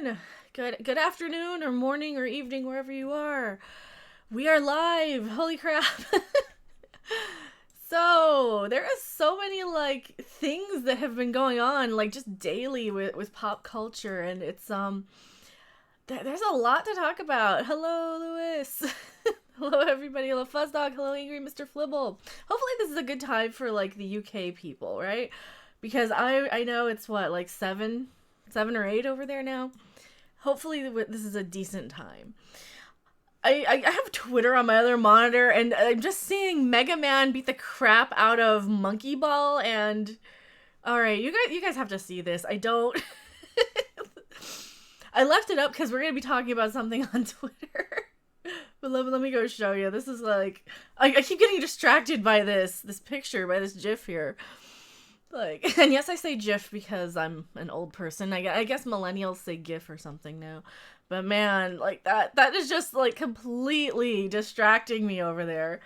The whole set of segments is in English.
everyone. Good afternoon or morning or evening, wherever you are. We are live. Holy crap. So, there are so many, things that have been going on, just daily with pop culture, and it's, there's a lot to talk about. Hello, Lewis. Hello, everybody. Hello, Fuzzdog. Hello, Angry Mr. Flibble. Hopefully this is a good time for, the UK people, right? Because I know it's, seven or 8 over there now. Hopefully this is a decent time. I have Twitter on my other monitor, and I'm just seeing Mega Man beat the crap out of Monkey Ball, and alright, you guys have to see this. I don't... I left it up because we're going to be talking about something on Twitter. But let me go show you. This is I keep getting distracted by this picture, by this GIF here. And yes, I say GIF because I'm an old person. I guess millennials say GIF or something now. But man, that is just completely distracting me over there.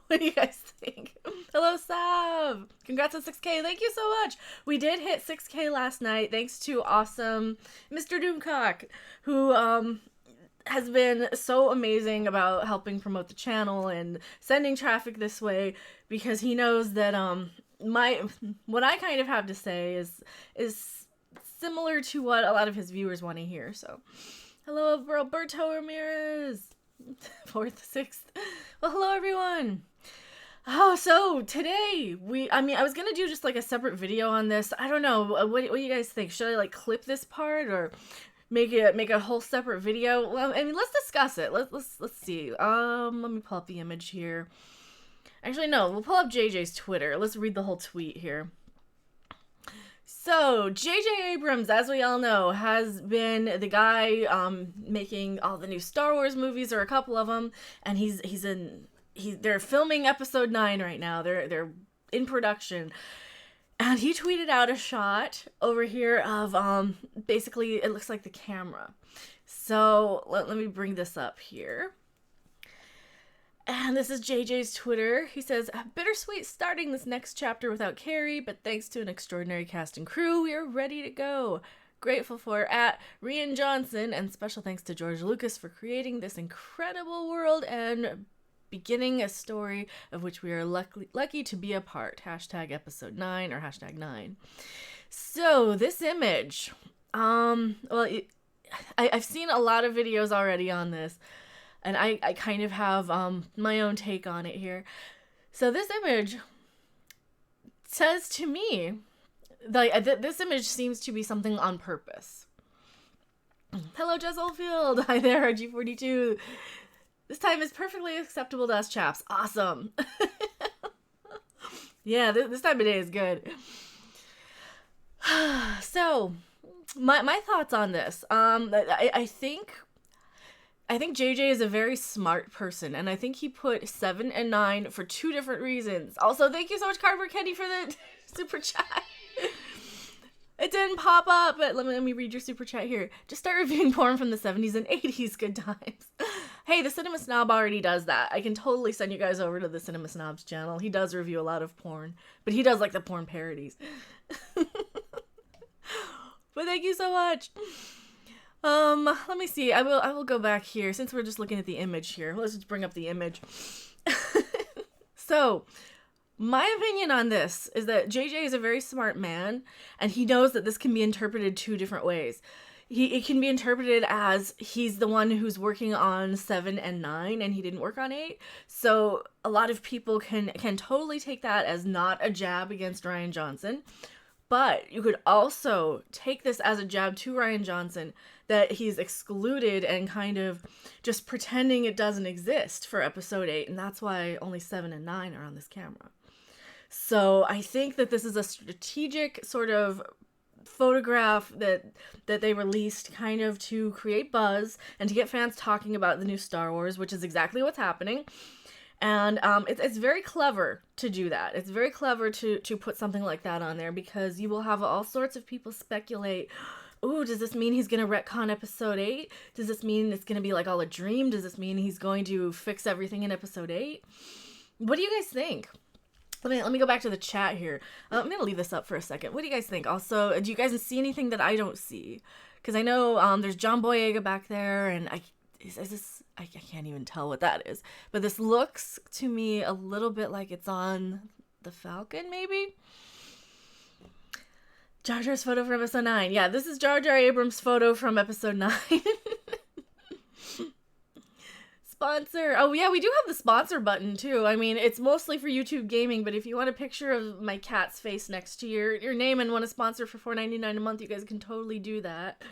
What do you guys think? Hello, Sav! Congrats on 6K. Thank you so much. We did hit 6K last night thanks to awesome Mr. Doomcock, who has been so amazing about helping promote the channel and sending traffic this way, because he knows that what I kind of have to say is similar to what a lot of his viewers want to hear. So, hello, Roberto Ramirez, 4th, 6th. Well, hello, everyone. Oh, so today I was gonna do just a separate video on this. I don't know. What do you guys think? Should I clip this part or make a whole separate video? Well, let's discuss it. Let's see. Let me pull up the image here. Actually, no, we'll pull up JJ's Twitter. Let's read the whole tweet here. So, J.J. Abrams, as we all know, has been the guy making all the new Star Wars movies, or a couple of them, and they're filming episode 9 right now. They're in production. And he tweeted out a shot over here of basically it looks like the camera. So, let me bring this up here. And this is JJ's Twitter. He says, bittersweet starting this next chapter without Carrie, but thanks to an extraordinary cast and crew, we are ready to go. Grateful for @Rian Johnson, and special thanks to George Lucas for creating this incredible world and beginning a story of which we are lucky to be a part. # episode 9 or # 9. So this image, I've seen a lot of videos already on this. And I kind of have my own take on it here. So this image says to me, this image seems to be something on purpose. Hello, Jess Oldfield. Hi there, RG42. This time is perfectly acceptable to us chaps. Awesome. Yeah, this time of day is good. So, my thoughts on this. I think JJ is a very smart person, and I think he put 7 and 9 for 2 different reasons. Also, thank you so much, Cardboard Candy, for the super chat. It didn't pop up, but let me read your super chat here. Just start reviewing porn from the 70s and 80s. Good times. Hey, the Cinema Snob already does that. I can totally send you guys over to the Cinema Snob's channel. He does review a lot of porn, but he does the porn parodies. But thank you so much. Let me see. I will go back here since we're just looking at the image here. Let's just bring up the image. So, my opinion on this is that JJ is a very smart man, and he knows that this can be interpreted 2 different ways. It can be interpreted as he's the one who's working on 7 and 9, and he didn't work on 8. So, a lot of people can totally take that as not a jab against Rian Johnson. But you could also take this as a jab to Rian Johnson that he's excluded and kind of just pretending it doesn't exist for episode 8. And that's why only 7 and 9 are on this camera. So I think that this is a strategic sort of photograph that they released kind of to create buzz and to get fans talking about the new Star Wars, which is exactly what's happening. And it's very clever to do that. It's very clever to put something like that on there, because you will have all sorts of people speculate, ooh, does this mean he's going to retcon episode 8? Does this mean it's going to be all a dream? Does this mean he's going to fix everything in episode 8? What do you guys think? Let me go back to the chat here. I'm going to leave this up for a second. What do you guys think? Also, do you guys see anything that I don't see? Because I know there's John Boyega back there, and is this, I can't even tell what that is. But this looks to me a little bit like it's on the Falcon, maybe? Jar Jar's photo from episode 9. Yeah, this is Jar Jar Abrams' photo from episode 9. Sponsor. Oh, yeah, we do have the sponsor button, too. I mean, it's mostly for YouTube gaming, but if you want a picture of my cat's face next to your name and want to sponsor for $4.99 a month, you guys can totally do that.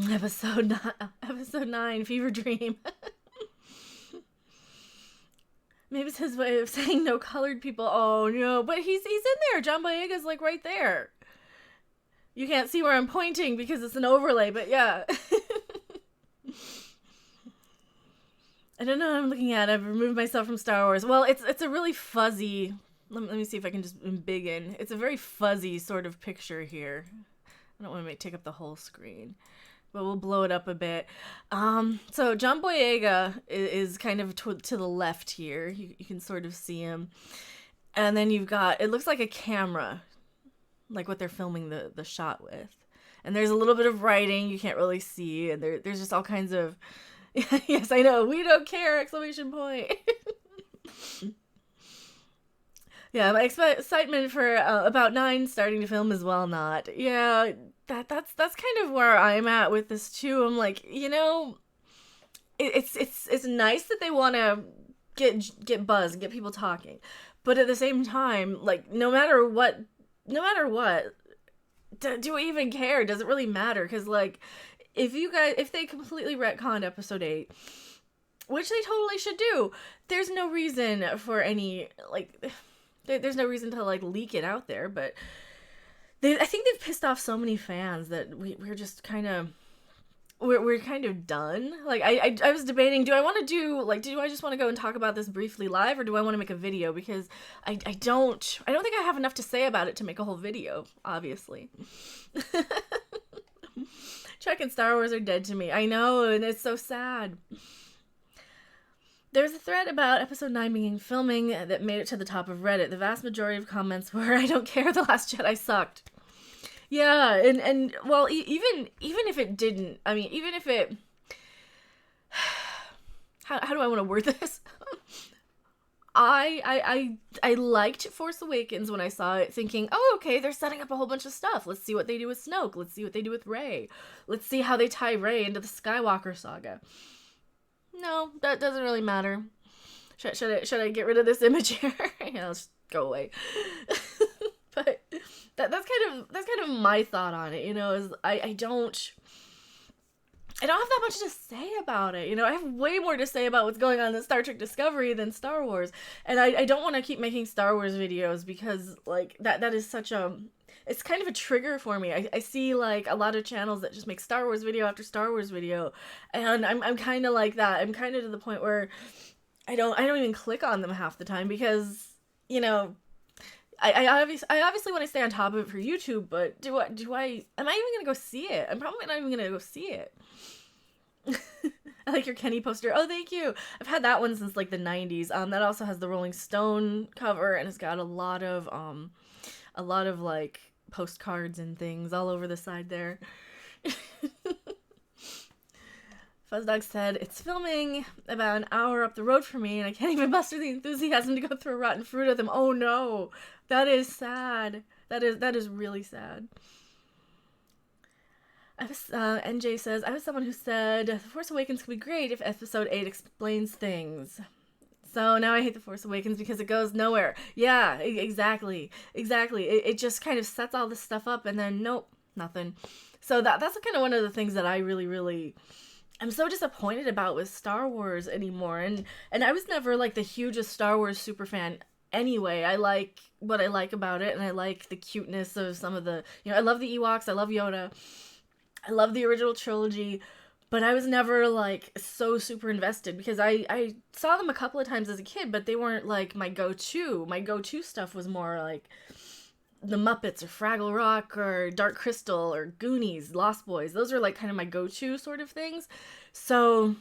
Episode 9, Fever Dream. Maybe it's his way of saying no colored people. Oh, no, but he's in there. John Boyega's, like, right there. You can't see where I'm pointing because it's an overlay, but yeah. I don't know what I'm looking at. I've removed myself from Star Wars. Well, it's a really fuzzy... Let me see if I can just big in. It's a very fuzzy sort of picture here. I don't want to take up the whole screen. But we'll blow it up a bit. So John Boyega is kind of to the left here. You can sort of see him. And then you've got... It looks like a camera. Like what they're filming the shot with. And there's a little bit of writing you can't really see. And there's just all kinds of... Yes, I know. We don't care! Exclamation point. Yeah, my excitement for About 9 starting to film is well not. Yeah, that's kind of where I'm at with this too. I'm like, you know, it's nice that they want to get buzz and get people talking, but at the same time, like no matter what, do we even care? Does it really matter? Because like. If they completely retconned episode 8, which they totally should do, there's no reason for any, like, there's no reason to, like, leak it out there, but I think they've pissed off so many fans that we're just kind of, we're kind of done. Like, I was debating, do I just want to go and talk about this briefly live, or do I want to make a video? Because I don't think I have enough to say about it to make a whole video, obviously. Trek and Star Wars are dead to me. I know, and it's so sad. There's a thread about episode 9 being filming that made it to the top of Reddit. The vast majority of comments were, I don't care, The Last Jedi sucked. Yeah, and well, even if it didn't, I mean, even if it... How do I want to word this? I liked Force Awakens when I saw it, thinking, oh, okay, they're setting up a whole bunch of stuff. Let's see what they do with Snoke. Let's see what they do with Rey. Let's see how they tie Rey into the Skywalker saga. No, that doesn't really matter. Should I get rid of this image here? Yeah, let's go away. But that's kind of my thought on it. You know, is I don't have that much to say about it. You know, I have way more to say about what's going on in Star Trek Discovery than Star Wars. And I don't want to keep making Star Wars videos because, like, that is such a... It's kind of a trigger for me. I see, like, a lot of channels that just make Star Wars video after Star Wars video. And I'm kind of like that. I'm kind of to the point where I don't even click on them half the time because, you know... I obviously want to stay on top of it for YouTube, but am I even going to go see it? I'm probably not even going to go see it. I like your Kenny poster. Oh, thank you. I've had that one since like the 90s. That also has the Rolling Stone cover, and it's got a lot of like postcards and things all over the side there. Fuzzdog said, it's filming about an hour up the road from me, and I can't even muster the enthusiasm to go through a rotten fruit with them. Oh no, that is sad. That is really sad. NJ says, I was someone who said, The Force Awakens could be great if episode 8 explains things. So now I hate The Force Awakens because it goes nowhere. Yeah, exactly. It just kind of sets all this stuff up, and then nope, nothing. So that's kind of one of the things that I really... I'm so disappointed about with Star Wars anymore, and I was never like the hugest Star Wars super fan anyway. I like what I like about it, and I like the cuteness of some of the, you know, I love the Ewoks, I love Yoda, I love the original trilogy, but I was never like so super invested because I saw them a couple of times as a kid, but they weren't like my go-to. My go-to stuff was more like the Muppets or Fraggle Rock or Dark Crystal or Goonies, Lost Boys. Those are like kind of my go-to sort of things. So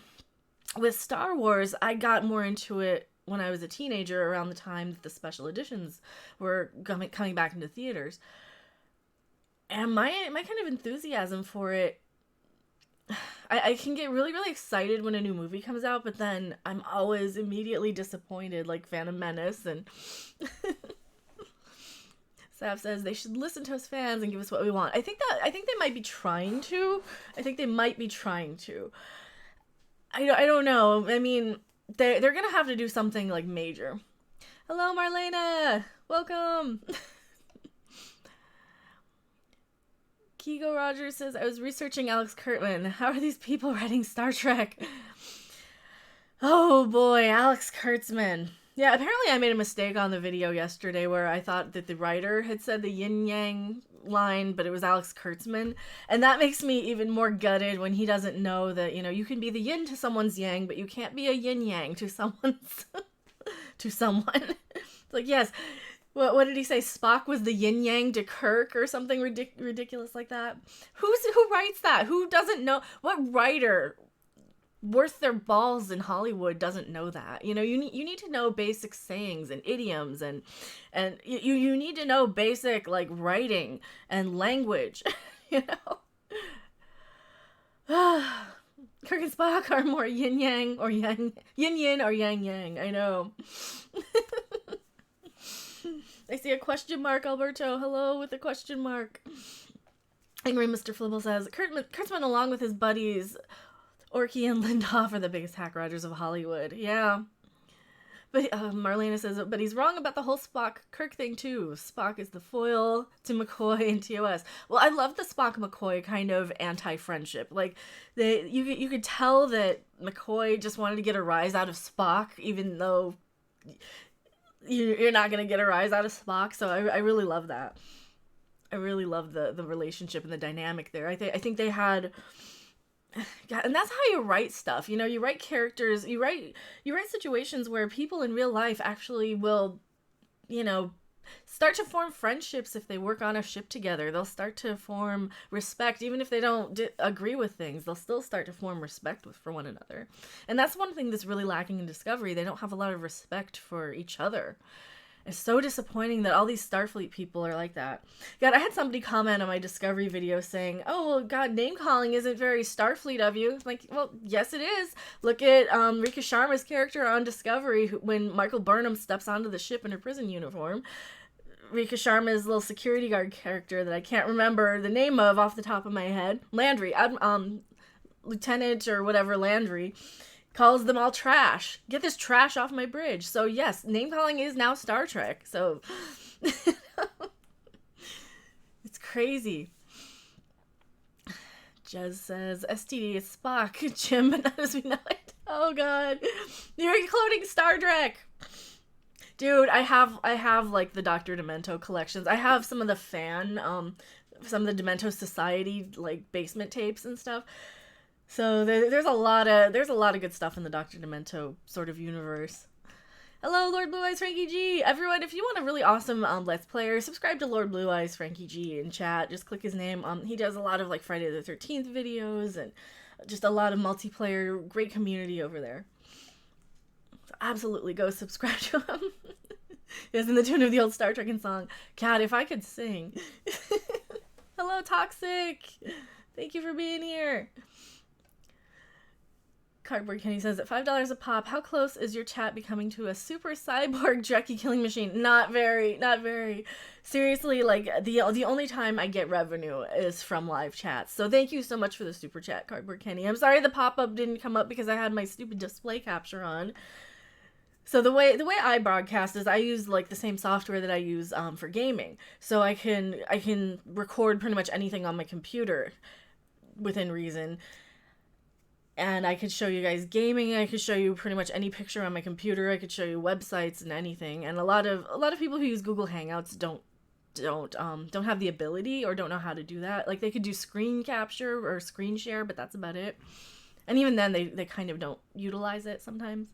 with Star Wars, I got more into it when I was a teenager, around the time that the special editions were coming back into theaters. And my kind of enthusiasm for it, I can get really, really excited when a new movie comes out, but then I'm always immediately disappointed, like Phantom Menace. And Sav says they should listen to us fans and give us what we want. I think they might be trying to. I don't know. I mean, they're gonna have to do something like major. Hello, Marlena. Welcome. Kigo Rogers says, I was researching Alex Kurtzman. How are these people writing Star Trek? Oh boy, Alex Kurtzman. Yeah, apparently I made a mistake on the video yesterday where I thought that the writer had said the yin-yang line, but it was Alex Kurtzman. And that makes me even more gutted when he doesn't know that, you know, you can be the yin to someone's yang, but you can't be a yin-yang to someone's... to someone. It's like, yes... What did he say? Spock was the yin-yang to Kirk or something ridiculous like that? Who writes that? Who doesn't know? What writer worth their balls in Hollywood doesn't know that? You know, you need to know basic sayings and idioms and you need to know basic, like, writing and language, you know? Kirk and Spock are more yin-yang or yin-yin or yang-yang. I know. I see a question mark, Alberto. Hello with a question mark. Angry Mr. Flibble says, Kurtzman along with his buddies, Orky and Lindoff are the biggest hack writers of Hollywood. Yeah. But Marlena says, but he's wrong about the whole Spock-Kirk thing, too. Spock is the foil to McCoy and TOS. Well, I love the Spock-McCoy kind of anti-friendship. Like, you could tell that McCoy just wanted to get a rise out of Spock, even though... You're not going to get a rise out of Spock, so I really love that. I really love the relationship and the dynamic there. I think they had... God, and that's how you write stuff. You know, you write characters, you write situations where people in real life actually will, you know, start to form friendships if they work on a ship together. They'll start to form respect, even if they don't agree with things. They'll still start to form respect for one another. And that's one thing that's really lacking in Discovery. They don't have a lot of respect for each other. It's so disappointing that all these Starfleet people are like that. God, I had somebody comment on my Discovery video saying, oh, well, God, name-calling isn't very Starfleet of you. Like, well, yes, it is. Look at Rika Sharma's character on Discovery when Michael Burnham steps onto the ship in her prison uniform. Rika Sharma's little security guard character that I can't remember the name of off the top of my head, Landry, Lieutenant or whatever Landry, calls them all trash. Get this trash off my bridge. So yes, name-calling is now Star Trek. So it's crazy. Jez says, STD is Spock, Jim, but not as we know it. Oh god. You're including Star Trek. Dude, I have like the Dr. Demento collections. I have some of the some of the Demento Society like basement tapes and stuff. So there's a lot of good stuff in the Dr. Demento sort of universe. Hello, Lord Blue Eyes Frankie G. Everyone, if you want a really awesome Let's Player, subscribe to Lord Blue Eyes Frankie G in chat. Just click his name. He does a lot of like Friday the 13th videos and just a lot of multiplayer. Great community over there. So absolutely go subscribe to him. It's in the tune of the old Star Trek song. God, if I could sing. Hello, Toxic. Thank you for being here. Cardboard Kenny says, at $5 a pop, how close is your chat becoming to a super cyborg Trekkie killing machine? Not very, not very. Seriously, like, the only time I get revenue is from live chats. So thank you so much for the super chat, Cardboard Kenny. I'm sorry the pop-up didn't come up because I had my stupid display capture on. So the way I broadcast is I use like the same software that I use for gaming. So I can record pretty much anything on my computer within reason. And I could show you guys gaming. I could show you pretty much any picture on my computer. I could show you websites and anything. And a lot of people who use Google Hangouts don't have the ability or don't know how to do that. Like they could do screen capture or screen share, but that's about it. And even then, they kind of don't utilize it sometimes.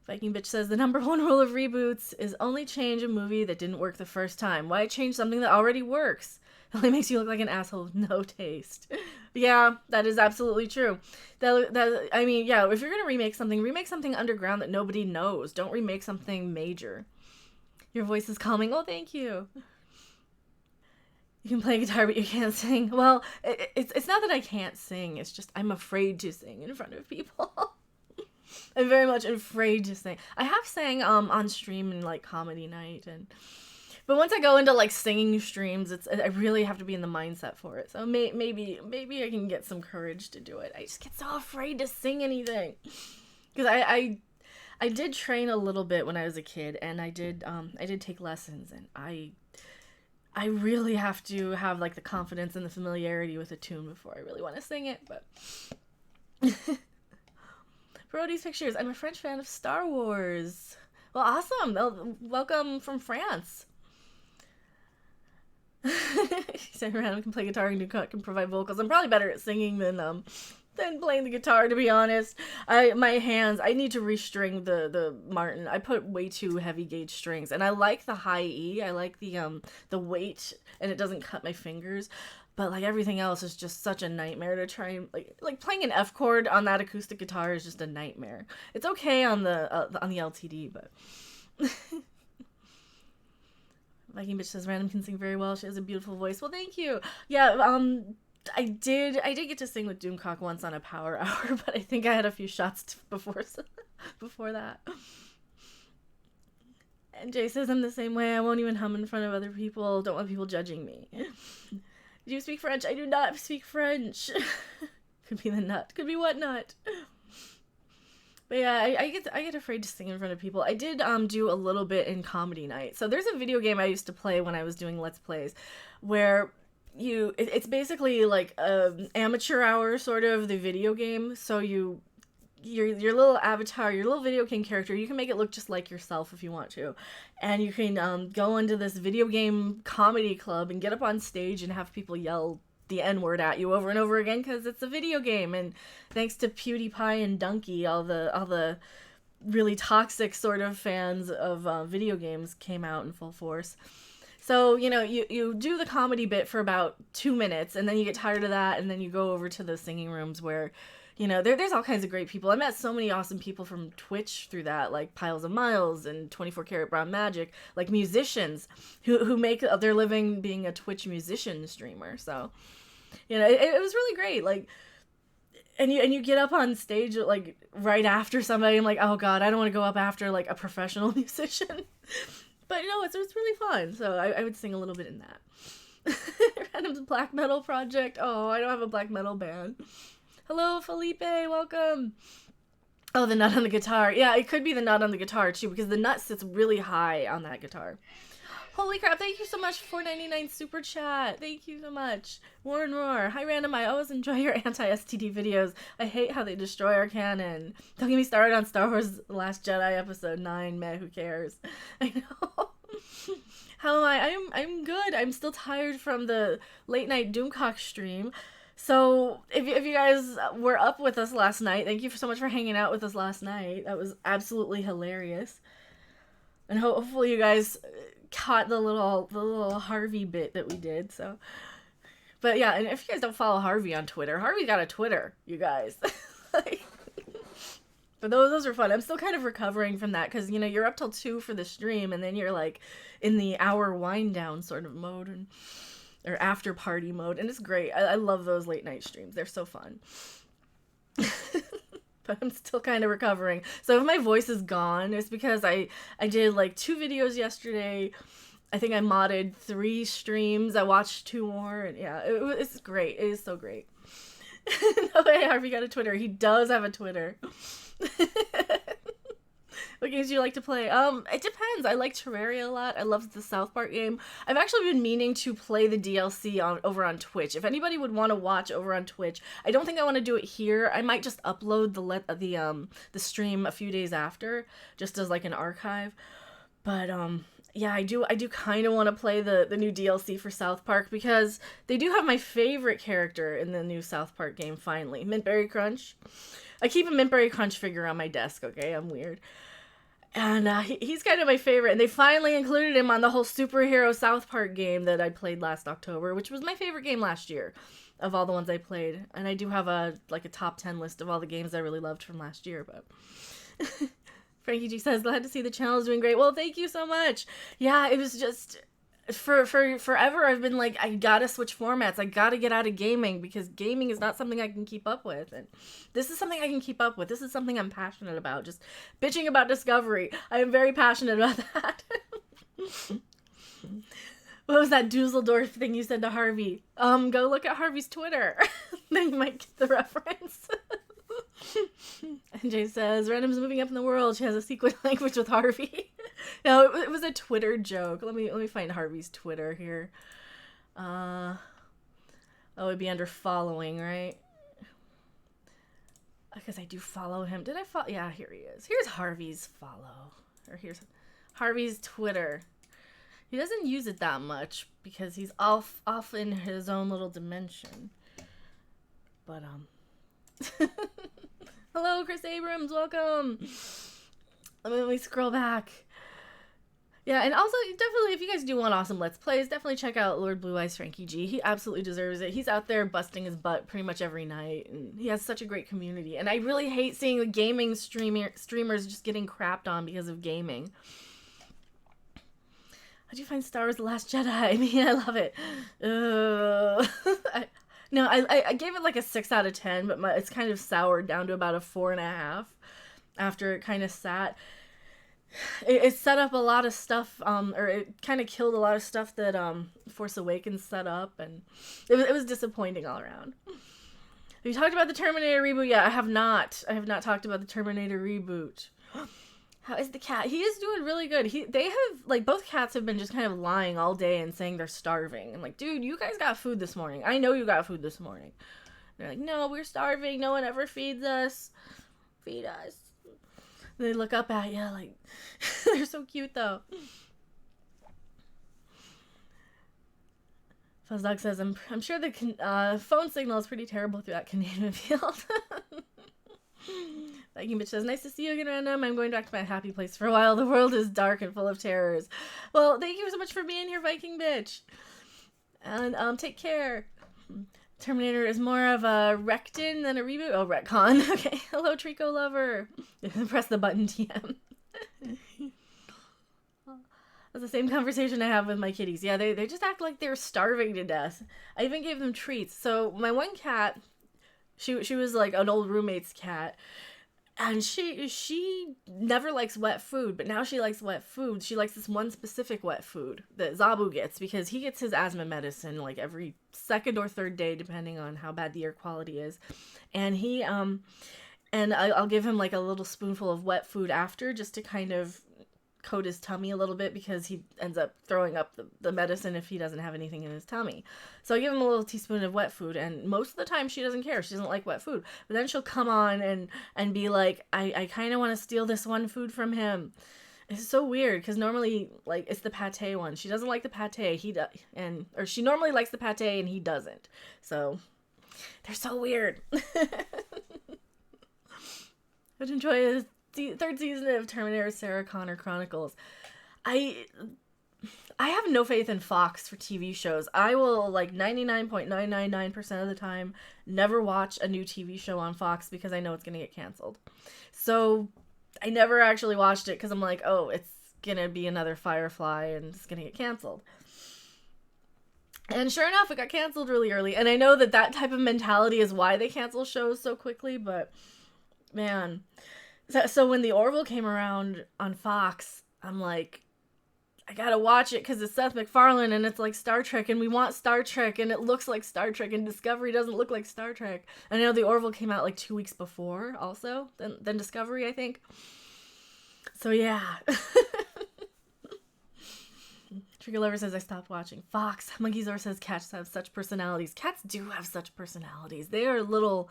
Viking Bitch says, the number one rule of reboots is only change a movie that didn't work the first time. Why change something that already works? It only makes you look like an asshole with no taste. Yeah, that is absolutely true. I mean, yeah, if you're going to remake something underground that nobody knows. Don't remake something major. Your voice is calming. Oh, thank you. You can play guitar, but you can't sing. Well, it's not that I can't sing. It's just I'm afraid to sing in front of people. I'm very much afraid to sing. I have sang on stream in like comedy night, but once I go into like singing streams, I really have to be in the mindset for it. So maybe I can get some courage to do it. I just get so afraid to sing anything because I did train a little bit when I was a kid, and I did take lessons, and I really have to have like the confidence and the familiarity with a tune before I really want to sing it. But Brody's pictures. I'm a French fan of Star Wars. Well, awesome. Well, welcome from France. Sam Random can play guitar and can provide vocals. I'm probably better at singing than playing the guitar, to be honest. My hands, I need to restring the Martin. I put way too heavy gauge strings, and I like the high E. I like the weight, and it doesn't cut my fingers. But like everything else is just such a nightmare to try and like playing an F chord on that acoustic guitar is just a nightmare. It's okay on the LTD, but. Viking bitch says Random can sing very well. She has a beautiful voice. Well, thank you. Yeah, I did get to sing with Doomcock once on a power hour, but I think I had a few shots before that. And Jay says I'm the same way. I won't even hum in front of other people. Don't want people judging me. Do you speak French? I do not speak French. Could be the nut. Could be what nut. But yeah, I get afraid to sing in front of people. I did do a little bit in comedy night. So there's a video game I used to play when I was doing Let's Plays where it's basically like amateur hour sort of the video game. So your little avatar, your little video game character, you can make it look just like yourself if you want to. And you can go into this video game comedy club and get up on stage and have people yell the N-word at you over and over again because it's a video game. And thanks to PewDiePie and Donkey, all the really toxic sort of fans of video games came out in full force. So, you do the comedy bit for about 2 minutes, and then you get tired of that, and then you go over to the singing rooms where, there's all kinds of great people. I met so many awesome people from Twitch through that, like Piles of Miles and 24 Karat Brown Magic, like musicians who make their living being a Twitch musician streamer. So, it was really great. Like, and you get up on stage like right after somebody. I'm like, oh god, I don't want to go up after like a professional musician. But it's really fun. So I would sing a little bit in that. Random's black metal project. Oh, I don't have a black metal band. Hello, Felipe. Welcome. Oh, the nut on the guitar. Yeah, it could be the nut on the guitar too, because the nut sits really high on that guitar. Holy crap, thank you so much for $4.99 super chat. Thank you so much. Warren Roar. Hi, Random. I always enjoy your anti-STD videos. I hate how they destroy our canon. Don't get me started on Star Wars The Last Jedi Episode 9. Meh, who cares? I know. How am I? I'm good. I'm still tired from the late night Doomcock stream. So if you guys were up with us last night, thank you so much for hanging out with us last night. That was absolutely hilarious. And hopefully you guys caught the little Harvey bit that we did. So, but yeah, and if you guys don't follow Harvey on Twitter, Harvey got a Twitter, you guys. But those were fun. I'm still kind of recovering from that because you're up till 2 for the stream, and then you're like in the hour wind down sort of mode or after party mode, and it's great. I love those late night streams. They're so fun. But I'm still kind of recovering. So if my voice is gone, it's because I did like 2 videos yesterday. I think I modded 3 streams. I watched 2 more, and yeah, it's great. It is so great. No way, Harvey got a Twitter. He does have a Twitter. What games do you like to play? It depends. I like Terraria a lot. I love the South Park game. I've actually been meaning to play the DLC over on Twitch. If anybody would want to watch over on Twitch, I don't think I want to do it here. I might just upload the stream a few days after, just as like an archive. But yeah, I do kind of want to play the new DLC for South Park because they do have my favorite character in the new South Park game finally, Mintberry Crunch. I keep a Mintberry Crunch figure on my desk, okay? I'm weird. And he's kind of my favorite, and they finally included him on the whole superhero South Park game that I played last October, which was my favorite game last year of all the ones I played. And I do have a top 10 list of all the games I really loved from last year, but Frankie G says, glad to see the channel is doing great. Well, thank you so much. Yeah, it was just, For forever I've been like, I gotta switch formats. I gotta get out of gaming because gaming is not something I can keep up with. And this is something I can keep up with. This is something I'm passionate about. Just bitching about Discovery. I am very passionate about that. What was that Dusseldorf thing you said to Harvey? Go look at Harvey's Twitter. Then you might get the reference. And Jay says, Random's moving up in the world. She has a secret language with Harvey. No, it was a Twitter joke. Let me find Harvey's Twitter here. Oh, it'd be under following, right? Because I do follow him. Did I follow? Yeah, here he is. Here's Harvey's follow. Or here's Harvey's Twitter. He doesn't use it that much because he's off in his own little dimension. But hello, Chris Abrams, welcome. Let me scroll back. Yeah, and also definitely if you guys do want awesome Let's Plays, definitely check out Lord Blue Eyes Frankie G. He absolutely deserves it. He's out there busting his butt pretty much every night, and he has such a great community. And I really hate seeing the gaming streamers just getting crapped on because of gaming. How do you find Star Wars The Last Jedi? I mean, I love it. I gave it like a 6 out of 10, but it's kind of soured down to about a 4.5 after it kind of sat. It set up a lot of stuff, or it kind of killed a lot of stuff that Force Awakens set up, and it was disappointing all around. Have you talked about the Terminator reboot? Yeah, I have not. I have not talked about the Terminator reboot. How is the cat? He is doing really good. They have, like, both cats have been just kind of lying all day and saying they're starving. I'm like, dude, you guys got food this morning. I know you got food this morning. They're like, no, we're starving. No one ever feeds us. Feed us. They look up at you like, they're so cute though. Fuzzdog says, I'm sure the phone signal is pretty terrible through that Canadian field. Viking Bitch says, nice to see you again, Random. I'm going back to my happy place for a while. The world is dark and full of terrors. Well, thank you so much for being here, Viking Bitch. And take care. Terminator is more of a rectin than a reboot. Oh, retcon. Okay. Hello, Trico Lover. Press the button, TM. That's the same conversation I have with my kitties. Yeah, they just act like they're starving to death. I even gave them treats. So my one cat, she was like an old roommate's cat. And she never likes wet food, but now she likes wet food. She likes this one specific wet food that Zabu gets because he gets his asthma medicine like every second or third day, depending on how bad the air quality is. And I'll give him like a little spoonful of wet food after just to kind of coat his tummy a little bit because he ends up throwing up the medicine if he doesn't have anything in his tummy. So I give him a little teaspoon of wet food, and most of the time she doesn't care. She doesn't like wet food. But then she'll come on and be like, I kind of want to steal this one food from him. It's so weird because normally like it's the pate one. She doesn't like the pate. Or she normally likes the pate and he doesn't. So they're so weird. I'd enjoy the third season of Terminator Sarah Connor Chronicles. I have no faith in Fox for TV shows. I will, like, 99.999% of the time never watch a new TV show on Fox because I know it's going to get canceled. So I never actually watched it because I'm like, oh, it's going to be another Firefly and it's going to get canceled. And sure enough, it got canceled really early. And I know that type of mentality is why they cancel shows so quickly, but man. So when The Orville came around on Fox, I'm like, I gotta watch it because it's Seth MacFarlane and it's like Star Trek and we want Star Trek and it looks like Star Trek and Discovery doesn't look like Star Trek. And I know The Orville came out like 2 weeks before also than Discovery, I think. So yeah. Trigger Lover says I stopped watching Fox. Monkeyzor says cats have such personalities. Cats do have such personalities. They're little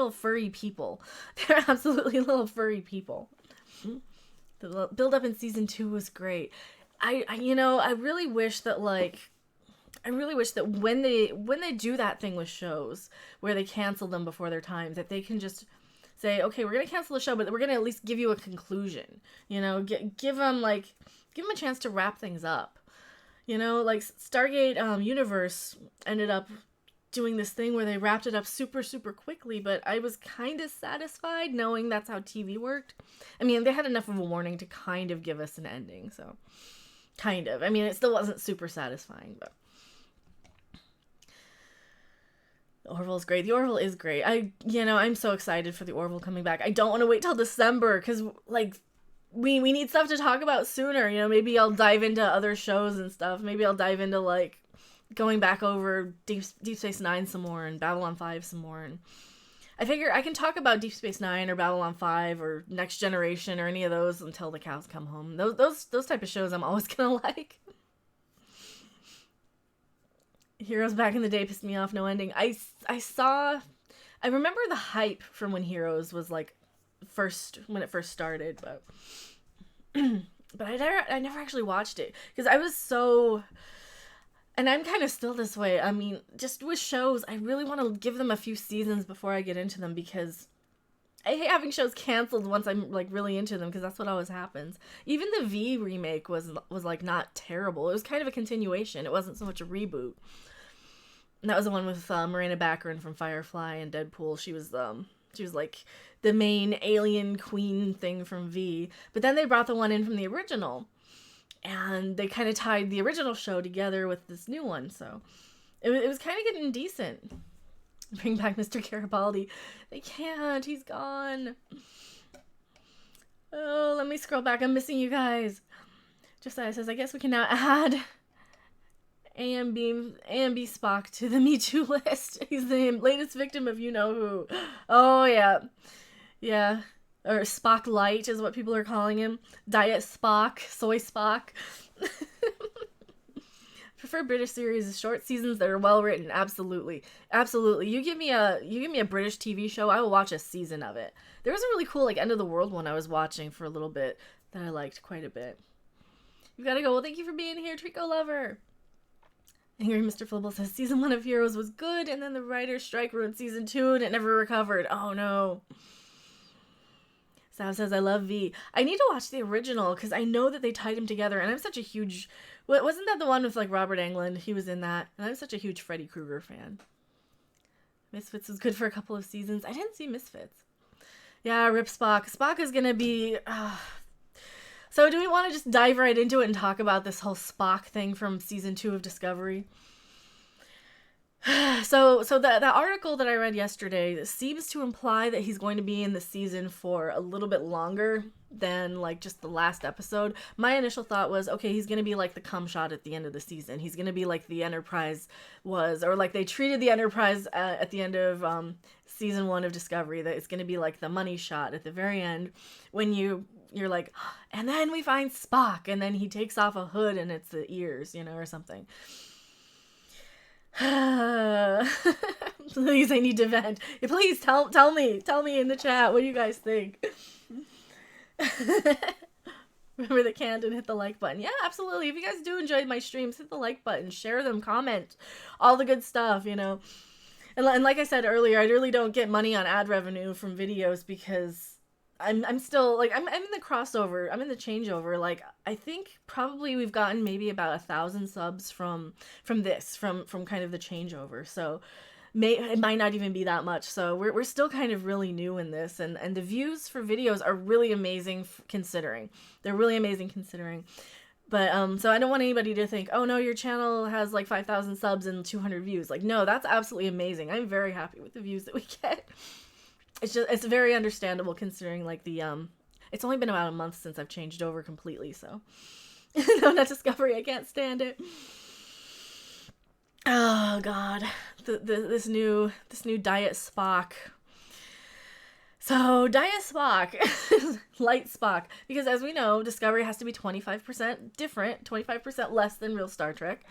furry people. They're absolutely little furry people. The build up in season 2 was great. I really wish that when they do that thing with shows where they cancel them before their time, that they can just say, okay, we're gonna cancel the show, but we're gonna at least give you a conclusion. Give them a chance to wrap things up. Like Stargate Universe ended up doing this thing where they wrapped it up super, super quickly, but I was kind of satisfied knowing that's how TV worked. I mean, they had enough of a warning to kind of give us an ending, so Kind of. I mean, it still wasn't super satisfying, but the Orville's great. The Orville is great. I'm so excited for the Orville coming back. I don't want to wait till December because, like, we need stuff to talk about sooner. You know, maybe I'll dive into other shows and stuff. Maybe I'll dive into, like, going back over Deep Space Nine some more and Babylon 5 some more. And I figure I can talk about Deep Space Nine or Babylon 5 or Next Generation or any of those until the cows come home. Those type of shows I'm always gonna like. Heroes back in the day pissed me off, no ending. I remember the hype from when Heroes was like when it first started, but but I never actually watched it because I was so, and I'm kind of still this way. I mean, just with shows, I really want to give them a few seasons before I get into them because I hate having shows canceled once I'm like really into them because that's what always happens. Even the V remake was like not terrible. It was kind of a continuation. It wasn't so much a reboot. And that was the one with Miranda Baccarin from Firefly and Deadpool. She was like the main alien queen thing from V. But then they brought the one in from the original. And they kind of tied the original show together with this new one. So it was kind of getting decent. Bring back Mr. Garibaldi. They can't. He's gone. Oh, let me scroll back. I'm missing you guys. Josiah says, I guess we can now add A&B Spock to the Me Too list. He's the latest victim of you-know-who. Oh, yeah. Yeah. Or Spock Light is what people are calling him. Diet Spock. Soy Spock. Prefer British series, short seasons that are well written. Absolutely. Absolutely. You give me a British TV show, I will watch a season of it. There was a really cool, like, End of the World one I was watching for a little bit that I liked quite a bit. You've got to go, well, thank you for being here, Trico Lover. Angry Mr. Flibble says, season 1 of Heroes was good, and then the writer's strike ruined season 2, and it never recovered. Oh, no. Sav says, I love V. I need to watch the original, because I know that they tied him together, and I'm such a huge... Wasn't that the one with, like, Robert Englund? He was in that, and I'm such a huge Freddy Krueger fan. Misfits was good for a couple of seasons. I didn't see Misfits. Yeah, rip Spock. Spock is gonna be... So do we want to just dive right into it and talk about this whole Spock thing from season 2 of Discovery? So the article that I read yesterday seems to imply that he's going to be in the season for a little bit longer than like just the last episode. My initial thought was, okay, he's going to be like the cum shot at the end of the season. He's going to be like the Enterprise was, or like they treated the Enterprise at the end of season 1 of Discovery, that it's going to be like the money shot at the very end when you're like, and then we find Spock, and then he takes off a hood and it's the ears, you know, or something. Please, I need to vent. Please tell me in the chat, what do you guys think? Remember the canned and hit the like button. Yeah, absolutely. If you guys do enjoy my streams, hit the like button, share them, comment, all the good stuff, you know. And like I said earlier, I really don't get money on ad revenue from videos because I'm still, like, I'm in the crossover. I'm in the changeover. Like, I think probably we've gotten maybe about 1,000 subs from kind of the changeover. So it might not even be that much. So we're still kind of really new in this. And the views for videos are really amazing considering. They're really amazing considering. But, so I don't want anybody to think, oh no, your channel has like 5,000 subs and 200 views. Like, no, that's absolutely amazing. I'm very happy with the views that we get. It's very understandable considering, like, it's only been about a month since I've changed over completely, so. No, not Discovery, I can't stand it. Oh, God. This new Diet Spock. So, Diet Spock, Light Spock, because as we know, Discovery has to be 25% different, 25% less than real Star Trek.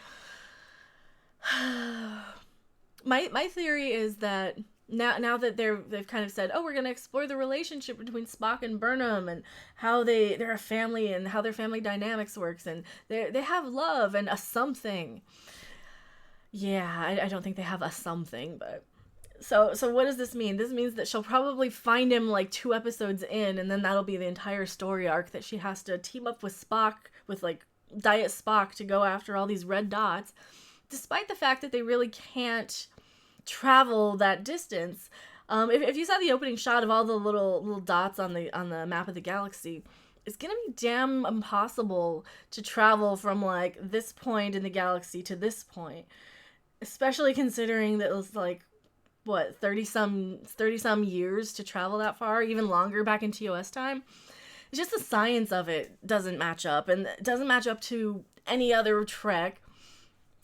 My theory is that now that they've kind of said, oh, we're going to explore the relationship between Spock and Burnham and how they're a family and how their family dynamics works and they have love and a something. Yeah, I don't think they have a something, but so what does this mean? This means that she'll probably find him like 2 episodes in, and then that'll be the entire story arc that she has to team up with Spock, with like Diet Spock, to go after all these red dots, despite the fact that they really can't travel that distance. If you saw the opening shot of all the little dots on the map of the galaxy, it's gonna be damn impossible to travel from like this point in the galaxy to this point, especially considering that it was like what 30 some years to travel that far, even longer back in TOS time. It's just the science of it doesn't match up, and it doesn't match up to any other Trek.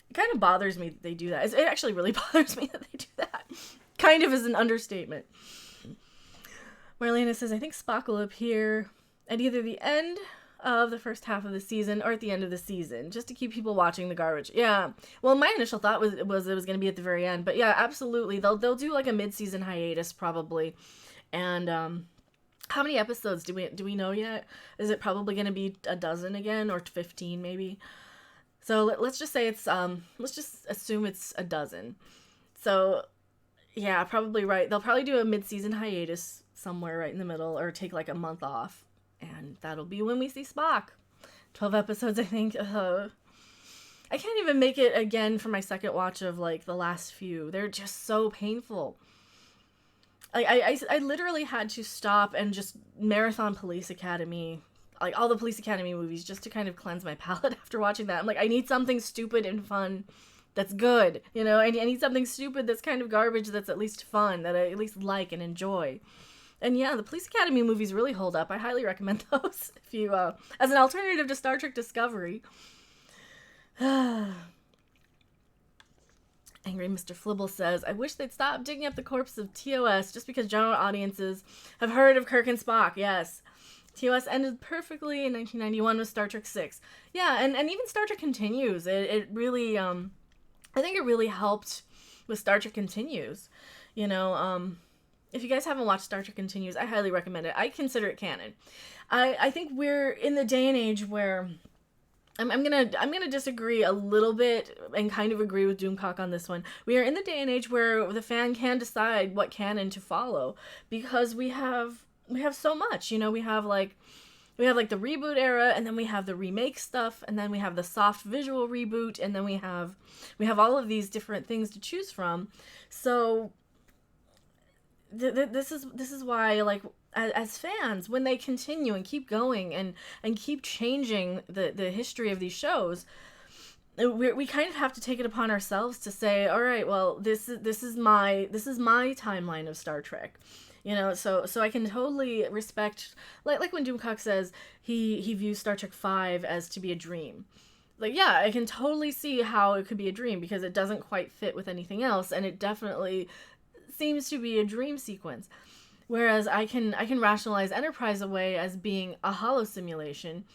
It kind of bothers me that they do that. It actually really bothers me that they do that. Kind of is an understatement. Marlena says, I think Spock will appear at either the end of the first half of the season or at the end of the season, just to keep people watching the garbage. Yeah. Well, my initial thought was it was going to be at the very end, but yeah, absolutely. They'll do like a mid-season hiatus probably. And how many episodes do we know yet? Is it probably going to be a dozen again, or 15 maybe? So let's just say it's let's just assume it's a dozen. So yeah, probably right. They'll probably do a mid-season hiatus somewhere right in the middle, or take like a month off, and that'll be when we see Spock. 12 episodes, I think. I can't even make it again for my second watch of like the last few. They're just so painful. I literally had to stop and just marathon Police Academy, like all the Police Academy movies, just to kind of cleanse my palate after watching that. I'm like, I need something stupid and fun that's good, you know. I need something stupid that's kind of garbage that's at least fun, that I at least like and enjoy. And yeah, the Police Academy movies really hold up. I highly recommend those if you, as an alternative to Star Trek Discovery. Angry Mr. Flibble says, I wish they'd stop digging up the corpse of TOS just because general audiences have heard of Kirk and Spock. Yes. TOS ended perfectly in 1991 with Star Trek VI. Yeah, and even Star Trek Continues. It really, I think it really helped with Star Trek Continues. You know, if you guys haven't watched Star Trek Continues, I highly recommend it. I consider it canon. I think we're in the day and age where I'm gonna disagree a little bit and kind of agree with Doomcock on this one. We are in the day and age where the fan can decide what canon to follow, because we have so much. You know, we have like the reboot era, and then we have the remake stuff, and then we have the soft visual reboot, and then we have all of these different things to choose from. So this is why, like, as fans, when they continue and keep going and keep changing the history of these shows, we kind of have to take it upon ourselves to say, all right, well, this is my timeline of Star Trek. You know, so I can totally respect, like when Doomcock says he views Star Trek V as to be a dream. Like, yeah, I can totally see how it could be a dream, because it doesn't quite fit with anything else, and it definitely seems to be a dream sequence. Whereas I can rationalize Enterprise away as being a hollow simulation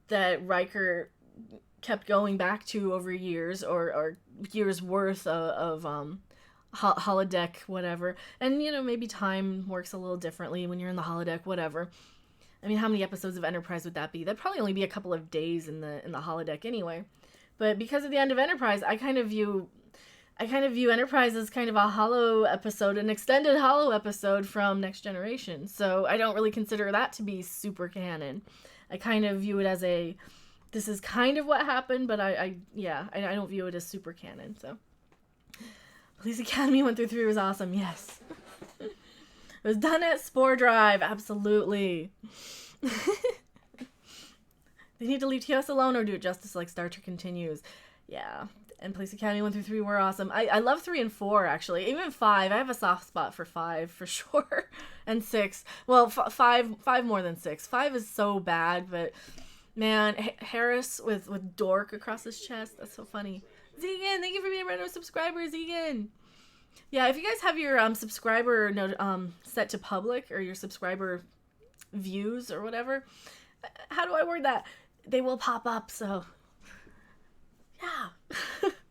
that Riker kept going back to over years, or years worth of holodeck, whatever. And, you know, maybe time works a little differently when you're in the holodeck, whatever. I mean, how many episodes of Enterprise would that be? That'd probably only be a couple of days in the holodeck anyway. But because of the end of Enterprise, I kind of view Enterprise as kind of a hollow episode, an extended hollow episode from Next Generation. So I don't really consider that to be super canon. I kind of view it as this is kind of what happened, but I don't view it as super canon. So Police Academy 1 through 3 was awesome. Yes. It was done at Spore Drive. Absolutely. They need to leave TOS alone or do it justice like Star Trek Continues. Yeah. And Police Academy 1 through 3 were awesome. I love 3 and 4, actually. Even 5. I have a soft spot for 5, for sure. And 6. Well, 5 more than 6. 5 is so bad, but man, Harris with dork across his chest. That's so funny. Zegan, thank you for being a random subscriber, Zegan. Yeah, if you guys have your subscriber set to public, or your subscriber views or whatever, how do I word that? They will pop up, so yeah.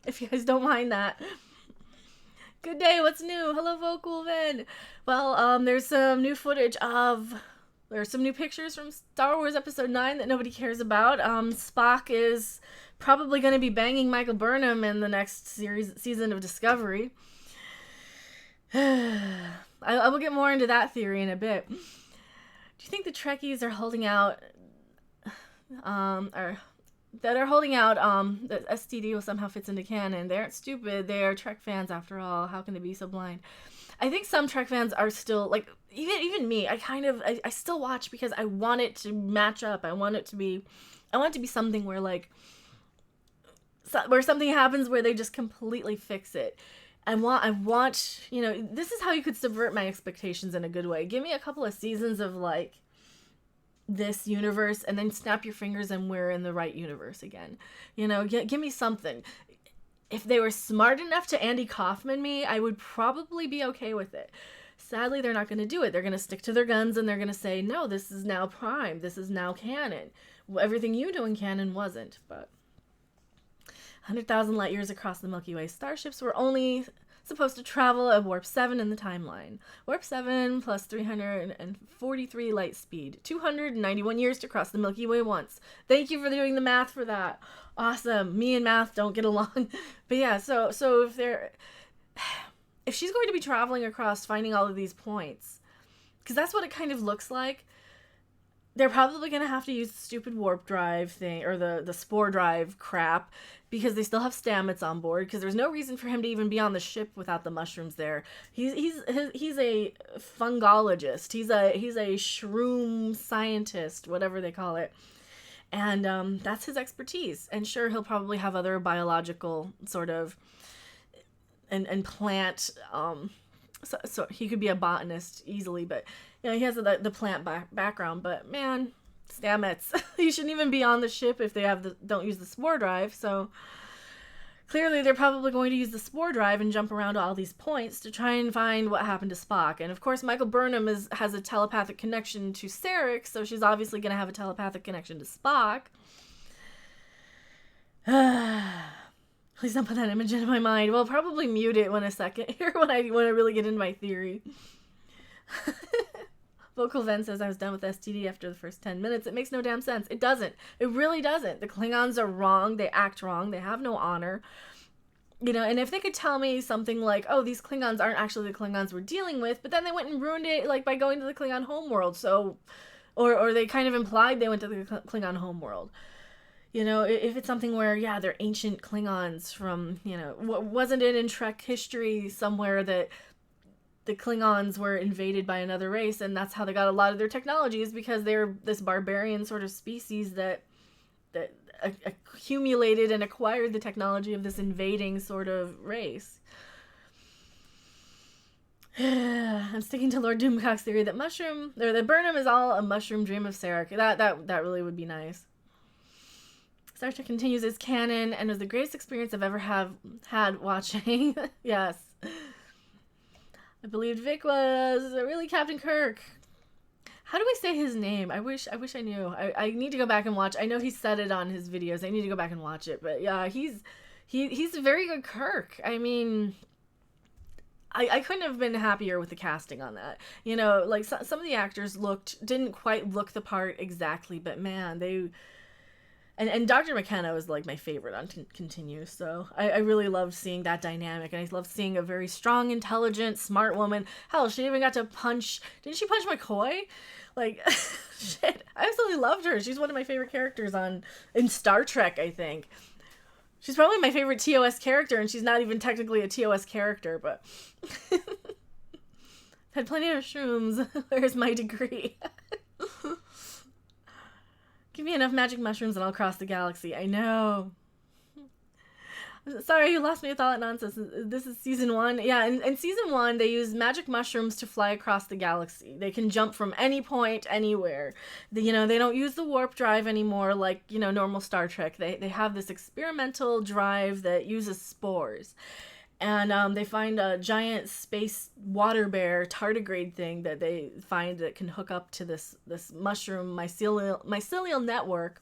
If you guys don't mind that. Good day, what's new? Hello, Vocal Ven. Well, there's some new footage there's some new pictures from Star Wars Episode 9 that nobody cares about. Spock is probably going to be banging Michael Burnham in the next season of Discovery. I will get more into that theory in a bit. Do you think the Trekkies are holding out, that STD will somehow fits into canon? They aren't stupid. They are Trek fans after all. How can they be so blind? I think some Trek fans are still like, even me. I still watch because I want it to match up. I want it to be something where like where something happens where they just completely fix it. I want, you know, this is how you could subvert my expectations in a good way. Give me a couple of seasons of like this universe and then snap your fingers and we're in the right universe again. You know, give me something. If they were smart enough to Andy Kaufman me, I would probably be okay with it. Sadly, they're not going to do it. They're going to stick to their guns and they're going to say, no, this is now Prime. This is now canon. Everything you do in canon wasn't, but 100,000 light years across the Milky Way. Starships were only supposed to travel at warp 7 in the timeline. Warp 7 plus 343 light speed. 291 years to cross the Milky Way once. Thank you for doing the math for that. Awesome. Me and math don't get along. But yeah, so if she's going to be traveling across, finding all of these points, because that's what it kind of looks like, they're probably going to have to use the stupid warp drive thing, or the spore drive crap, because they still have Stamets on board, because there's no reason for him to even be on the ship without the mushrooms there. He's a fungologist. He's a shroom scientist, whatever they call it. And that's his expertise. And sure, he'll probably have other biological sort of and plant, so he could be a botanist easily, but you know, he has the plant background. But man, Stamets, he shouldn't even be on the ship if they don't use the spore drive. So clearly they're probably going to use the spore drive and jump around to all these points to try and find what happened to Spock. And of course, Michael Burnham has a telepathic connection to Sarek, so she's obviously going to have a telepathic connection to Spock. Please don't put that image into my mind. Well, probably mute it in a second here when I really get into my theory. Vocal Ven says, I was done with STD after the first 10 minutes. It makes no damn sense. It doesn't. It really doesn't. The Klingons are wrong. They act wrong. They have no honor. You know, and if they could tell me something like, oh, these Klingons aren't actually the Klingons we're dealing with, but then they went and ruined it, like, by going to the Klingon homeworld, so... Or they kind of implied they went to the Klingon homeworld. You know, if it's something where, yeah, they're ancient Klingons from, you know... Wasn't it in Trek history somewhere that the Klingons were invaded by another race, and that's how they got a lot of their technologies, because they're this barbarian sort of species that accumulated and acquired the technology of this invading sort of race. I'm sticking to Lord Doomcock's theory that that Burnham is all a mushroom dream of Sarek. That really would be nice. Star Trek continues as canon and was the greatest experience I've ever had watching. Yes. I believed Vic was really Captain Kirk. How do I say his name? I wish I knew. I need to go back and watch. I know he said it on his videos. I need to go back and watch it. But yeah, he's a very good Kirk. I mean, I couldn't have been happier with the casting on that. You know, like some of the actors didn't quite look the part exactly, but man, they... And Dr. McKenna was, like, my favorite on Continue, so I really loved seeing that dynamic, and I loved seeing a very strong, intelligent, smart woman. Hell, she even got to punch... Didn't she punch McCoy? Like, shit, I absolutely loved her. She's one of my favorite characters in Star Trek, I think. She's probably my favorite TOS character, and she's not even technically a TOS character, but... Had plenty of shrooms. Where's my degree? Give me enough magic mushrooms and I'll cross the galaxy. I know. Sorry, you lost me with all that nonsense. This is season 1. Yeah, in season 1, they use magic mushrooms to fly across the galaxy. They can jump from any point, anywhere. They don't use the warp drive anymore like, normal Star Trek. They have this experimental drive that uses spores. And they find a giant space water bear tardigrade thing that they find that can hook up to this mushroom mycelial network.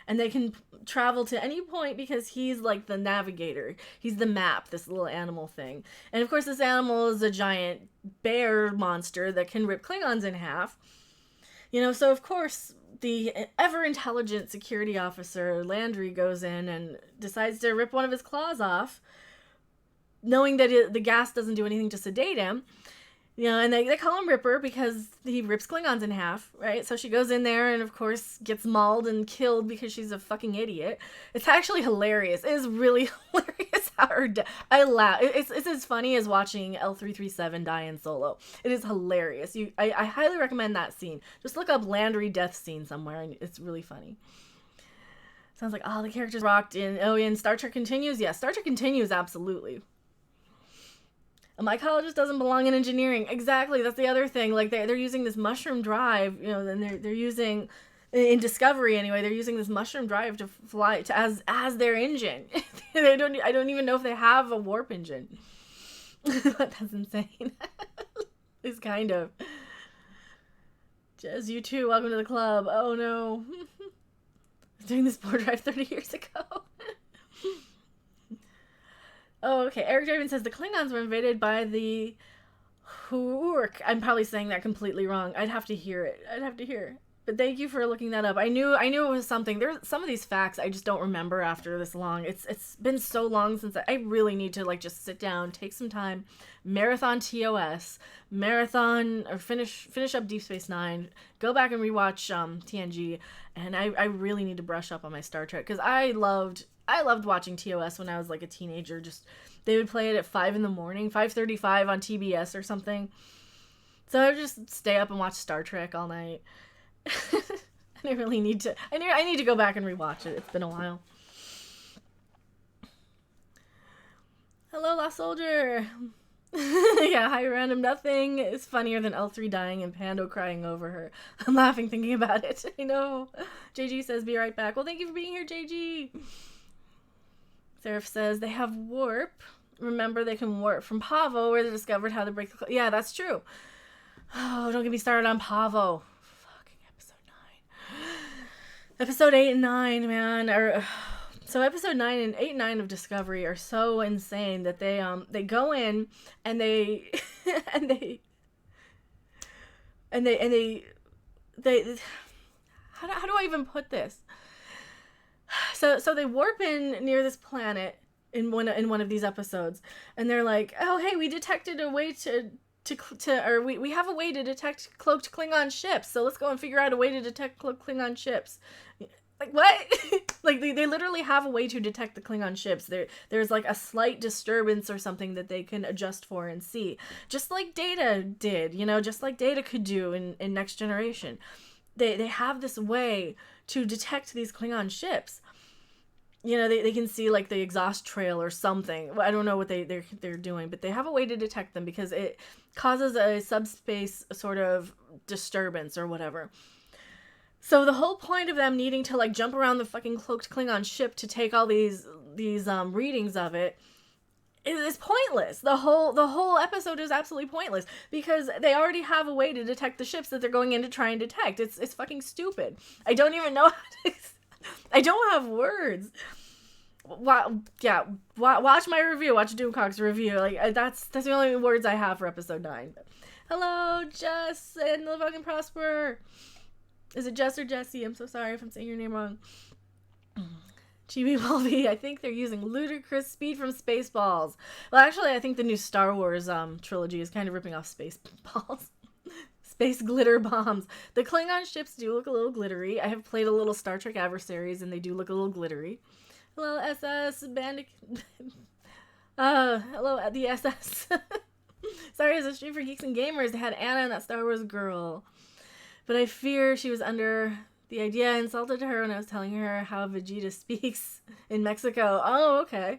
And they can travel to any point because he's like the navigator. He's the map, this little animal thing. And of course this animal is a giant bear monster that can rip Klingons in half. So of course the ever-intelligent security officer, Landry, goes in and decides to rip one of his claws off. Knowing that the gas doesn't do anything to sedate him, And they call him Ripper because he rips Klingons in half, right? So she goes in there and, of course, gets mauled and killed because she's a fucking idiot. It's actually hilarious. It is really hilarious how I laugh. It's as funny as watching L337 die in Solo. It is hilarious. I highly recommend that scene. Just look up Landry death scene somewhere, and it's really funny. Sounds like, the characters rocked in. Oh, and Star Trek Continues? Yeah, Star Trek Continues, absolutely. A mycologist doesn't belong in engineering. Exactly, that's the other thing. Like, they're using this mushroom drive, and they're using, in Discovery anyway, they're using this mushroom drive to fly as their engine. I don't even know if they have a warp engine. That's insane. It's kind of. Jez, you too, welcome to the club. Oh no. I was doing this board drive 30 years ago. Oh, okay. Eric Draven says the Klingons were invaded by the Hurk. I'm probably saying that completely wrong. I'd have to hear it. But thank you for looking that up. I knew it was something. There's some of these facts I just don't remember after this long. It's been so long since I really need to just sit down, take some time, marathon TOS, or finish up Deep Space Nine, go back and rewatch TNG, and I really need to brush up on my Star Trek because I loved watching TOS when I was like a teenager. Just they would play it at 5 a.m, 5:35 on TBS or something. So I would just stay up and watch Star Trek all night. I really need to. I need to go back and rewatch it. It's been a while. Hello, Lost Soldier. Yeah, hi, random. Nothing is funnier than L3 dying and Pando crying over her. I'm laughing thinking about it. I know. JG says, be right back. Well, thank you for being here, JG. Seraph says, they have warp. Remember, they can warp from Pavo, where they discovered how to break the... Yeah, that's true. Oh, don't get me started on Pavo. Fucking episode 8 and 9, man. So episode 9 and 8 and 9 of Discovery are so insane that they go in and they how do I even put this? So they warp in near this planet in one of these episodes, and they're like, oh hey, we detected a way we have a way to detect cloaked Klingon ships, so let's go and figure out a way to detect cloaked Klingon ships. Like, what? Like, they literally have a way to detect the Klingon ships. There's, like, a slight disturbance or something that they can adjust for and see. Just like Data did, just like Data could do in Next Generation. They have this way to detect these Klingon ships. They can see, like, the exhaust trail or something. I don't know what they're doing, but they have a way to detect them because it causes a subspace sort of disturbance or whatever. So the whole point of them needing to like jump around the fucking cloaked Klingon ship to take all these readings of it is pointless. The whole episode is absolutely pointless because they already have a way to detect the ships that they're going in to try and detect. It's fucking stupid. I don't even know how to... I don't have words. Watch my review. Watch Doomcock's review. Like that's the only words I have for episode 9. Hello, Jess, and live long and prosper. Is it Jess or Jessie? I'm so sorry if I'm saying your name wrong. Chibi Wolvie, I think they're using ludicrous speed from Spaceballs. Well, actually, I think the new Star Wars trilogy is kind of ripping off Spaceballs. Space glitter bombs. The Klingon ships do look a little glittery. I have played a little Star Trek Adversaries, and they do look a little glittery. Hello, SS hello, the SS. Sorry, as a stream for Geeks and Gamers, they had Anna and that Star Wars girl. But I fear she was under the idea. I insulted her when I was telling her how Vegeta speaks in Mexico. Oh, okay.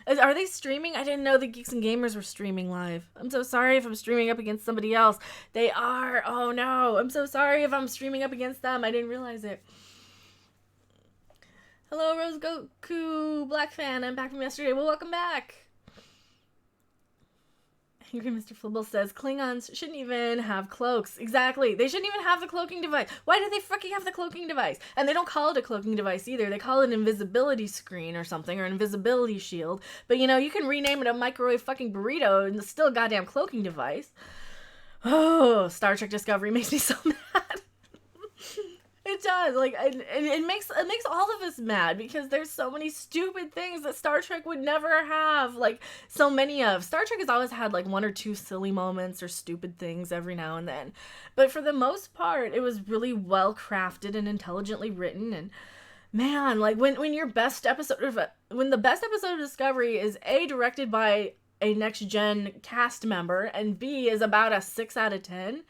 Are they streaming? I didn't know the Geeks and Gamers were streaming live. I'm so sorry if I'm streaming up against somebody else. They are. Oh, no. I'm so sorry if I'm streaming up against them. I didn't realize it. Hello, Rose Goku Black Fan. I'm back from yesterday. Well, welcome back. Angry Mr. Flibble says, Klingons shouldn't even have cloaks. Exactly. They shouldn't even have the cloaking device. Why do they fucking have the cloaking device? And they don't call it a cloaking device either. They call it an invisibility screen or something, or an invisibility shield. But, you can rename it a microwave fucking burrito and it's still a goddamn cloaking device. Oh, Star Trek Discovery makes me so mad. it does. Like, it makes all of us mad because there's so many stupid things that Star Trek would never have. Like, so many of Star Trek has always had like one or two silly moments or stupid things every now and then, but for the most part, it was really well crafted and intelligently written. And man, like when the best episode of Discovery is A, directed by a next gen cast member, and B, is about a 6 out of 10.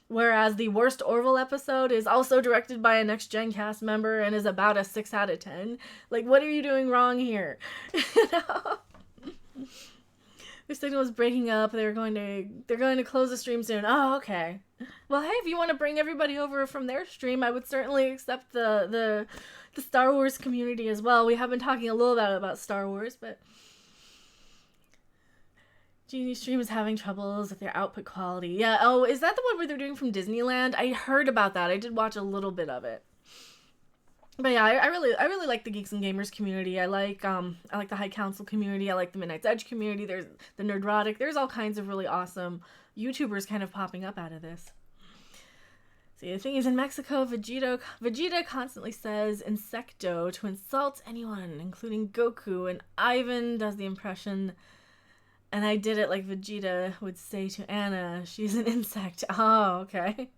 Whereas the worst Orville episode is also directed by a next gen cast member and is about a 6 out of 10. Like, what are you doing wrong here? You know? Their signal is breaking up. They're going to close the stream soon. Oh, okay. Well, hey, if you want to bring everybody over from their stream, I would certainly accept the Star Wars community as well. We have been talking a little bit about Star Wars, but Genie's stream is having troubles with their output quality. Yeah, oh, is that the one where they're doing from Disneyland? I heard about that. I did watch a little bit of it. But yeah, I really like the Geeks and Gamers community. I like the High Council community. I like the Midnight's Edge community. There's the Nerdrotic. There's all kinds of really awesome YouTubers kind of popping up out of this. See, the thing is, in Mexico, Vegeta constantly says insecto to insult anyone, including Goku, and Ivan does the impression. And I did it like Vegeta would say to Anna, she's an insect. Oh, okay.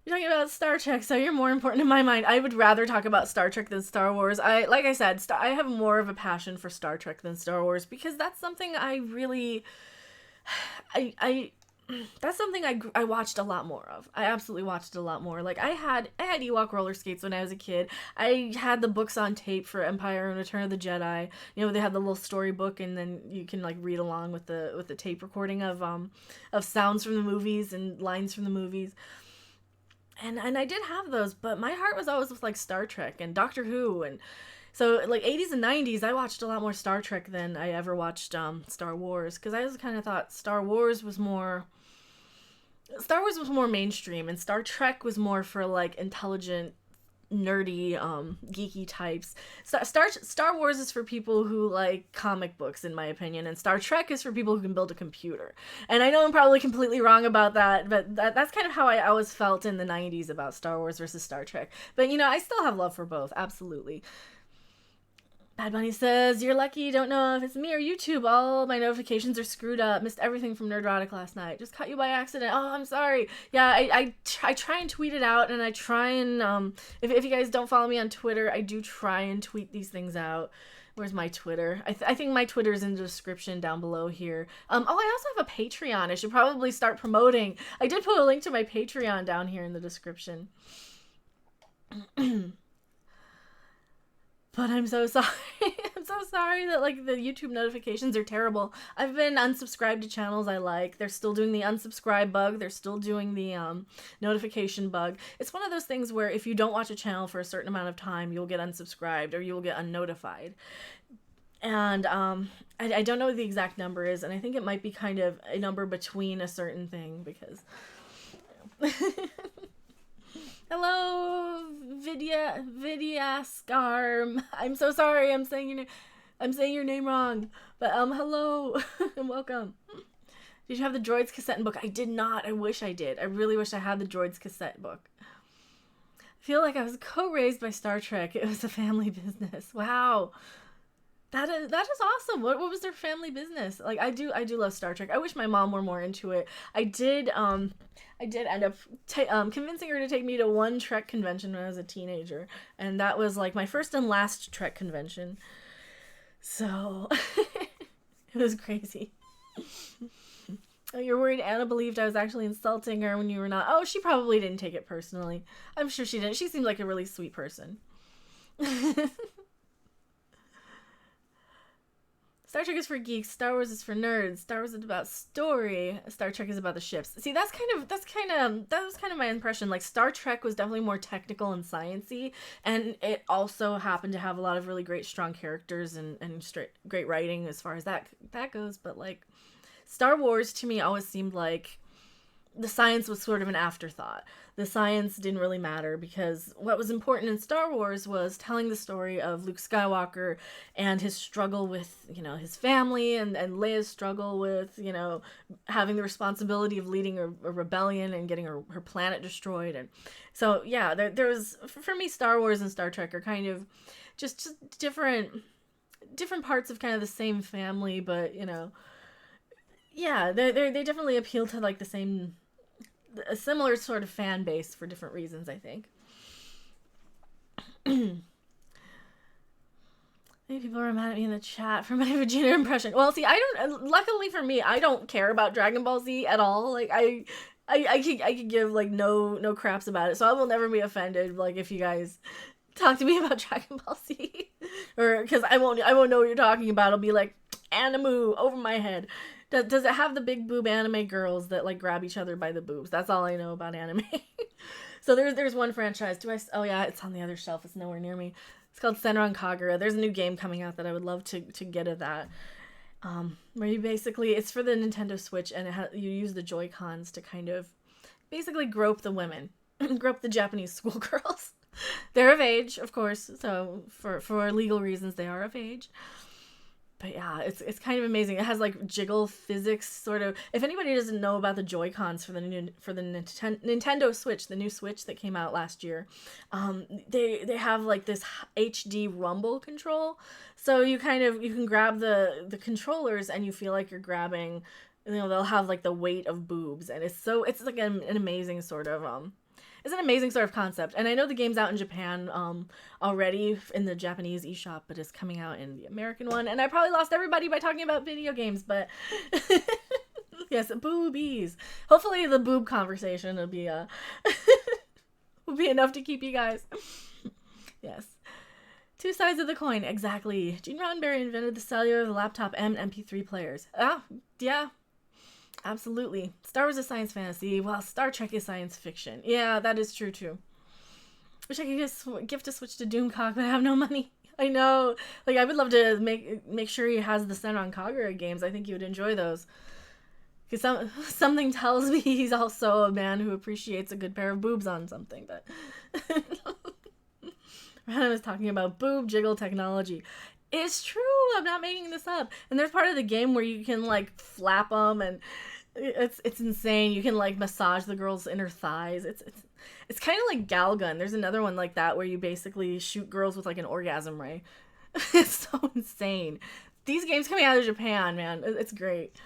You're talking about Star Trek, so you're more important in my mind. I would rather talk about Star Trek than Star Wars. Like I said, I have more of a passion for Star Trek than Star Wars because that's something I really... that's something I watched a lot more of. I absolutely watched it a lot more. Like, I had Ewok roller skates when I was a kid. I had the books on tape for Empire and Return of the Jedi. You know, they had the little storybook, and then you can like read along with the tape recording of sounds from the movies and lines from the movies. And I did have those, but my heart was always with like Star Trek and Doctor Who, and so like 80s and 90s I watched a lot more Star Trek than I ever watched Star Wars, because I just kind of thought Star Wars was more mainstream and Star Trek was more for like intelligent, nerdy, geeky types. Star Wars is for people who like comic books, in my opinion, and Star Trek is for people who can build a computer. And I know I'm probably completely wrong about that, but that's kind of how I always felt in the 90s about Star Wars versus Star Trek. But you know, I still have love for both, absolutely. Bad Bunny says, you're lucky you don't know if it's me or YouTube. All my notifications are screwed up. Missed everything from Nerdrotic last night. Just caught you by accident. Oh, I'm sorry. Yeah, I try and tweet it out, and I try and, if you guys don't follow me on Twitter, I do try and tweet these things out. Where's my Twitter? I think my Twitter is in the description down below here. I also have a Patreon. I should probably start promoting. I did put a link to my Patreon down here in the description. But I'm so sorry. I'm so sorry that like the YouTube notifications are terrible. I've been unsubscribed to channels I like. They're still doing the unsubscribe bug. They're still doing the notification bug. It's one of those things where if you don't watch a channel for a certain amount of time, you'll get unsubscribed or you'll get unnotified. And I don't know what the exact number is, and I think it might be kind of a number between a certain thing because... Hello, Vidyascar. I'm so sorry. I'm saying your name wrong. But hello and welcome. Did you have the Droids cassette book? I did not. I wish I did. I really wish I had the Droids cassette book. I feel like I was co-raised by Star Trek. It was a family business. Wow. That is awesome. What was their family business? Like, I do love Star Trek. I wish my mom were more into it. I did end up convincing her to take me to one Trek convention when I was a teenager, and that was like my first and last Trek convention. So it was crazy. Oh, you're worried Anna believed I was actually insulting her when you were not. Oh, she probably didn't take it personally. I'm sure she didn't. She seemed like a really sweet person. Star Trek is for geeks. Star Wars is for nerds. Star Wars is about story. Star Trek is about the ships. See, that was kind of my impression. Like, Star Trek was definitely more technical and sciencey, and it also happened to have a lot of really great, strong characters and great writing as far as that goes. But like, Star Wars to me always seemed like the science was sort of an afterthought. The science didn't really matter because what was important in Star Wars was telling the story of Luke Skywalker and his struggle with, you know, his family, and Leia's struggle with, you know, having the responsibility of leading a rebellion and getting her planet destroyed. And so, yeah, there was, for me, Star Wars and Star Trek are kind of just different parts of kind of the same family, but, you know, yeah, they definitely appeal to like a similar sort of fan base for different reasons, I think. Maybe people are mad at me in the chat for my Vegeta impression. Well, see, luckily for me, I don't care about Dragon Ball Z at all. Like, I could give like no craps about it, so I will never be offended. Like, if you guys talk to me about Dragon Ball Z, or because I won't know what you're talking about. I'll be like, Animu over my head. Does it have the big boob anime girls that like grab each other by the boobs? That's all I know about anime. So there's one franchise. Oh yeah, it's on the other shelf. It's nowhere near me. It's called Senran Kagura. There's a new game coming out that I would love to get at that. Where you basically, it's for the Nintendo Switch, and you use the Joy-Cons to kind of basically grope the women, grope the Japanese schoolgirls. They're of age, of course, so for legal reasons they are of age. But yeah, it's kind of amazing. It has like jiggle physics, sort of. If anybody doesn't know about the Joy-Cons for the Nintendo Switch, the new Switch that came out last year, they have like this HD rumble control. So you can grab the controllers and you feel like you're grabbing, you know, they'll have like the weight of boobs, and it's like an amazing sort of it's an amazing sort of concept. And I know the game's out in Japan already in the Japanese eShop, but it's coming out in the American one. And I probably lost everybody by talking about video games, but yes, boobies. Hopefully the boob conversation will be will be enough to keep you guys. Yes. Two sides of the coin, exactly. Gene Roddenberry invented the cellular, the laptop, and MP3 players. Ah, yeah. Absolutely. Star Wars is science fantasy, while Star Trek is science fiction. Yeah, that is true too. Wish I could just gift a Switch to Doomcock, but I have no money. I know. Like, I would love to make sure he has the Senran Kagura games. I think you would enjoy those. Because something tells me he's also a man who appreciates a good pair of boobs on something. But Rana was talking about boob jiggle technology. It's true. I'm not making this up. And there's part of the game where you can like flap them, and it's insane. You can like massage the girl's inner thighs. It's kind of like Galgun. There's another one like that where you basically shoot girls with like an orgasm ray. It's so insane. These games coming out of Japan, man. It's great.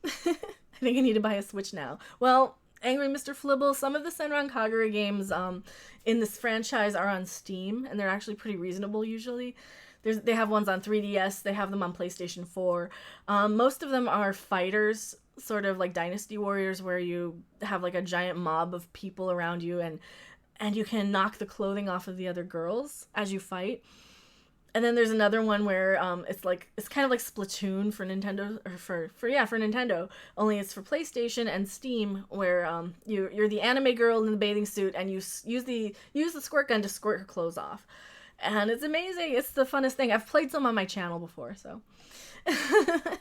I think I need to buy a Switch now. Well, Angry Mr. Flibble, some of the Senran Kagura games in this franchise are on Steam, and they're actually pretty reasonable usually. They have ones on 3DS. They have them on PlayStation 4. Most of them are fighters, sort of like Dynasty Warriors, where you have like a giant mob of people around you, and you can knock the clothing off of the other girls as you fight. And then there's another one where it's kind of like Splatoon for Nintendo, or for Nintendo. Only it's for PlayStation and Steam, where you're the anime girl in the bathing suit, and you use the squirt gun to squirt her clothes off. And it's amazing. It's the funnest thing. I've played some on my channel before, so. I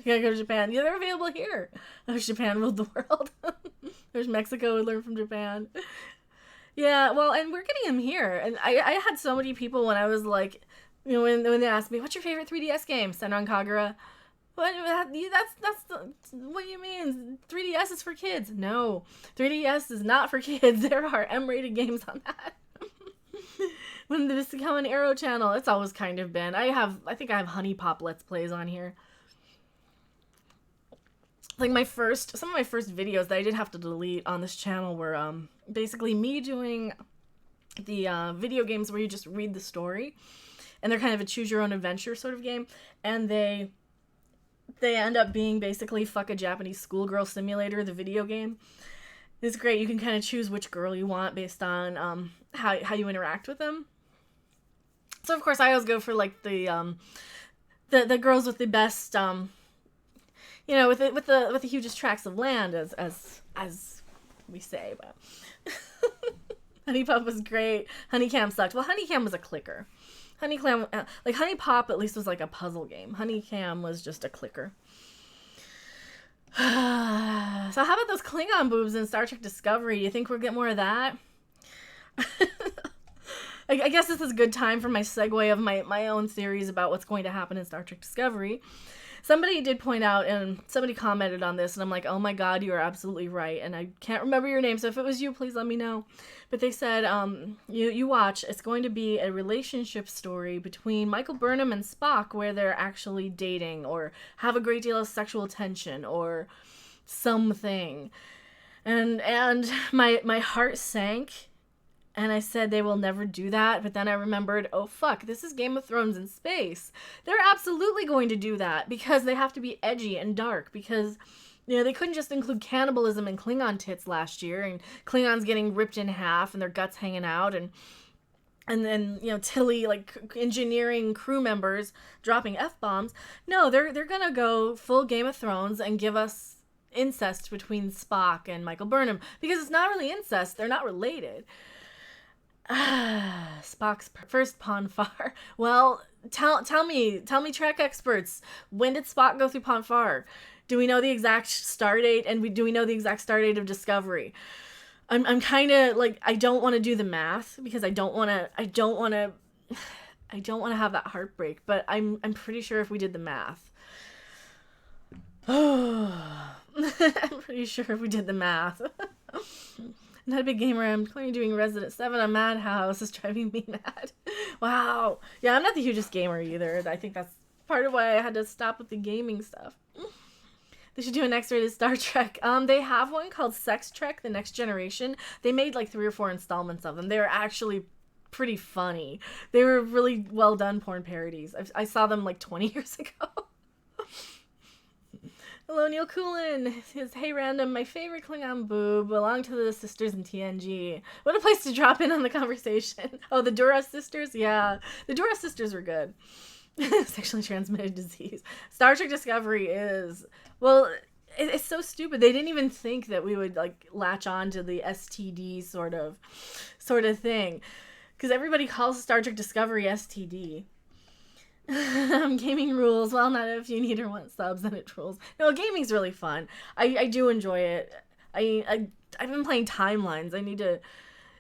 gotta go to Japan. Yeah, they're available here. Oh, Japan ruled the world. There's Mexico, we learn from Japan. Yeah, well, and we're getting them here. And I had so many people when I was like, you know, when they asked me, what's your favorite 3DS game? Senran Kagura. What do you mean? 3DS is for kids. No, 3DS is not for kids. There are M-rated games on that. When this become an Arrow channel, it's always kind of been. I think I have Honey Pop Let's Plays on here. Like some of my first videos that I did have to delete on this channel were basically me doing the video games where you just read the story, and they're kind of a choose your own adventure sort of game, and they end up being basically Fuck a Japanese Schoolgirl Simulator, the video game. It's great. You can kind of choose which girl you want based on how you interact with them. So of course I always go for like the girls with the best you know, with the hugest tracts of land, as we say. But Honey Pop was great. Honeycam sucked. Well, Honeycam was a clicker. Honey Pop at least was like a puzzle game. Honeycam was just a clicker. So how about those Klingon boobs in Star Trek Discovery? You think we'll get more of that? I guess this is a good time for my segue of my own theories about what's going to happen in Star Trek Discovery. Somebody did point out, and somebody commented on this, and I'm like, oh my god, you are absolutely right. And I can't remember your name, so if it was you, please let me know. But they said, you watch, it's going to be a relationship story between Michael Burnham and Spock where they're actually dating or have a great deal of sexual tension or something. And my heart sank. And I said they will never do that, but then I remembered, oh fuck, this is Game of Thrones in space. They're absolutely going to do that because they have to be edgy and dark because, you know, they couldn't just include cannibalism and Klingon tits last year and Klingons getting ripped in half and their guts hanging out and then, you know, Tilly, like, engineering crew members dropping F-bombs. No, they're gonna go full Game of Thrones and give us incest between Spock and Michael Burnham because it's not really incest, they're not related. Spock's first Ponfar. Well, tell me, Trek experts, when did Spock go through Ponfar? Do we know the exact star date? And do we know the exact star date of Discovery? I'm kind of like, I don't want to do the math because I don't want to have that heartbreak. But I'm pretty sure if we did the math, I'm pretty sure if we did the math. Not a big gamer. I'm currently doing Resident 7 on Madhouse. It's driving me mad. Wow. Yeah, I'm not the hugest gamer either. I think that's part of why I had to stop with the gaming stuff. They should do an X-rated Star Trek. They have one called Sex Trek: The Next Generation. They made like 3 or 4 installments of them. They were actually pretty funny. They were really well done porn parodies. I saw them like 20 years ago. Hello, Neil Coolin. His Hey Random, my favorite Klingon boob belonged to the sisters in TNG. What a place to drop in on the conversation. Oh, the Duras sisters? Yeah. The Duras sisters were good. Sexually transmitted disease. Star Trek Discovery is, well, it's so stupid. They didn't even think that we would like latch on to the STD sort of thing. Because everybody calls Star Trek Discovery STD. Gaming rules. Well, not if you need or want subs, then it rules. No, gaming's really fun. I do enjoy it. I've been playing Timelines. I need to,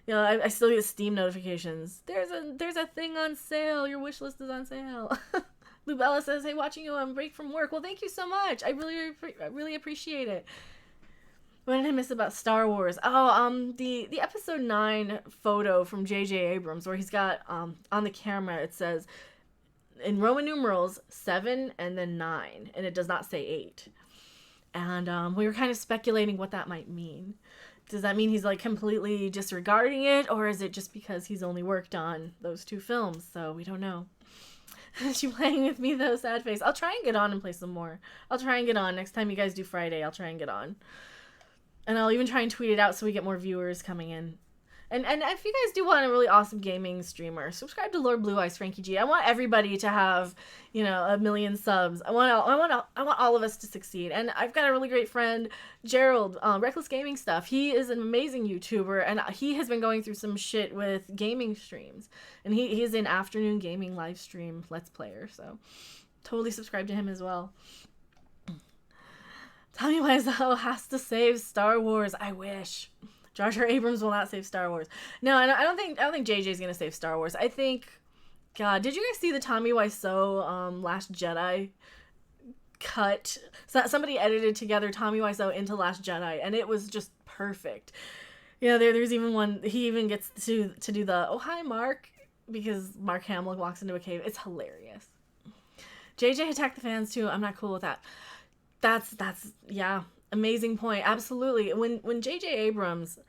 you know, I still get Steam notifications. There's a thing on sale. Your wish list is on sale. Lubella says, hey, watching you on break from work. Well, thank you so much. I really appreciate it. What did I miss about Star Wars? Oh, the episode 9 photo from J.J. Abrams where he's got, on the camera, it says, in Roman numerals, 7 and then 9, and it does not say 8. And we were kind of speculating what that might mean. Does that mean he's like completely disregarding it, or is it just because he's only worked on those 2 films? So we don't know. Is she playing with me though, sad face? I'll try and get on and play some more. I'll try and get on next time you guys do Friday. I'll try and get on, and I'll even try and tweet it out so we get more viewers coming in. And if you guys do want a really awesome gaming streamer, subscribe to Lord Blue Eyes Frankie G. I want everybody to have, you know, 1 million subs. I want all of us to succeed. And I've got a really great friend, Gerald, Reckless Gaming Stuff. He is an amazing YouTuber, and he has been going through some shit with gaming streams. And he's an afternoon gaming live stream Let's Player, so totally subscribe to him as well. Tommy Wiseau has to save Star Wars. I wish. Jar Jar Abrams will not save Star Wars. No, I don't think JJ's gonna save Star Wars. I think, God, did you guys see the Tommy Wiseau Last Jedi cut? So somebody edited together Tommy Wiseau into Last Jedi, and it was just perfect. You know, there's even one, he even gets to do the oh hi Mark, because Mark Hamill walks into a cave. It's hilarious. JJ attacked the fans too. I'm not cool with that. That's yeah. Amazing point. Absolutely. When J.J. Abrams,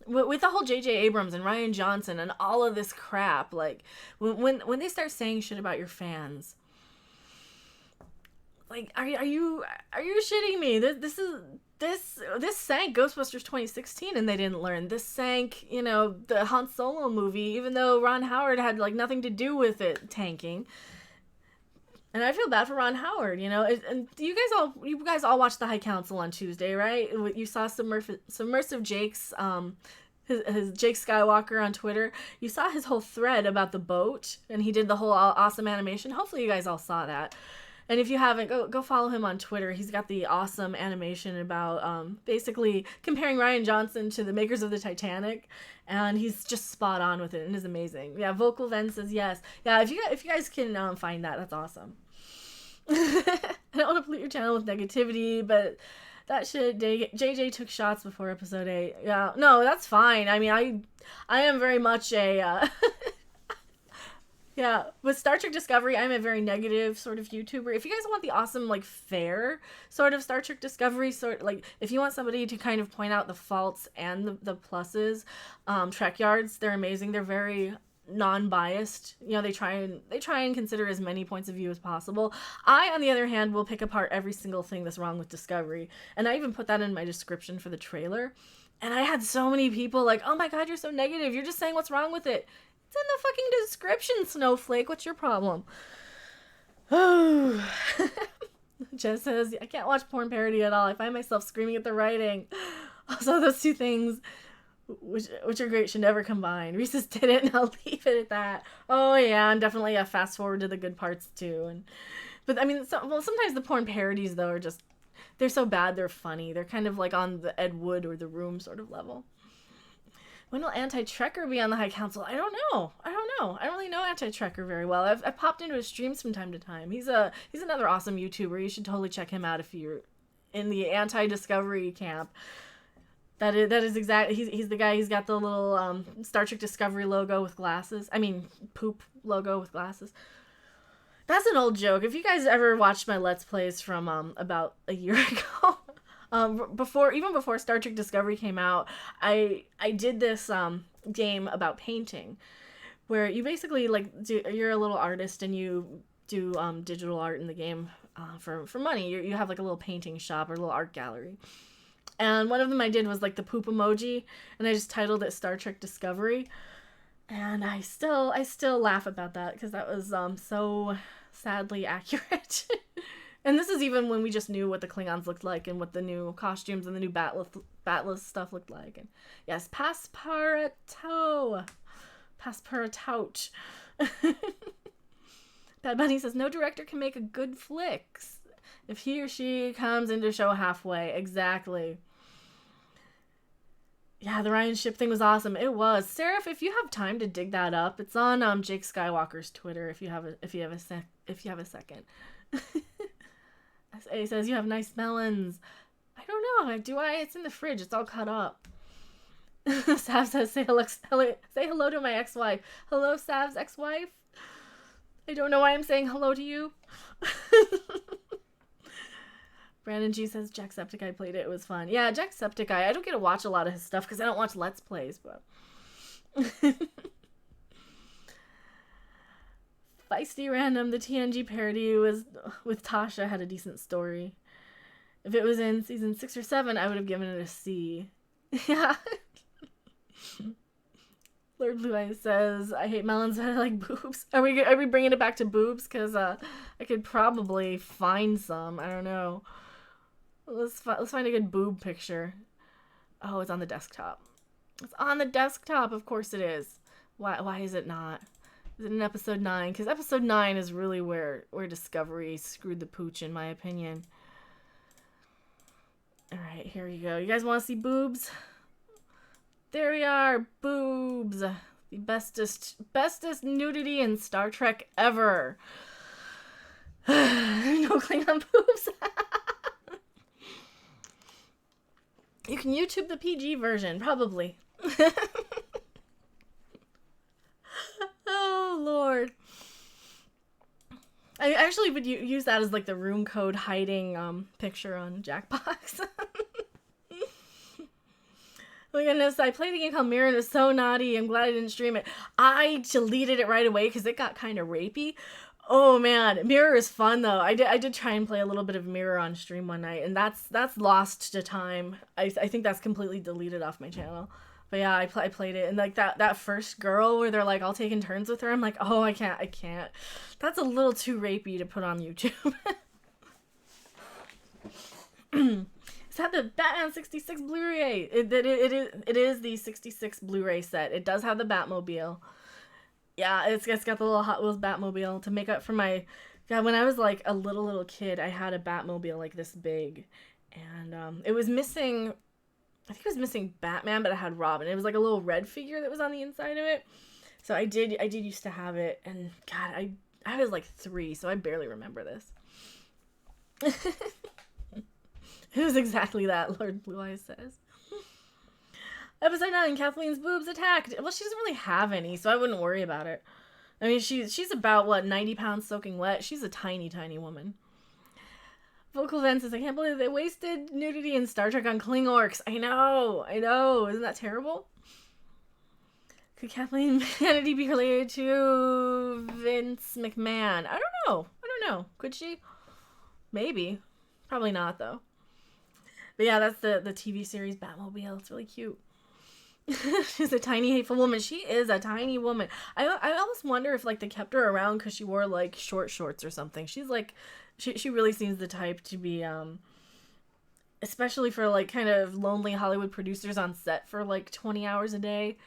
with the whole J.J. Abrams and Rian Johnson and all of this crap, like when they start saying shit about your fans, like are you shitting me? This sank Ghostbusters 2016 and they didn't learn. This sank, you know, the Han Solo movie, even though Ron Howard had like nothing to do with it tanking. And I feel bad for Ron Howard, you know. And you guys all watched the High Council on Tuesday, right? You saw Submersive Jake's his Jake Skywalker on Twitter. You saw his whole thread about the boat, and he did the whole awesome animation. Hopefully, you guys all saw that. And if you haven't, go follow him on Twitter. He's got the awesome animation about basically comparing Ryan Johnson to the makers of the Titanic, and he's just spot on with it and is amazing. Yeah, Vocal Ven says yes. Yeah, if you guys can find that, that's awesome. I don't want to pollute your channel with negativity, but that shit, JJ took shots before episode 8. Yeah, no, that's fine. I mean, I am very much a yeah, with Star Trek Discovery, I'm a very negative sort of YouTuber. If you guys want the awesome, like, fair sort of Star Trek Discovery, sort like, if you want somebody to kind of point out the faults and the pluses, Trek Yards, they're amazing. They're very non-biased. You know, they try and consider as many points of view as possible. I, on the other hand, will pick apart every single thing that's wrong with Discovery, and I even put that in my description for the trailer. And I had so many people like, "Oh my god, you're so negative. You're just saying what's wrong with it." It's in the fucking description, Snowflake. What's your problem? Oh. Jess says, I can't watch porn parody at all. I find myself screaming at the writing. Also, those two things, which are great, should never combine. Reese's did it, and I'll leave it at that. Oh, yeah, and definitely fast forward to the good parts, too. But, I mean, sometimes the porn parodies, though, are just, they're so bad, they're funny. They're kind of like on the Ed Wood or The Room sort of level. When will Anti-Trekker be on the High Council? I don't know. I don't really know Anti-Trekker very well. I've popped into his streams from time to time. He's another awesome YouTuber. You should totally check him out if you're in the Anti-Discovery camp. That is exactly. He's the guy. He's got the little Star Trek Discovery logo with glasses. I mean, poop logo with glasses. That's an old joke. If you guys ever watched my Let's Plays from about a year ago. Before Star Trek Discovery came out, I did this game about painting, where you basically you're a little artist and you do digital art in the game for money. You have like a little painting shop or a little art gallery, and one of them I did was like the poop emoji, and I just titled it Star Trek Discovery, and I still laugh about that because that was so sadly accurate. And this is even when we just knew what the Klingons looked like and what the new costumes and the new Batless stuff looked like. And yes, Passepartout. Bad Bunny says, no director can make a good flick if he or she comes into show halfway. Exactly. Yeah, the Ryan ship thing was awesome. It was. Seraph, if you have time to dig that up, it's on Jake Skywalker's Twitter if you have a second. A says, you have nice melons. I don't know. Do I? It's in the fridge. It's all cut up. Sav says, say hello to my ex-wife. Hello, Sav's ex-wife. I don't know why I'm saying hello to you. Brandon G says, Jacksepticeye played it. It was fun. Yeah, Jacksepticeye. I don't get to watch a lot of his stuff because I don't watch Let's Plays, but... Feisty Random, the TNG parody was with Tasha had a decent story. If it was in season 6 or 7, I would have given it a C. Yeah. Lord Blue Eyes says, I hate melons, but I like boobs. Are we bringing it back to boobs? Because I could probably find some. I don't know. Let's find a good boob picture. Oh, it's on the desktop. It's on the desktop. Of course it is. Why is it not? Is it in episode 9? Because episode 9 is really where Discovery screwed the pooch, in my opinion. Alright, here you go. You guys want to see boobs? There we are. Boobs. The bestest nudity in Star Trek ever. No Klingon boobs. You can YouTube the PG version, probably. Oh, Lord. I actually would use that as, like, the room code hiding picture on Jackbox. Oh, my goodness. I played a game called Mirror, and it was so naughty. I'm glad I didn't stream it. I deleted it right away because it got kind of rapey. Oh, man. Mirror is fun, though. I did try and play a little bit of Mirror on stream one night, and that's lost to time. I think that's completely deleted off my channel. But yeah, I played it, and like that first girl where they're like all taking turns with her, I'm like, oh, I can't. That's a little too rapey to put on YouTube. Is that the Batman 66 Blu-ray? It is the 66 Blu-ray set. It does have the Batmobile. Yeah, it's got the little Hot Wheels Batmobile to make up for my. God, when I was like a little kid, I had a Batmobile like this big, and it was missing. I think it was missing Batman, but I had Robin. It was like a little red figure that was on the inside of it. So I did used to have it, and God, I was like 3, so I barely remember this. It was exactly that, Lord Blue Eyes says. Episode 9, Kathleen's boobs attacked. Well, she doesn't really have any, so I wouldn't worry about it. I mean, she's about, what, 90 pounds soaking wet? She's a tiny, tiny woman. Vocal Vent says, I can't believe they wasted nudity in Star Trek on Klingorks. I know. Isn't that terrible? Could Kathleen Kennedy be related to Vince McMahon? I don't know. Could she? Maybe. Probably not, though. But yeah, that's the TV series Batmobile. It's really cute. She's a tiny, hateful woman. She is a tiny woman. I almost wonder if, like, they kept her around because she wore, like, short shorts or something. She's, like, she really seems the type to be, especially for, like, kind of lonely Hollywood producers on set for, like, 20 hours a day.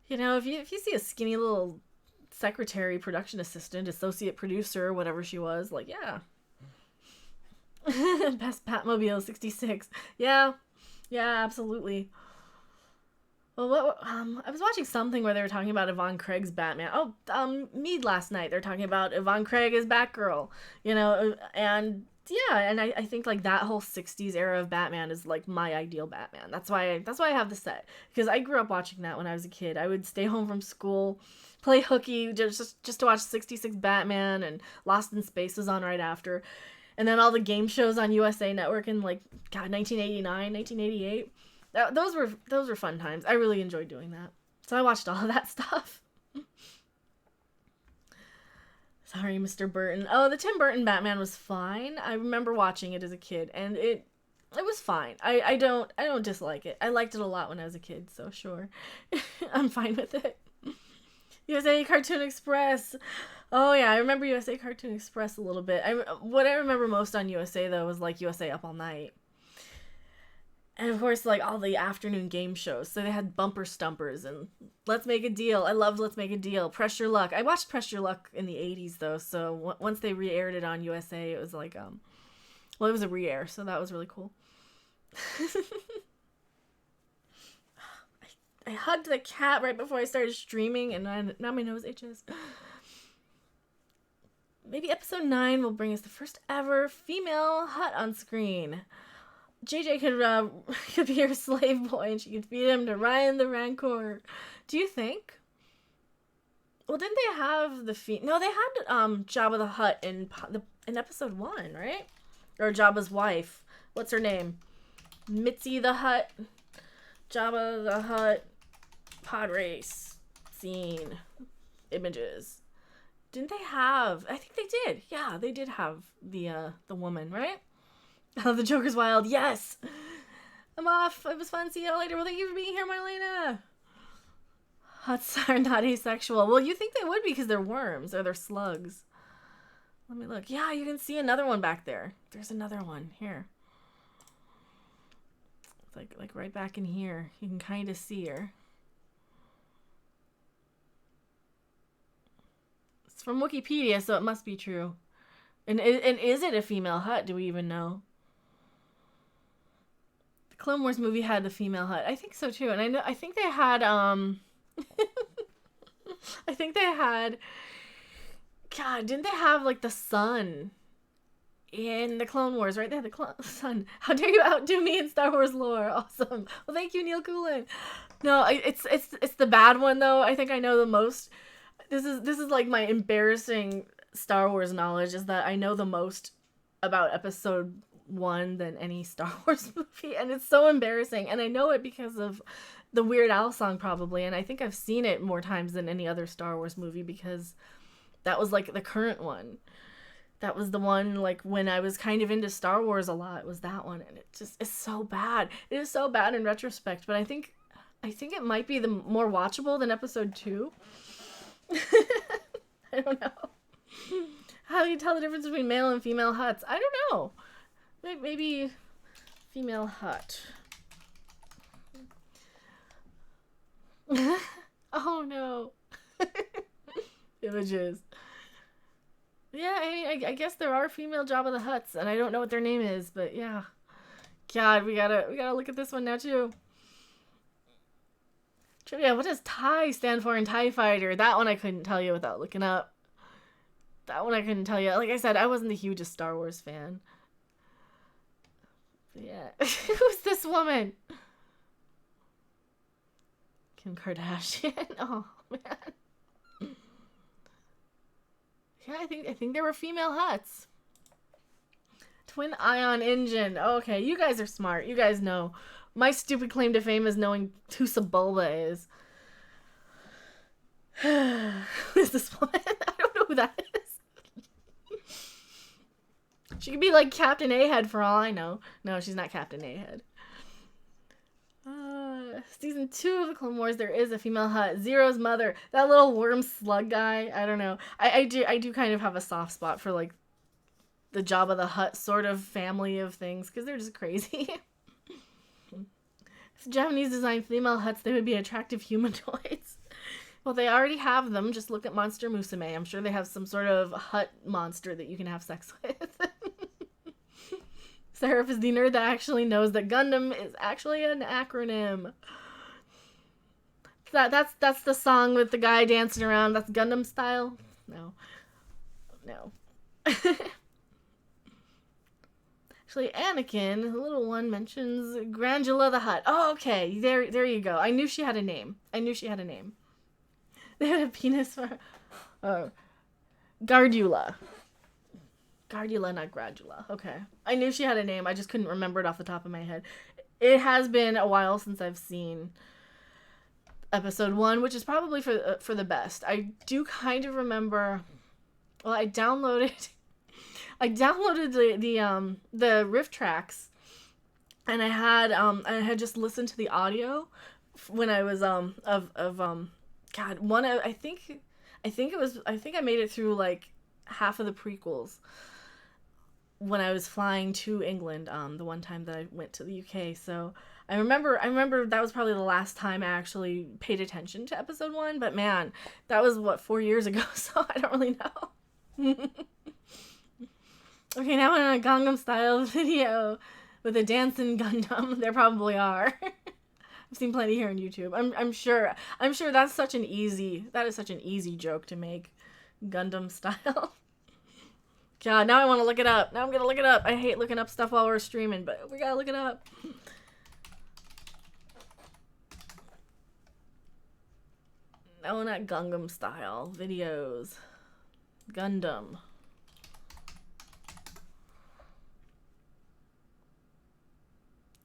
You know, if you see a skinny little secretary, production assistant, associate producer, whatever she was, like, yeah. Best Batmobile 66. Yeah, absolutely. Well, I was watching something where they were talking about Yvonne Craig's Batman. Mead last night. They're talking about Yvonne Craig as Batgirl, you know, and yeah, and I think like that whole 60s era of Batman is like my ideal Batman. That's why I have the set, because I grew up watching that when I was a kid. I would stay home from school, play hooky just to watch 66 Batman, and Lost in Space was on right after. And then all the game shows on USA Network in like 1989, 1988. Those were fun times. I really enjoyed doing that. So I watched all of that stuff. Sorry, Mr. Burton. Oh, the Tim Burton Batman was fine. I remember watching it as a kid, and it was fine. I don't dislike it. I liked it a lot when I was a kid, so sure. I'm fine with it. USA Cartoon Express. Oh yeah, I remember USA Cartoon Express a little bit. What I remember most on USA though was like USA Up All Night. And of course, like all the afternoon game shows. So they had Bumper Stumpers and Let's Make a Deal. I loved Let's Make a Deal. Press Your Luck. I watched Press Your Luck in the 80s though. So once they re-aired it on USA, it was like, well, it was a re-air. So that was really cool. I hugged the cat right before I started streaming, and now my nose itches. Maybe episode 9 will bring us the first ever female Hutt on screen. JJ could be her slave boy, and she could feed him to Ryan the Rancor. Do you think? Well, didn't they have No, they had Jabba the Hutt in episode 1, right? Or Jabba's wife. What's her name? Mitzi the Hutt. Jabba the Hutt. Pod race. Scene. Images. Didn't they have... I think they did. Yeah, they did have the woman, right? Oh, the Joker's wild. Yes! I'm off. It was fun. See you later. Well, thank you for being here, Marlena. Hutts are not asexual. Well, you think they would be because they're worms or they're slugs. Let me look. Yeah, you can see another one back there. There's another one. Here. It's like right back in here. You can kind of see her. It's from Wikipedia, so it must be true. And is it a female Hutt? Do we even know? The Clone Wars movie had the female Hutt. I think so too. And I think they had I think they had, God, didn't they have like the sun in the Clone Wars, right? They had the sun. How dare you outdo me in Star Wars lore? Awesome. Well, thank you, Neil Coolin. No, it's the bad one though. I think I know the most. This is like my embarrassing Star Wars knowledge, is that I know the most about episode 1 than any Star Wars movie, and it's so embarrassing. And I know it because of the Weird Al song probably, and I think I've seen it more times than any other Star Wars movie because that was like the current one. That was the one like when I was kind of into Star Wars a lot, was that one, and it just is so bad. It is so bad in retrospect, but I think it might be the more watchable than episode 2. I don't know. How do you tell the difference between male and female Hutts? I don't know. Maybe female Hutt. Oh no. images. Yeah, I mean, I guess there are female Jabba the Hutts, and I don't know what their name is, but yeah. God, we gotta look at this one now too. Trivia, what does TIE stand for in TIE Fighter? That one I couldn't tell you without looking up. That one I couldn't tell you. Like I said, I wasn't the hugest Star Wars fan. But yeah. Who's this woman? Kim Kardashian. Oh, man. Yeah, I think there were female Hutts. Twin ion engine. Oh, okay, you guys are smart. You guys know. My stupid claim to fame is knowing who Sebulba is. Who is this woman? I don't know who that is. She could be like Captain Ahab for all I know. No, she's not Captain Ahab. Season 2 of the Clone Wars, there is a female Hutt. Zero's mother. That little worm slug guy. I don't know. I do kind of have a soft spot for like the Jabba the Hutt sort of family of things because they're just crazy. If Japanese designed female Hutts, they would be attractive humanoids. Well, they already have them. Just look at Monster Musume. I'm sure they have some sort of Hutt monster that you can have sex with. Seraph is the nerd that actually knows that Gundam is actually an acronym. That's the song with the guy dancing around. That's Gundam style? No. Actually, Anakin, the little one, mentions Grandula the Hutt. Oh, okay. There you go. I knew she had a name. They had a penis for... Gardula. Gardula, not Gradula. Okay. I knew she had a name. I just couldn't remember it off the top of my head. It has been a while since I've seen episode 1, which is probably for the best. I do kind of remember... Well, I downloaded the riff tracks, and I had just listened to the audio when I was I made it through like half of the prequels when I was flying to England the one time that I went to the UK. So I remember that was probably the last time I actually paid attention to episode 1, but man, that was 4 years ago, so I don't really know. Okay, now in a Gangnam Style video with a dancing Gundam. There probably are. I've seen plenty here on YouTube. I'm sure that is such an easy joke to make. Gundam style. God, now I want to look it up. Now I'm gonna look it up. I hate looking up stuff while we're streaming, but we gotta look it up. No, not Gangnam Style videos. Gundam.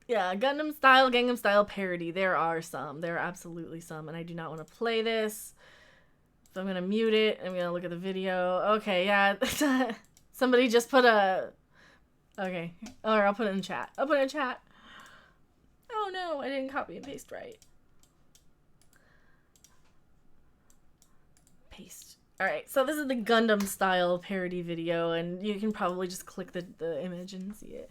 Yeah, Gundam Style, Gangnam Style parody. There are some. There are absolutely some, and I do not want to play this. So I'm gonna mute it. I'm gonna look at the video. Okay, yeah. Somebody just put a... Okay. Or I'll put it in chat. Oh no, I didn't copy and paste right. Paste. Alright, so this is the Gundam Style parody video, and you can probably just click the image and see it.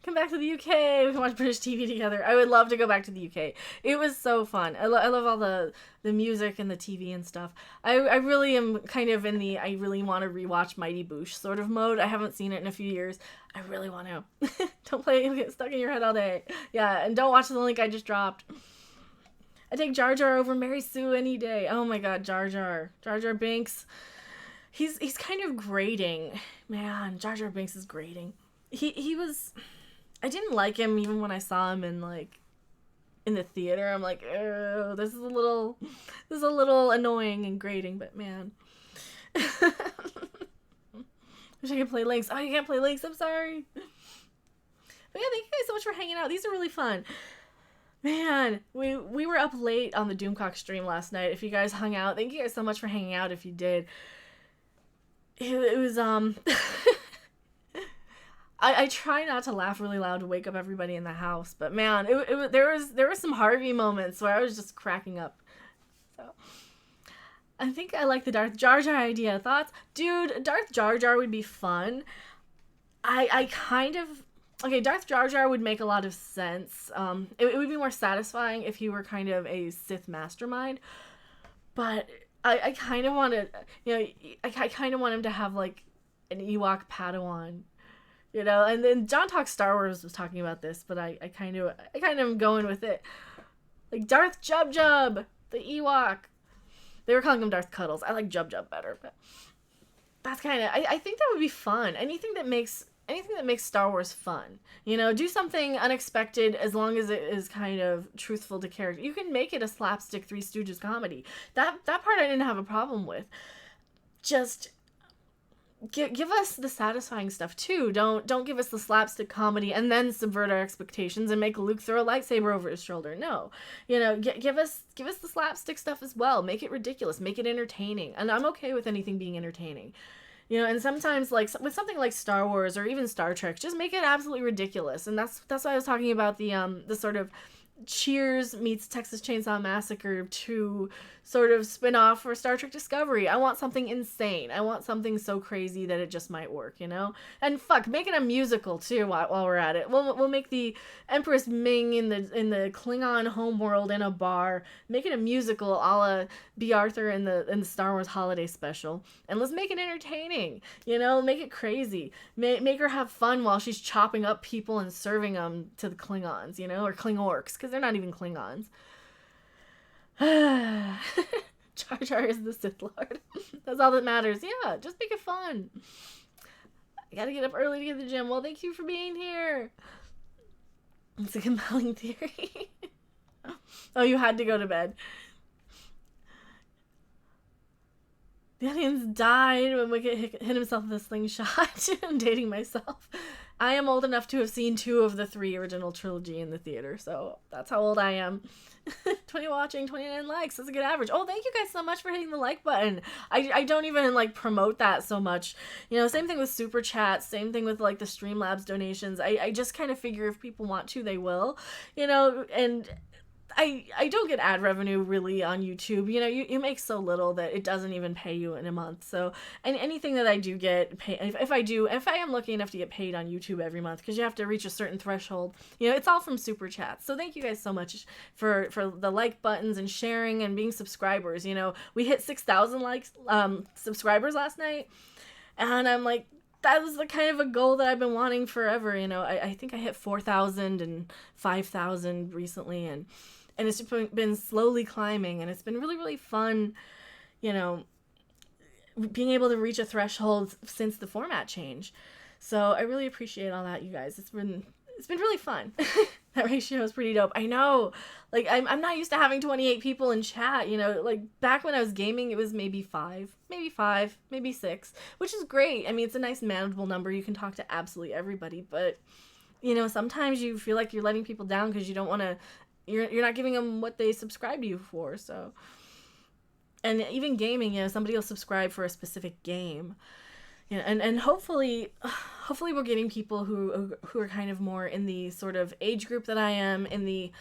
Come back to the UK. We can watch British TV together. I would love to go back to the UK. It was so fun. I love all the music and the TV and stuff. I really am kind of in the I really want to rewatch Mighty Boosh sort of mode. I haven't seen it in a few years. I really want to. Don't play it. You'll get stuck in your head all day. Yeah, and don't watch the link I just dropped. I take Jar Jar over Mary Sue any day. Oh my god, Jar Jar Binks. He's kind of grating. Man, Jar Jar Binks is grating. He was... I didn't like him even when I saw him in the theater. I'm like, oh, this is a little annoying and grating, but man. Wish I could play links. Oh, you can't play links. I'm sorry. But yeah, thank you guys so much for hanging out. These are really fun. Man, we were up late on the Doomcock stream last night. If you guys hung out, thank you guys so much for hanging out if you did. It was I try not to laugh really loud to wake up everybody in the house, but man, there were some Harvey moments where I was just cracking up. So I think I like the Darth Jar Jar idea. Thoughts? Dude, Darth Jar Jar would be fun. I kind of... Okay, Darth Jar Jar would make a lot of sense. It would be more satisfying if he were kind of a Sith mastermind. But I kind of want to, I kind of want him to have like an Ewok Padawan, and then John Talks Star Wars was talking about this, but I kind of am going with it. Like Darth Jub Jub, the Ewok. They were calling him Darth Cuddles. I like Jub Jub better, but that's kind of, I think that would be fun. Anything that makes Star Wars fun. Do something unexpected as long as it is kind of truthful to character. You can make it a slapstick Three Stooges comedy. That part I didn't have a problem with. Just give us the satisfying stuff too. Don't give us the slapstick comedy and then subvert our expectations and make Luke throw a lightsaber over his shoulder. No, give us the slapstick stuff as well. Make it ridiculous. Make it entertaining. And I'm okay with anything being entertaining. And sometimes, like, with something like Star Wars or even Star Trek, just make it absolutely ridiculous. And that's why I was talking about the sort of Cheers meets Texas Chainsaw Massacre 2 sort of spin-off for Star Trek Discovery. I want something insane. I want something so crazy that it just might work, And fuck, make it a musical too while we're at it. We'll make the Empress Ming in the Klingon homeworld in a bar. Make it a musical a la B. Arthur in the Star Wars holiday special. And let's make it entertaining, Make it crazy. Make her have fun while she's chopping up people and serving them to the Klingons, or Klingorks, because they're not even Klingons. Jar Jar is the Sith Lord. That's all that matters. Yeah, just make it fun. I gotta get up early to get to the gym. Well, thank you for being here. It's a compelling theory. Oh, you had to go to bed. The audience died when Wicket hit himself with a slingshot. I'm dating myself. I am old enough to have seen 2 of the 3 original trilogy in the theater, so that's how old I am. 20 watching, 29 likes. That's a good average. Oh, thank you guys so much for hitting the like button. I don't even promote that so much. Same thing with super chats, same thing with the Streamlabs donations. I just kind of figure if people want to, they will. And I don't get ad revenue really on YouTube. You make so little that it doesn't even pay you in a month. So, and anything that I do get paid, if I am lucky enough to get paid on YouTube every month, because you have to reach a certain threshold, it's all from super chats. So thank you guys so much for the like buttons and sharing and being subscribers. We hit 6,000 subscribers last night, and I'm like, that was the kind of a goal that I've been wanting forever. I think I hit 4,000 and 5,000 recently, and it's been slowly climbing, and it's been really, really fun, being able to reach a threshold since the format change. So I really appreciate all that, you guys. It's been really fun. That ratio is pretty dope. I know, I'm not used to having 28 people in chat, back when I was gaming, it was maybe 5, maybe 6, which is great. I mean, it's a nice manageable number. You can talk to absolutely everybody, but, sometimes you feel like you're letting people down because you don't want to, you're not giving them what they subscribe to you for. So, and even gaming, somebody will subscribe for a specific game, and hopefully we're getting people who are kind of more in the sort of age group that I am, in the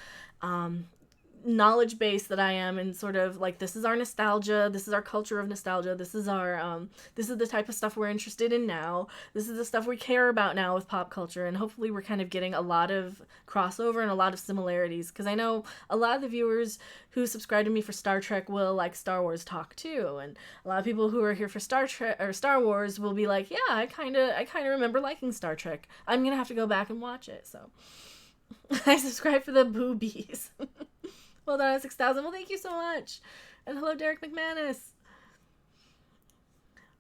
knowledge base that I am, and sort of this is our nostalgia, this is our culture of nostalgia, this is our this is the type of stuff we're interested in now, this is the stuff we care about now with pop culture, and hopefully we're kind of getting a lot of crossover and a lot of similarities, because I know a lot of the viewers who subscribe to me for Star Trek will like Star Wars talk too, and a lot of people who are here for Star Trek or Star Wars will be like, yeah, I kind of remember liking Star Trek. I'm gonna have to go back and watch it. So I subscribe for the boobies. Well done at 6,000. Well, thank you so much. And hello, Derek McManus.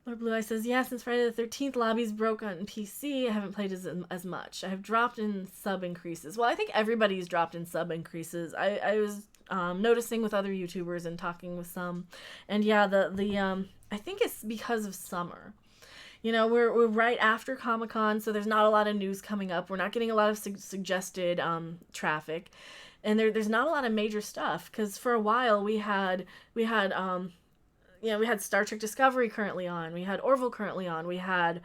Lord Blue Eye says, yeah, since Friday the 13th, lobbies broke on PC. I haven't played as much. I have dropped in sub increases. Well, I think everybody's dropped in sub increases. I was noticing with other YouTubers and talking with some. And yeah, I think it's because of summer. We're right after Comic-Con, so there's not a lot of news coming up. We're not getting a lot of suggested traffic. And there's not a lot of major stuff, because for a while we had Star Trek Discovery currently on, we had Orville currently on, we had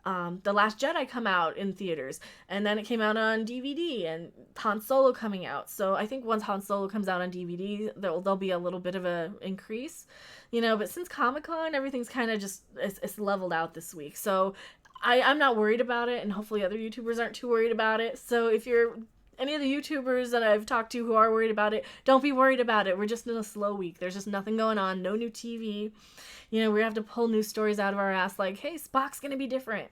The Last Jedi come out in theaters, and then it came out on DVD, and Han Solo coming out. So I think once Han Solo comes out on DVD, there'll be a little bit of a increase, but since Comic-Con, everything's kind of just, it's leveled out this week. So I'm not worried about it, and hopefully other YouTubers aren't too worried about it. So if you're Any of the YouTubers that I've talked to who are worried about it, don't be worried about it. We're just in a slow week. There's just nothing going on. No new TV. You know, we have to pull news stories out of our ass like, hey, Spock's going to be different.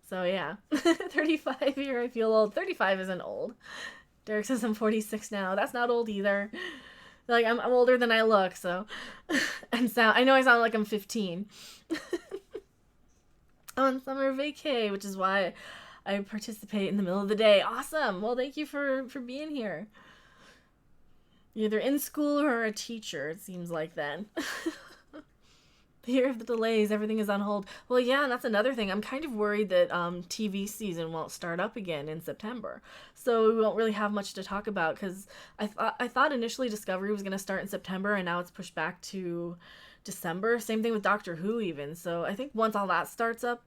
So, yeah. 35 here, I feel old. 35 isn't old. Derek says I'm 46 now. That's not old either. Like, I'm older than I look, so. And I know I sound like I'm 15. On summer vacay, which is why I participate in the middle of the day. Awesome. Well, thank you for being here. You're either in school or a teacher, it seems like then. Fear of the delays, everything is on hold. Well, yeah, and that's another thing. I'm kind of worried that TV season won't start up again in September. So we won't really have much to talk about because I thought initially Discovery was going to start in September and now it's pushed back to December. Same thing with Doctor Who even. So I think once all that starts up,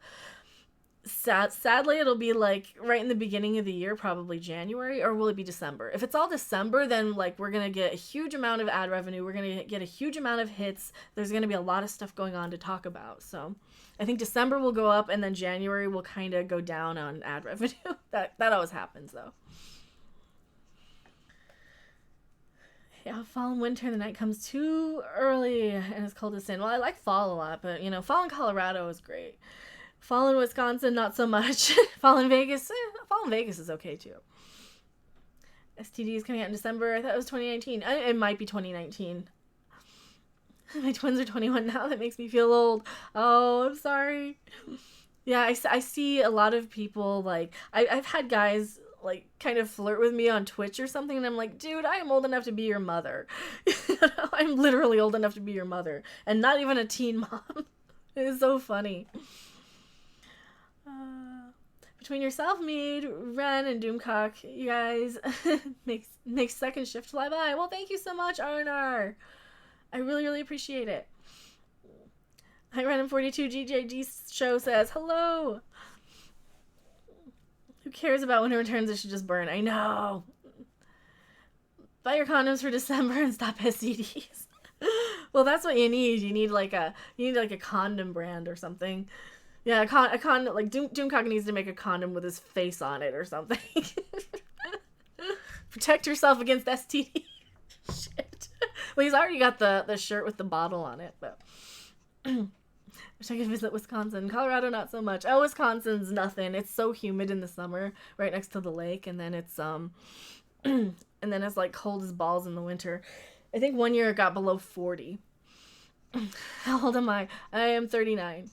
sadly it'll be like right in the beginning of the year, probably January, or will it be December? If it's all December, then like we're gonna get a huge amount of ad revenue, we're gonna get a huge amount of hits, there's gonna be a lot of stuff going on to talk about. So I think December will go up and then January will kind of go down on ad revenue. that always happens though. Yeah, fall and winter, the night comes too early and it's cold as sin. Well, I like fall a lot, but you know, fall in Colorado is great. Fall in Wisconsin, not so much. Fall in Vegas is okay too. STD is coming out in December. I thought it was 2019. It might be 2019. My twins are 21 now. That makes me feel old. Oh, I'm sorry. Yeah, I see a lot of people, like, I've had guys, like, kind of flirt with me on Twitch or something, and I'm like, dude, I am old enough to be your mother. I'm literally old enough to be your mother, and not even a teen mom. It is so funny. Between yourself, Mead, Ren, and Doomcock, you guys makes second shift fly by. Well, thank you so much, Arnar. I really, really appreciate it. Hi, Ren and 42 GJG show says, hello. Who cares about when it returns? It should just burn. I know. Buy your condoms for December and stop STDs. Well, that's what you need. You need like a condom brand or something. Yeah, a condom, like Doomcock needs to make a condom with his face on it or something. Protect yourself against STD. Shit. Well, he's already got the shirt with the bottle on it, but wish I could visit Wisconsin. Colorado, not so much. Oh, Wisconsin's nothing. It's so humid in the summer, right next to the lake, and then it's and then it's like cold as balls in the winter. I think one year it got below 40. How old am I? I am 39.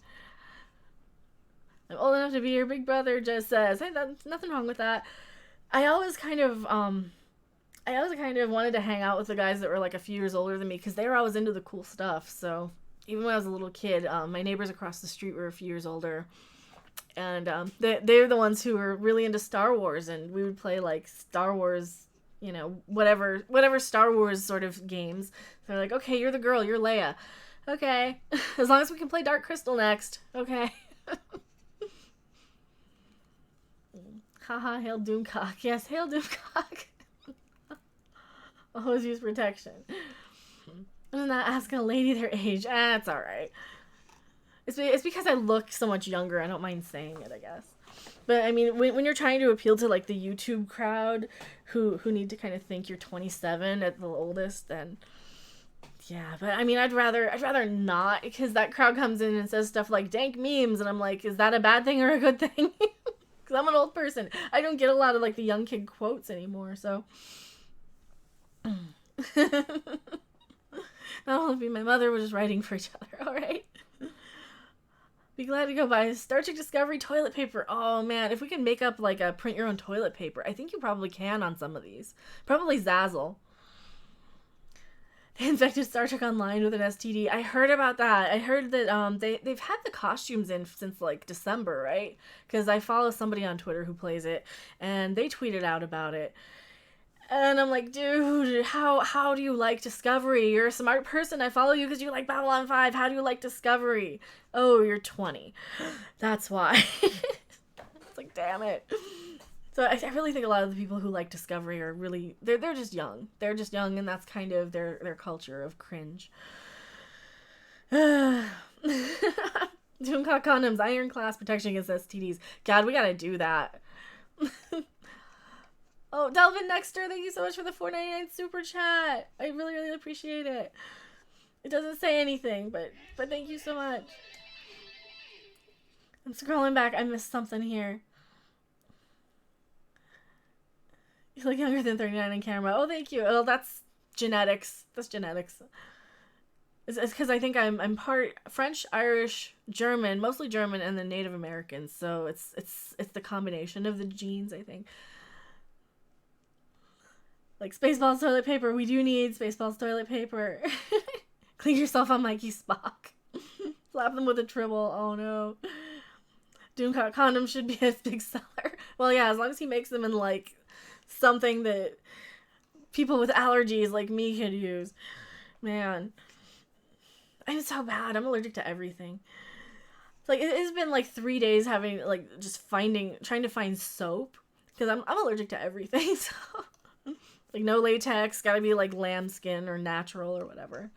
I'm old enough to be your big brother, Jess says. Hey, that's nothing wrong with that. I always kind of wanted to hang out with the guys that were like a few years older than me because they were always into the cool stuff. So even when I was a little kid, my neighbors across the street were a few years older. And they're the ones who were really into Star Wars. And we would play like Star Wars, you know, whatever Star Wars sort of games. So they're like, okay, you're the girl, you're Leia. Okay. As long as we can play Dark Crystal next. Okay. Haha, hail Doomcock. Yes, hail Doomcock. Always use protection. I'm not asking a lady their age. It's alright. It's because I look so much younger. I don't mind saying it, I guess. But, I mean, when you're trying to appeal to, like, the YouTube crowd who need to kind of think you're 27 at the oldest, then... Yeah, but, I mean, I'd rather not, because that crowd comes in and says stuff like dank memes, and I'm like, is that a bad thing or a good thing? Because I'm an old person. I don't get a lot of, like, the young kid quotes anymore, so... Not only be my mother, we're just writing for each other, alright? Be glad to go buy Star Trek Discovery toilet paper. Oh, man, if we can make up, like, a print-your-own toilet paper. I think you probably can on some of these. Probably Zazzle. They infected Star Trek Online with an STD. I heard about that. I heard that they've had the costumes in since like December, right? Because I follow somebody on Twitter who plays it, and they tweeted out about it. And I'm like, dude, how do you like Discovery? You're a smart person. I follow you because you like Babylon 5. How do you like Discovery? Oh, you're 20. That's why. It's like, damn it. So I really think a lot of the people who like Discovery are really, they're just young. They're just young, and that's kind of their culture of cringe. Doomcock condoms, iron class protection against STDs. God, we gotta do that. Oh, Delvin Nexter, thank you so much for the $4.99 super chat. I really, really appreciate it. It doesn't say anything, but thank you so much. I'm scrolling back. I missed something here. You look younger than 39 on camera. Oh, thank you. Oh, that's genetics. That's genetics. It's because I think I'm part French, Irish, German, mostly German, and then Native American. So it's the combination of the genes, I think. Like Spaceballs toilet paper. We do need Spaceballs toilet paper. Clean yourself on Mikey Spock. Slap them with a tribble. Oh no. Doomcock condoms should be a big seller. Well, yeah, as long as he makes them in like something that people with allergies like me could use. Man. I'm so bad. I'm allergic to everything. Like, it's been like 3 days having, like, just trying to find soap. Because I'm allergic to everything, so. Like, no latex. Gotta be, like, lambskin or natural or whatever.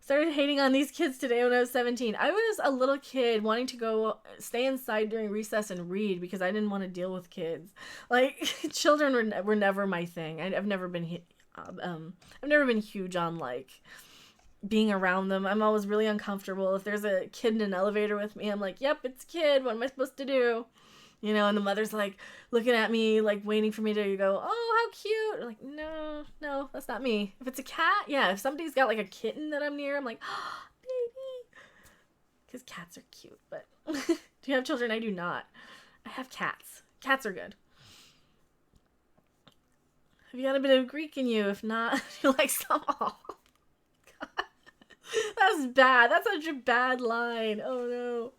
Started hating on these kids today when I was 17. I was a little kid wanting to go stay inside during recess and read because I didn't want to deal with kids. Like, children were never my thing. I've never been huge on, like, being around them. I'm always really uncomfortable. If there's a kid in an elevator with me, I'm like, yep, it's a kid. What am I supposed to do? You know, and the mother's like looking at me, like waiting for me to go, oh, how cute. I'm like, no, that's not me. If it's a cat, yeah. If somebody's got like a kitten that I'm near, I'm like, oh, baby. Because cats are cute. But do you have children? I do not. I have cats. Cats are good. Have you got a bit of Greek in you? If not, you like some. Oh. That's bad. That's such a bad line. Oh no.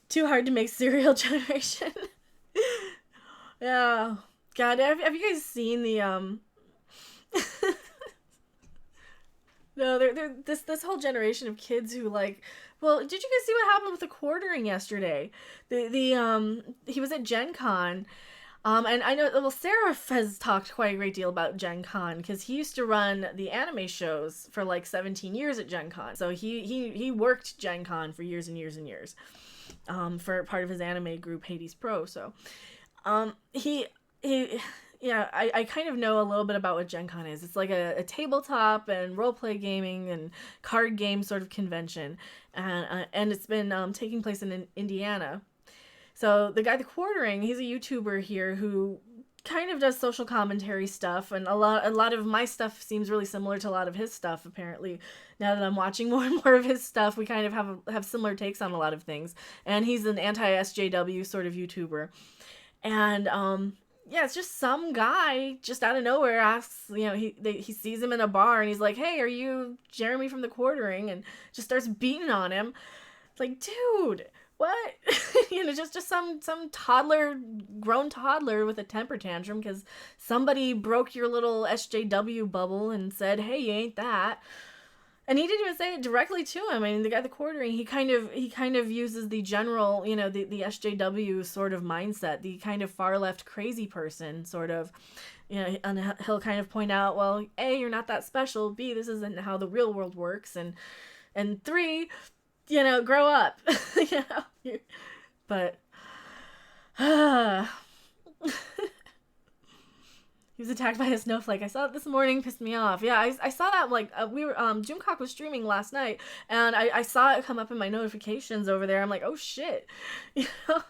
Too hard to make cereal generation. Yeah. God, have you guys seen the No, they're this whole generation of kids who like. Well, did you guys see what happened with the quartering yesterday? He was at Gen Con. And I know, well, Seraph has talked quite a great deal about Gen Con because he used to run the anime shows for like 17 years at Gen Con. So he worked Gen Con for years and years and years for part of his anime group, Hades Pro. So yeah, I kind of know a little bit about what Gen Con is. It's like a tabletop and roleplay gaming and card game sort of convention. And it's been taking place in Indiana. So the guy, the quartering, he's a YouTuber here who kind of does social commentary stuff, and a lot of my stuff seems really similar to a lot of his stuff. Apparently, now that I'm watching more and more of his stuff, we kind of have similar takes on a lot of things. And he's an anti-SJW sort of YouTuber, and yeah, it's just some guy just out of nowhere asks, you know, he sees him in a bar and he's like, "Hey, are you Jeremy from the quartering?" And just starts beating on him. It's like, dude. What? You know, just some grown toddler with a temper tantrum because somebody broke your little SJW bubble and said, "Hey, you ain't that." And he didn't even say it directly to him. I mean, the guy, the quartering, he kind of uses the general, you know, the SJW sort of mindset, the kind of far left crazy person sort of, you know, and he'll kind of point out, well, A, you're not that special. B, this isn't how the real world works. And 3, you know, grow up. You know, but he was attacked by a snowflake. I saw it this morning, pissed me off. Yeah, I saw that, like, we were, Doomcock was streaming last night, and I saw it come up in my notifications over there. I'm like, oh shit. You know,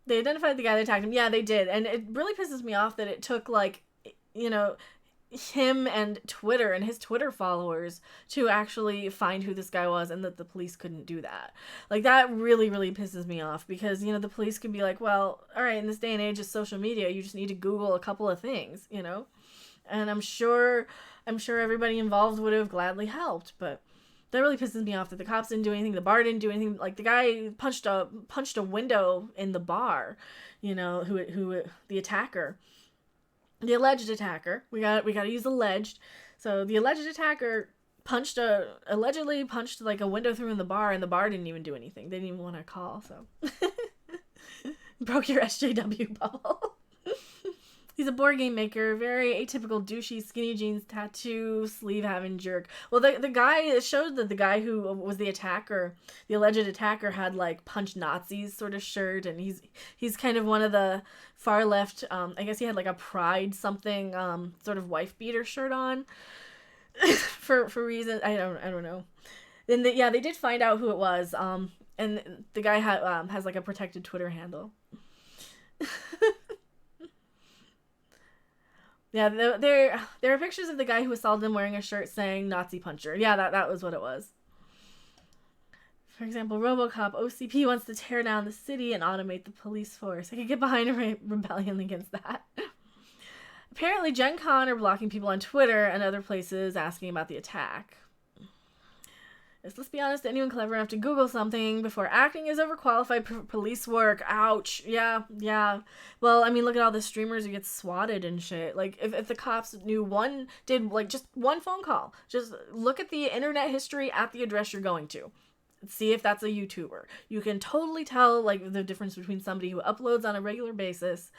they identified the guy that attacked him. Yeah, they did, and it really pisses me off that it took, like, you know, him and Twitter and his Twitter followers to actually find who this guy was, and that the police couldn't do that. Like, that really, really pisses me off because, you know, the police could be like, well, all right, in this day and age of social media, you just need to Google a couple of things, you know? And I'm sure everybody involved would have gladly helped, but that really pisses me off that the cops didn't do anything, the bar didn't do anything. Like, the guy punched a window in the bar, you know, who the attacker. The alleged attacker, we got to use alleged. So the alleged attacker allegedly punched like a window through in the bar, and the bar didn't even do anything. They didn't even want to call, so. Broke your SJW bubble. He's a board game maker, very atypical, douchey, skinny jeans, tattoo, sleeve having jerk. Well, the guy, it showed that the guy who was the attacker, the alleged attacker, had like punch Nazis sort of shirt, and he's kind of one of the far left. I guess he had like a pride something sort of wife beater shirt on for reasons I don't know. Then they did find out who it was. And the guy has like a protected Twitter handle. Yeah, there are pictures of the guy who assaulted him wearing a shirt saying Nazi puncher. Yeah, that was what it was. For example, RoboCop OCP wants to tear down the city and automate the police force. I could get behind a rebellion against that. Apparently, Gen Con are blocking people on Twitter and other places asking about the attack. Let's be honest, anyone clever enough to Google something before acting is overqualified for police work. Ouch. Yeah. Well, I mean, look at all the streamers who get swatted and shit. Like, if the cops did like just one phone call, just look at the internet history at the address you're going to. See if that's a YouTuber. You can totally tell, like, the difference between somebody who uploads on a regular basis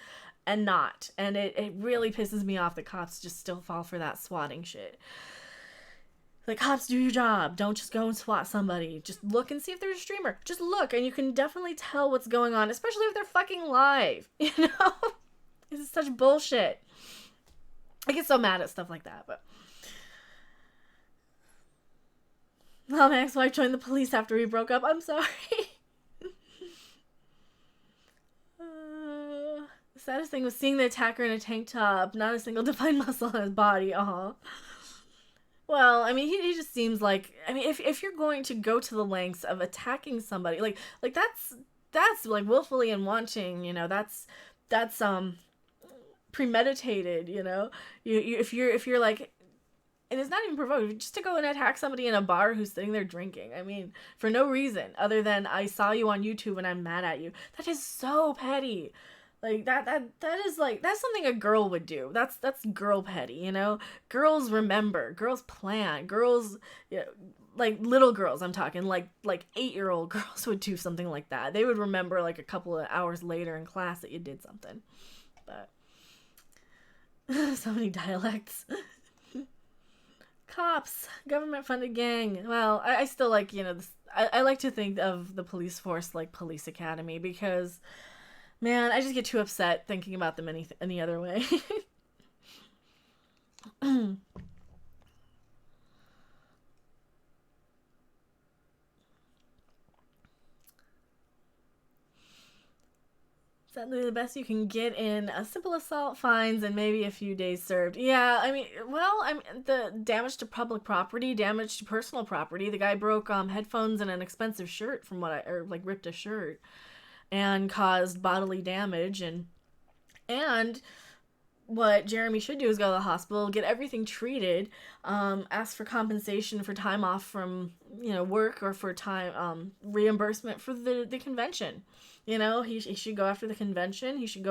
and not. And it really pisses me off that cops just still fall for that swatting shit. Like, cops, do your job. Don't just go and swat somebody. Just look and see if they're a streamer. Just look, and you can definitely tell what's going on, especially if they're fucking live. You know? This is such bullshit. I get so mad at stuff like that, but... Well, my ex-wife joined the police after we broke up. I'm sorry. The saddest thing was seeing the attacker in a tank top. Not a single defined muscle on his body. Well, I mean, he just seems like, I mean, if you're going to go to the lengths of attacking somebody, like that's like willfully and wanting, you know, that's premeditated, you know. If you're like, and it's not even provoked, just to go and attack somebody in a bar who's sitting there drinking. I mean, for no reason other than I saw you on YouTube and I'm mad at you. That is so petty. Like, that is, like, that's something a girl would do. That's girl petty, you know? Girls remember. Girls plan. Girls, you know, like, little girls, I'm talking. Like 8-year-old girls would do something like that. They would remember, like, a couple of hours later in class that you did something. But, so many dialects. Cops. Government-funded gang. Well, I still like, you know, I like to think of the police force like police academy because... Man, I just get too upset thinking about them any other way. Sadly, the best you can get in a simple assault, fines, and maybe a few days served. Yeah, I mean, well, the damage to public property, damage to personal property. The guy broke headphones and an expensive shirt ripped a shirt. And caused bodily damage, and what Jeremy should do is go to the hospital, get everything treated, ask for compensation for time off from, you know, work or for time reimbursement for the convention. You know, he should go after the convention. He should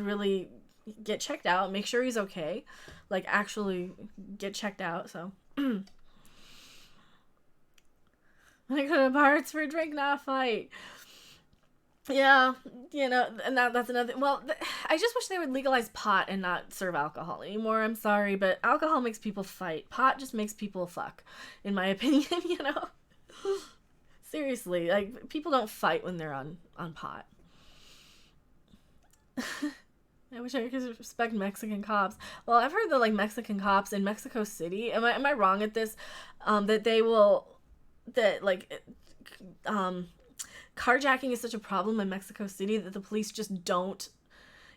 really get checked out, make sure he's okay, like actually get checked out. So. I go to bars for a drink, not a fight. Yeah, you know, and that's another... Well, I just wish they would legalize pot and not serve alcohol anymore. I'm sorry, but alcohol makes people fight. Pot just makes people fuck, in my opinion, you know? Seriously, like, people don't fight when they're on pot. I wish I could respect Mexican cops. Well, I've heard that, like, Mexican cops in Mexico City... Am I wrong at this? Carjacking is such a problem in Mexico City that the police just don't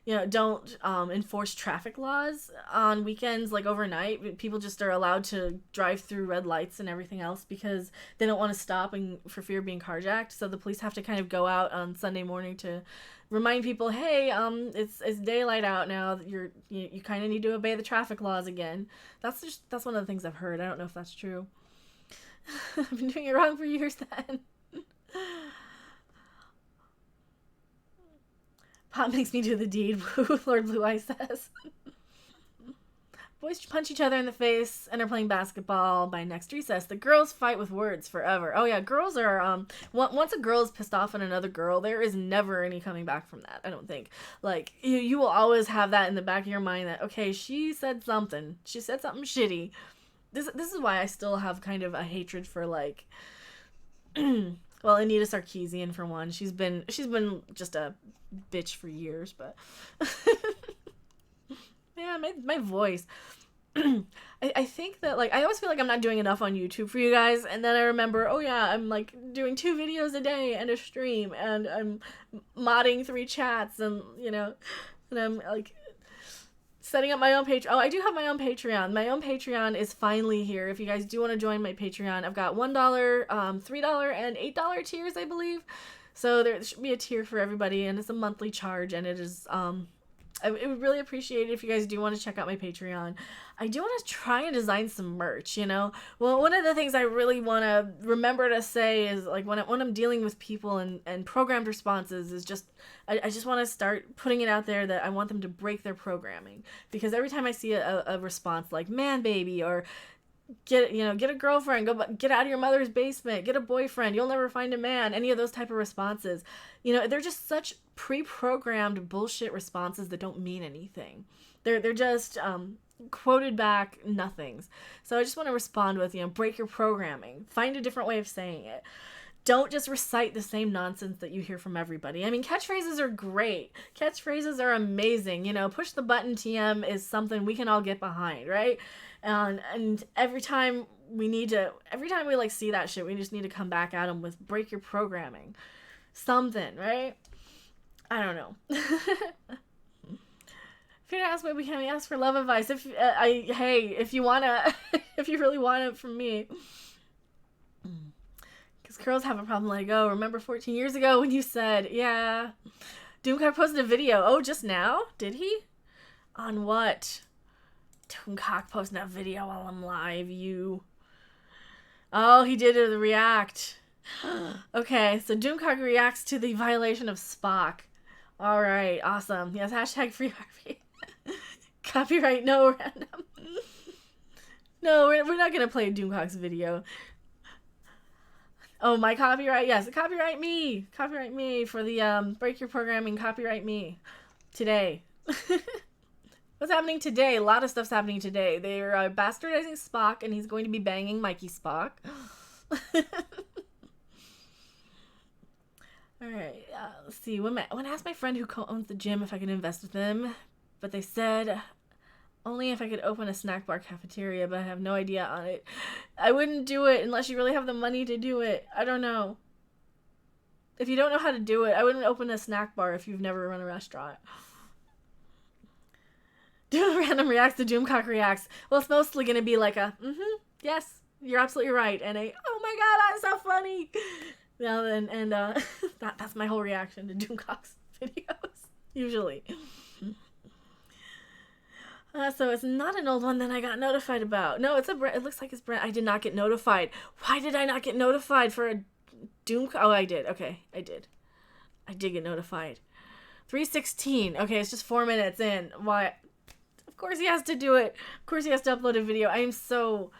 enforce traffic laws on weekends, like overnight. People just are allowed to drive through red lights and everything else because they don't want to stop for fear of being carjacked. So the police have to kind of go out on Sunday morning to remind people, hey, it's daylight out now. You kind of need to obey the traffic laws again. That's one of the things I've heard. I don't know if that's true. I've been doing it wrong for years then. Pot makes me do the deed, Lord Blue Eye says. Boys punch each other in the face and are playing basketball by next recess. The girls fight with words forever. Oh yeah, girls are once a girl is pissed off at another girl, there is never any coming back from that. I don't think. Like you will always have that in the back of your mind that okay, she said something. She said something shitty. This is why I still have kind of a hatred for like well, Anita Sarkeesian for one. She's been just a bitch for years, but yeah, my voice. I think that like I always feel like I'm not doing enough on YouTube for you guys, and then I remember, oh yeah, I'm like doing 2 videos a day and a stream, and I'm modding 3 chats, and you know, and I'm like setting up my own page. Oh, I do have my own Patreon. My own Patreon is finally here. If you guys do want to join my Patreon, I've got $1, $3, and $8 tiers, I believe. So there should be a tier for everybody, and it's a monthly charge, and it is I would really appreciate it if you guys do want to check out my Patreon. I do want to try and design some merch, you know? Well, one of the things I really want to remember to say is, like, when I'm dealing with people and programmed responses is just, I just want to start putting it out there that I want them to break their programming. Because every time I see a response like, man, baby, or get a girlfriend, get out of your mother's basement, get a boyfriend, you'll never find a man, any of those type of responses, you know, they're just such pre-programmed bullshit responses that don't mean anything. They're just quoted back nothings. So I just want to respond with, you know, break your programming, find a different way of saying it. Don't just recite the same nonsense that you hear from everybody. I mean, catchphrases are great. Catchphrases are amazing. You know, push the button TM is something we can all get behind, right? And every time we like see that shit, we just need to come back at them with break your programming. Something, right? I don't know. If you're gonna ask me, we can ask for love advice. If if you wanna, if you really want it from me. Because girls have a problem letting go. Remember 14 years ago when you said, yeah, Doomcock posted a video. Oh, just now? Did he? On what? Doomcock posting a video while I'm live, you. Oh, he did a react. Okay, so Doomcock reacts to the violation of Spock. Alright, awesome. Yes, hashtag free Harvey. Copyright no random. No, we're not gonna play Doomcock's video. Oh, my copyright? Yes, copyright me. Copyright me for the break your programming. Copyright me today. What's happening today? A lot of stuff's happening today. They're bastardizing Spock, and he's going to be banging Mikey Spock. Alright, let's see. When I asked my friend who co-owns the gym if I could invest with them, but they said only if I could open a snack bar cafeteria, but I have no idea on it. I wouldn't do it unless you really have the money to do it. I don't know. If you don't know how to do it, I wouldn't open a snack bar if you've never run a restaurant. Doom Random Reacts to Doomcock Reacts. Well, it's mostly going to be like a, yes, you're absolutely right. And a, oh my god, that's so funny. Yeah, and that's my whole reaction to Doomcock's videos, usually. So it's not an old one that I got notified about. No, it looks like it's brand. I did not get notified. Why did I not get notified for a Doomcock? Oh, I did. Okay, I did. I did get notified. 3:16. Okay, it's just 4 minutes in. Why? Of course he has to do it. Of course he has to upload a video. I am so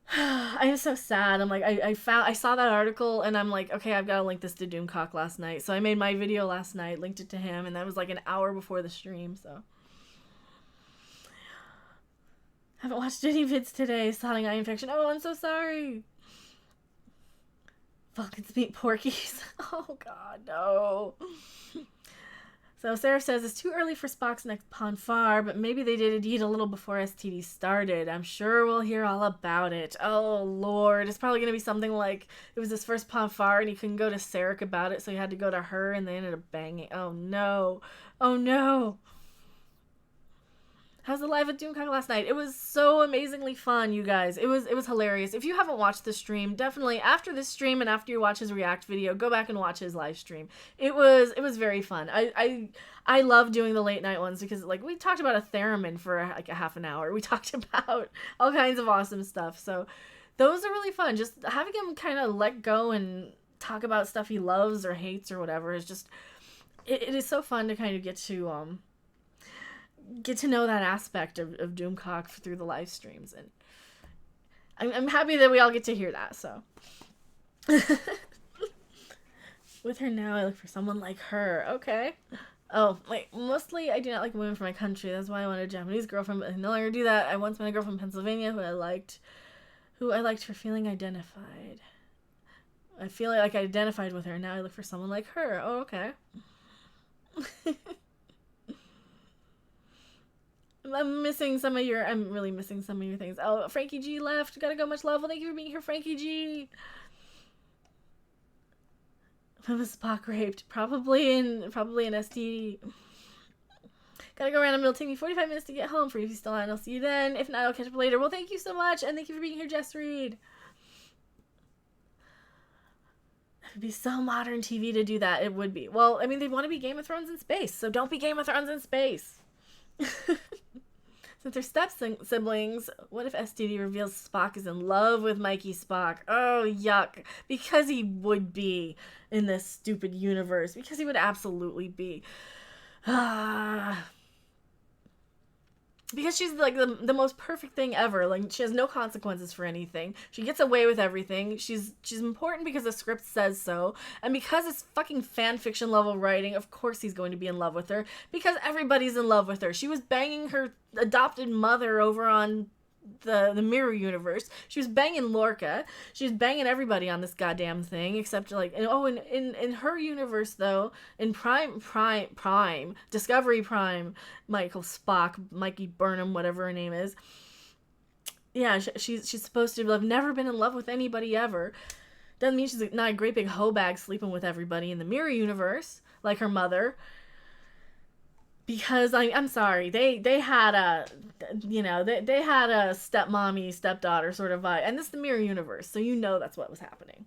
sad. I'm like, I saw that article and I'm like, okay, I've got to link this to Doomcock last night. So I made my video last night, linked it to him, and that was like an hour before the stream, so. Haven't watched any vids today. Sounding eye infection. Oh, I'm so sorry. Vulcans meet Porkies. Oh god, no. So Sarah says, it's too early for Spock's next Ponfar, but maybe they did indeed a little before STD started. I'm sure we'll hear all about it. Oh, Lord. It's probably going to be something like, it was his first Ponfar, and he couldn't go to Sarek about it, so he had to go to her, and they ended up banging. Oh, no. Oh, no. How's the live at Doomcock last night? It was so amazingly fun, you guys. It was hilarious. If you haven't watched the stream, definitely after this stream and after you watch his react video, go back and watch his live stream. It was very fun. I love doing the late night ones because like we talked about a theremin for like a half an hour. We talked about all kinds of awesome stuff. So those are really fun. Just having him kind of let go and talk about stuff he loves or hates or whatever is just it is so fun to kind of get get to know that aspect of Doomcock through the live streams, and I'm happy that we all get to hear that. So with her now, I look for someone like her. Okay. Oh, wait, mostly I do not like women from my country. That's why I wanted a Japanese girlfriend, but I no longer do that. I once met a girl from Pennsylvania who I liked for feeling identified. I feel like I identified with her. Now I look for someone like her. Oh, okay. I'm really missing some of your things. Oh, Frankie G left. Gotta go, much love. Well, thank you for being here, Frankie G. When was Spock raped? Probably in STD. Gotta go around. It'll take me 45 minutes to get home. For you if you still on, I'll see you then. If not, I'll catch up later. Well, thank you so much, and thank you for being here, Jess Reed. It would be so modern TV to do that. It would be. Well, I mean, they want to be Game of Thrones in space, so don't be Game of Thrones in space. Since they're step-siblings, what if STD reveals Spock is in love with Mikey Spock? Oh, yuck. Because he would be in this stupid universe. Because he would absolutely be. Because she's like the most perfect thing ever. Like, she has no consequences for anything. She gets away with everything. She's important because the script says so. And because it's fucking fan fiction level writing, of course he's going to be in love with her. Because everybody's in love with her. She was banging her adopted mother over on the mirror universe. She was banging Lorca. She was banging everybody on this goddamn thing, except like, in her universe though, in Prime Discovery Prime, Michael Spock, Mikey Burnham, whatever her name is. Yeah, she's supposed to have never been in love with anybody ever. Doesn't mean she's not a great big hoe bag sleeping with everybody in the mirror universe, like her mother. Because I'm sorry, they had a, they had a stepmommy, stepdaughter sort of vibe, and this is the mirror universe, so that's what was happening.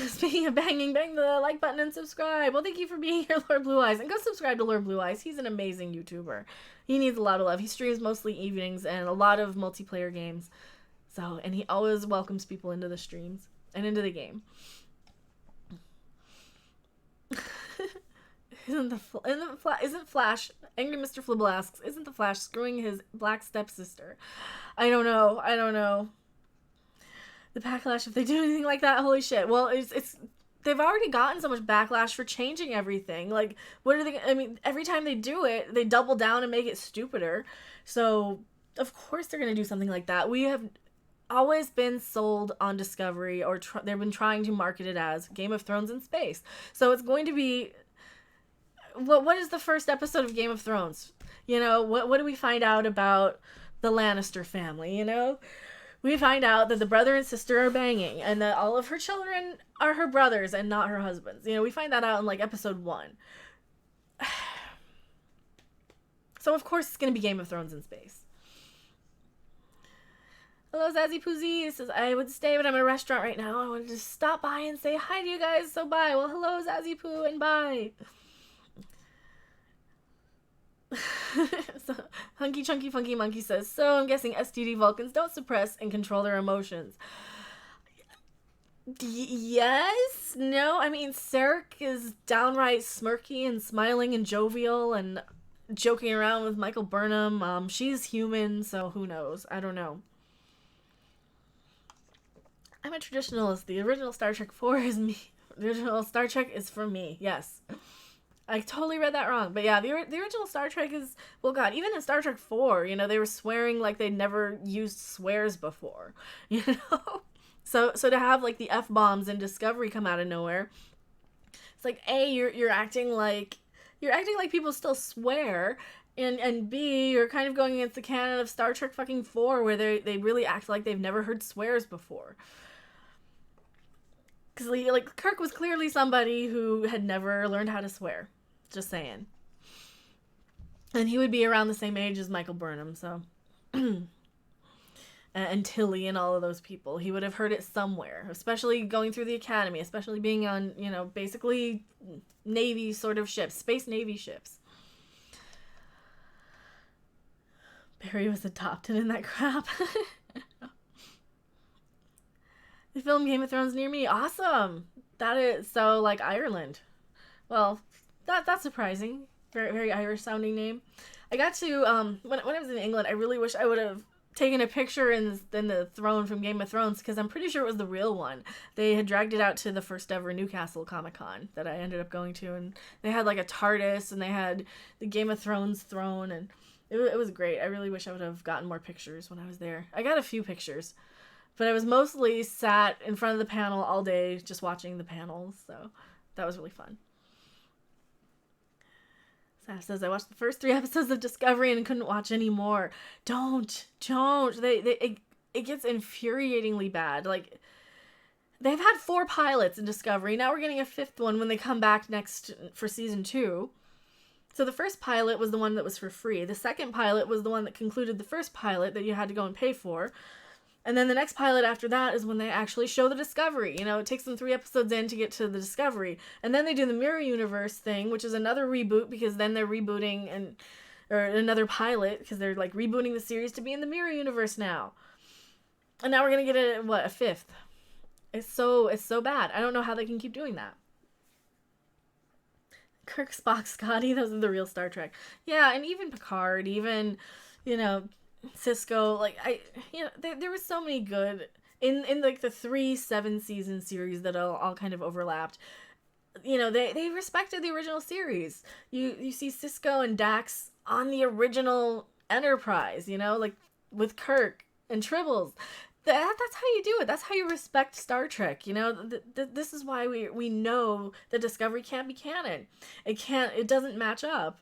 Speaking of banging, bang the like button and subscribe. Well, thank you for being here, Lord Blue Eyes, and go subscribe to Lord Blue Eyes. He's an amazing YouTuber. He needs a lot of love. He streams mostly evenings and a lot of multiplayer games, and he always welcomes people into the streams and into the game. Isn't Flash, Angry Mr. Flibble asks, isn't the Flash screwing his black stepsister? I don't know. The backlash, if they do anything like that, holy shit. Well, it's they've already gotten so much backlash for changing everything. Like, what are they, I mean, every time they do it, they double down and make it stupider. So, of course they're going to do something like that. We have always been sold on Discovery, or they've been trying to market it as Game of Thrones in space. So it's going to be... What is the first episode of Game of Thrones? What do we find out about the Lannister family, We find out that the brother and sister are banging, and that all of her children are her brothers and not her husbands. We find that out in, like, episode 1. So, of course, it's going to be Game of Thrones in space. Hello, Zazzy Poozy. Says, I would stay, but I'm in a restaurant right now. I wanted to stop by and say hi to you guys, so bye. Well, hello, Zazzy Poo, and bye. So, Hunky Chunky Funky Monkey says, so I'm guessing STD Vulcans don't suppress and control their emotions. Yes? No? I mean, Sarek is downright smirky and smiling and jovial and joking around with Michael Burnham. She's human, so who knows? I don't know. I'm a traditionalist. The original Star Trek 4 is me. The original Star Trek is for me. Yes. I totally read that wrong. But yeah, the original Star Trek is... Well, God, even in Star Trek 4, they were swearing like they'd never used swears before. So to have, like, the F-bombs in Discovery come out of nowhere, it's like, A, you're acting like people still swear, and B, you're kind of going against the canon of Star Trek fucking 4, where they really act like they've never heard swears before. Because, like, Kirk was clearly somebody who had never learned how to swear. Just saying. And he would be around the same age as Michael Burnham, so... and Tilly and all of those people. He would have heard it somewhere, especially going through the academy, especially being on, basically Navy sort of ships, space Navy ships. Barry was adopted in that crap. They filmed Game of Thrones near me. Awesome. That is so, like, Ireland. Well, that's surprising. Very, very Irish sounding name. I got to, when I was in England, I really wish I would have taken a picture in the throne from Game of Thrones, because I'm pretty sure it was the real one. They had dragged it out to the first ever Newcastle Comic-Con that I ended up going to, and they had like a TARDIS, and they had the Game of Thrones throne, and it was great. I really wish I would have gotten more pictures when I was there. I got a few pictures, but I was mostly sat in front of the panel all day just watching the panels, so that was really fun. Saf says, I watched the first 3 episodes of Discovery and couldn't watch any more. Don't. It gets infuriatingly bad. Like, they've had 4 pilots in Discovery. Now we're getting a 5th one when they come back next for season 2. So the first pilot was the one that was for free. The second pilot was the one that concluded the first pilot that you had to go and pay for. And then the next pilot after that is when they actually show the Discovery. You know, it takes them 3 episodes in to get to the Discovery. And then they do the Mirror Universe thing, which is another reboot, because then they're rebooting or another pilot, because they're like rebooting the series to be in the Mirror Universe now. And now we're going to get a 5th. It's so bad. I don't know how they can keep doing that. Kirk, Spock, Scotty, those are the real Star Trek. Yeah, and even Picard, even, you know, Cisco, like, there was so many good in like the 3 7-season series that all kind of overlapped. You know, they respected the original series. You see Cisco and Dax on the original Enterprise, you know, like with Kirk and Tribbles. That's how you do it. That's how you respect Star Trek. You know, this is why we know that Discovery can't be canon. It doesn't match up.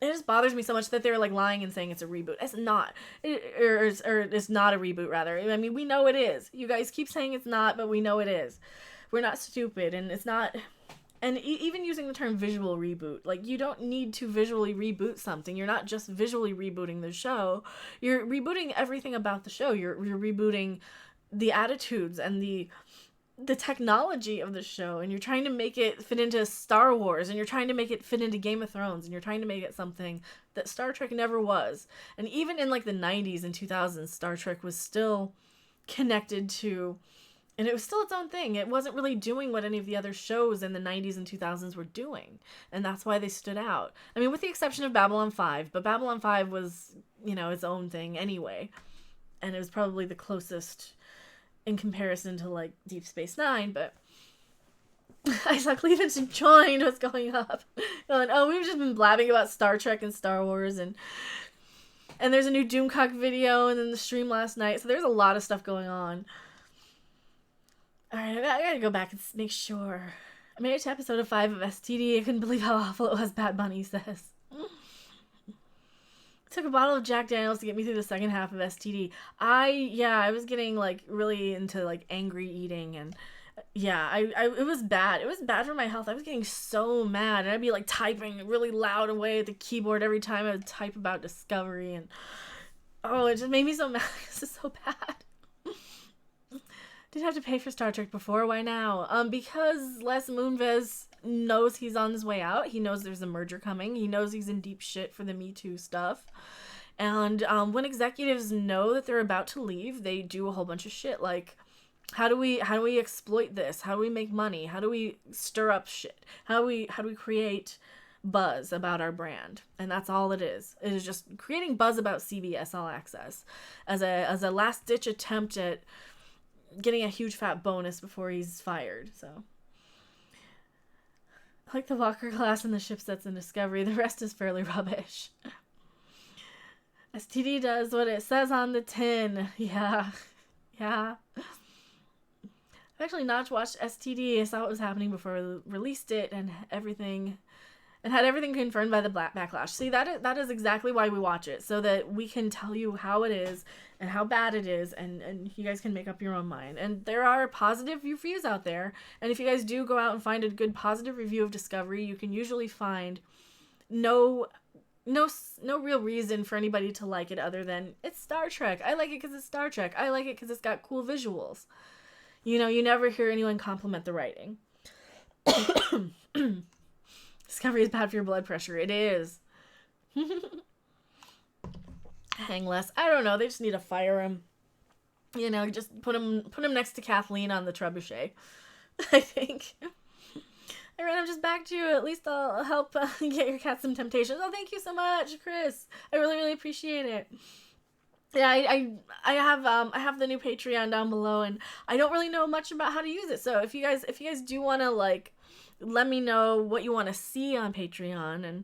It just bothers me so much that they're like lying and saying it's a reboot. It's not. Or it's not a reboot, rather. I mean, we know it is. You guys keep saying it's not, but we know it is. We're not stupid, and it's not. And even using the term visual reboot, like, you don't need to visually reboot something. You're not just visually rebooting the show. You're rebooting everything about the show. You're rebooting the attitudes and the technology of the show, and you're trying to make it fit into Star Wars, and you're trying to make it fit into Game of Thrones, and you're trying to make it something that Star Trek never was. And even in like the 90s and 2000s, Star Trek was still connected to, and it was still its own thing. It wasn't really doing what any of the other shows in the 90s and 2000s were doing, and that's why they stood out. I mean, with the exception of Babylon 5, but Babylon 5 was, you know, its own thing anyway, and it was probably the closest in comparison to, like, Deep Space Nine, but I saw Cleavage joined what's going up. Going, oh, we've just been blabbing about Star Trek and Star Wars, and there's a new Doomcock video, and then the stream last night, so there's a lot of stuff going on. Alright, I gotta go back and make sure. I made it to episode 5 of STD. I couldn't believe how awful it was, Bad Bunny says. Took a bottle of Jack Daniels to get me through the second half of STD. I was getting, like, really into, like, angry eating, and yeah, it was bad. It was bad for my health. I was getting so mad, and I'd be, like, typing really loud away at the keyboard every time I would type about Discovery, and oh, it just made me so mad. This is so bad. Didn't have to pay for Star Trek before. Why now? Because Les Moonves knows he's on his way out. He knows there's a merger coming. He knows he's in deep shit for the Me Too stuff. And when executives know that they're about to leave, they do a whole bunch of shit. Like, how do we exploit this? How do we make money? How do we stir up shit? How do we create buzz about our brand? And that's all it is. It is just creating buzz about CBS All Access as a last ditch attempt at getting a huge fat bonus before he's fired. So, I like the Walker class and the ship sets in Discovery. The rest is fairly rubbish. STD does what it says on the tin. Yeah. I've actually not watched STD. I saw what was happening before we released it and everything, and had everything confirmed by the backlash. See, that is exactly why we watch it, so that we can tell you how it is and how bad it is, and you guys can make up your own mind. And there are positive reviews out there, and if you guys do go out and find a good positive review of Discovery, you can usually find no real reason for anybody to like it other than it's Star Trek. I like it because it's Star Trek. I like it because it's got cool visuals. You know, you never hear anyone compliment the writing. Discovery is bad for your blood pressure. It is. Hang less. I don't know. They just need to fire him. You know, just put him next to Kathleen on the trebuchet. I think. I ran, I'm just back to you. At least I'll help get your cat some temptations. Oh, thank you so much, Chris. I really, really appreciate it. Yeah, I have the new Patreon down below, and I don't really know much about how to use it. So if you guys do want to like let me know what you want to see on Patreon and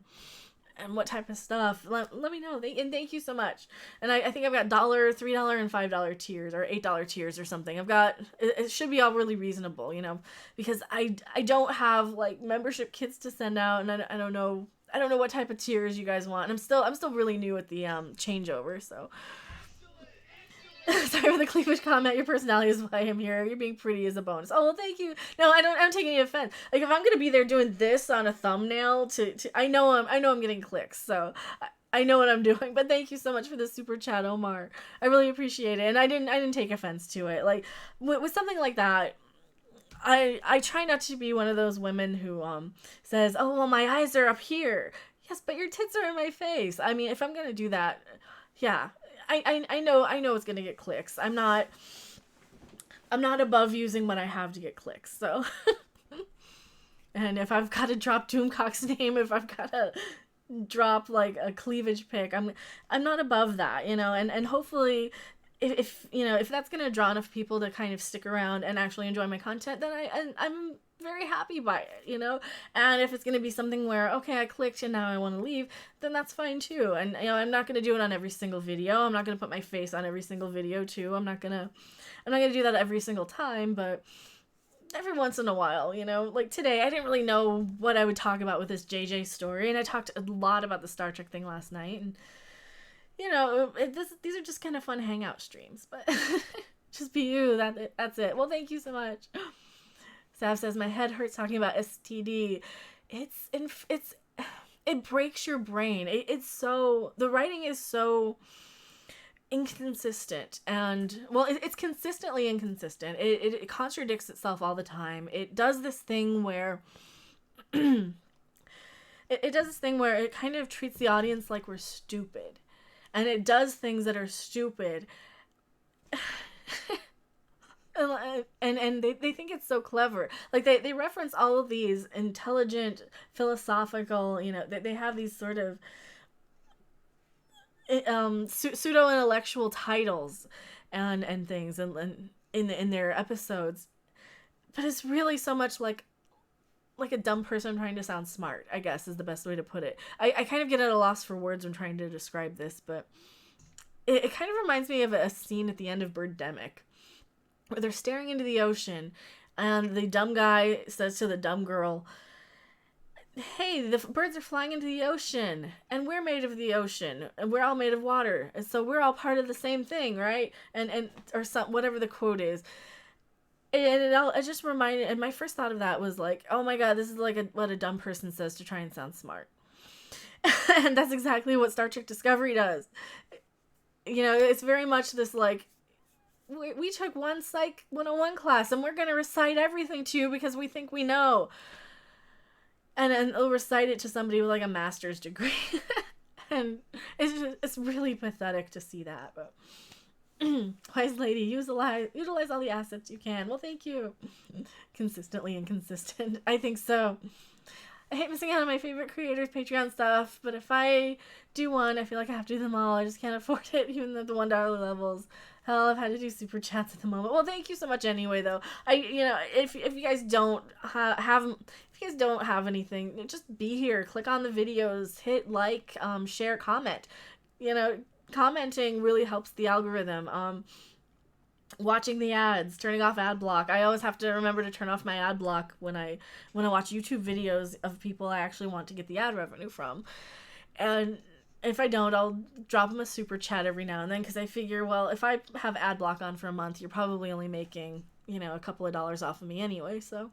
what type of stuff, let me know. And thank you so much. And I think I've got $1, $3, and $5 tiers, or $8 tiers or something. I've got, it should be all really reasonable, you know, because I don't have like membership kits to send out, and I don't know what type of tiers you guys want. And I'm still really new at the changeover, so. Sorry for the cleavage comment. Your personality is why I'm here. You're being pretty is a bonus. Oh, well, thank you. No, I don't take any offense. Like, if I'm gonna be there doing this on a thumbnail, I know I'm getting clicks, so I know what I'm doing. But thank you so much for the super chat, Omar. I really appreciate it, and I didn't take offense to it. Like with something like that, I try not to be one of those women who says, oh well, my eyes are up here. Yes, but your tits are in my face. I mean, if I'm gonna do that, yeah. I know it's gonna get clicks. I'm not above using what I have to get clicks. So, and if I've got to drop Doomcock's name, if I've got to drop like a cleavage pic, I'm not above that, you know. And hopefully, if you know, if that's gonna draw enough people to kind of stick around and actually enjoy my content, then I'm very happy by it, you know. And if it's going to be something where, okay, I clicked and now I want to leave, then that's fine too. And you know, I'm not going to do it on every single video. I'm not going to put my face on every single video too. I'm not going to do that every single time, but every once in a while, you know. Like today, I didn't really know what I would talk about with this JJ story, and I talked a lot about the Star Trek thing last night, and you know, these are just kind of fun hangout streams, but just be you, that's it. Well, thank you so much. Sav says, my head hurts talking about STD. It breaks your brain. The writing is so inconsistent, and well, it's consistently inconsistent. It contradicts itself all the time. It does this thing where it does this thing where it kind of treats the audience like we're stupid, and it does things that are stupid. And they think it's so clever. Like they reference all of these intelligent, philosophical, you know, they have these sort of pseudo-intellectual titles and things and in their episodes. But it's really so much like a dumb person trying to sound smart, I guess is the best way to put it. I kind of get at a loss for words when trying to describe this, but it kind of reminds me of a scene at the end of Birdemic, where they're staring into the ocean, and the dumb guy says to the dumb girl, hey, the birds are flying into the ocean, and we're made of the ocean, and we're all made of water, and so we're all part of the same thing, right? And or some, whatever the quote is. And it just reminded, and my first thought of that was like, oh my god, this is like what a dumb person says to try and sound smart. And that's exactly what Star Trek Discovery does. You know, it's very much this like, we took one Psych 101 class and we're going to recite everything to you because we think we know. And they'll recite it to somebody with like a master's degree. And it's really pathetic to see that. But wise lady, utilize all the assets you can. Well, thank you. Consistently inconsistent. I think so. I hate missing out on my favorite creators' Patreon stuff, but if I do one, I feel like I have to do them all. I just can't afford it, even at the $1 levels. Hell, I've had to do super chats at the moment. Well, thank you so much anyway, though. If you guys don't have anything, just be here. Click on the videos, hit like, share, comment. You know, commenting really helps the algorithm. Watching the ads, turning off ad block. I always have to remember to turn off my ad block when I watch YouTube videos of people I actually want to get the ad revenue from. And if I don't, I'll drop them a super chat every now and then, because I figure, well, if I have ad block on for a month, you're probably only making, you know, a couple of dollars off of me anyway. So,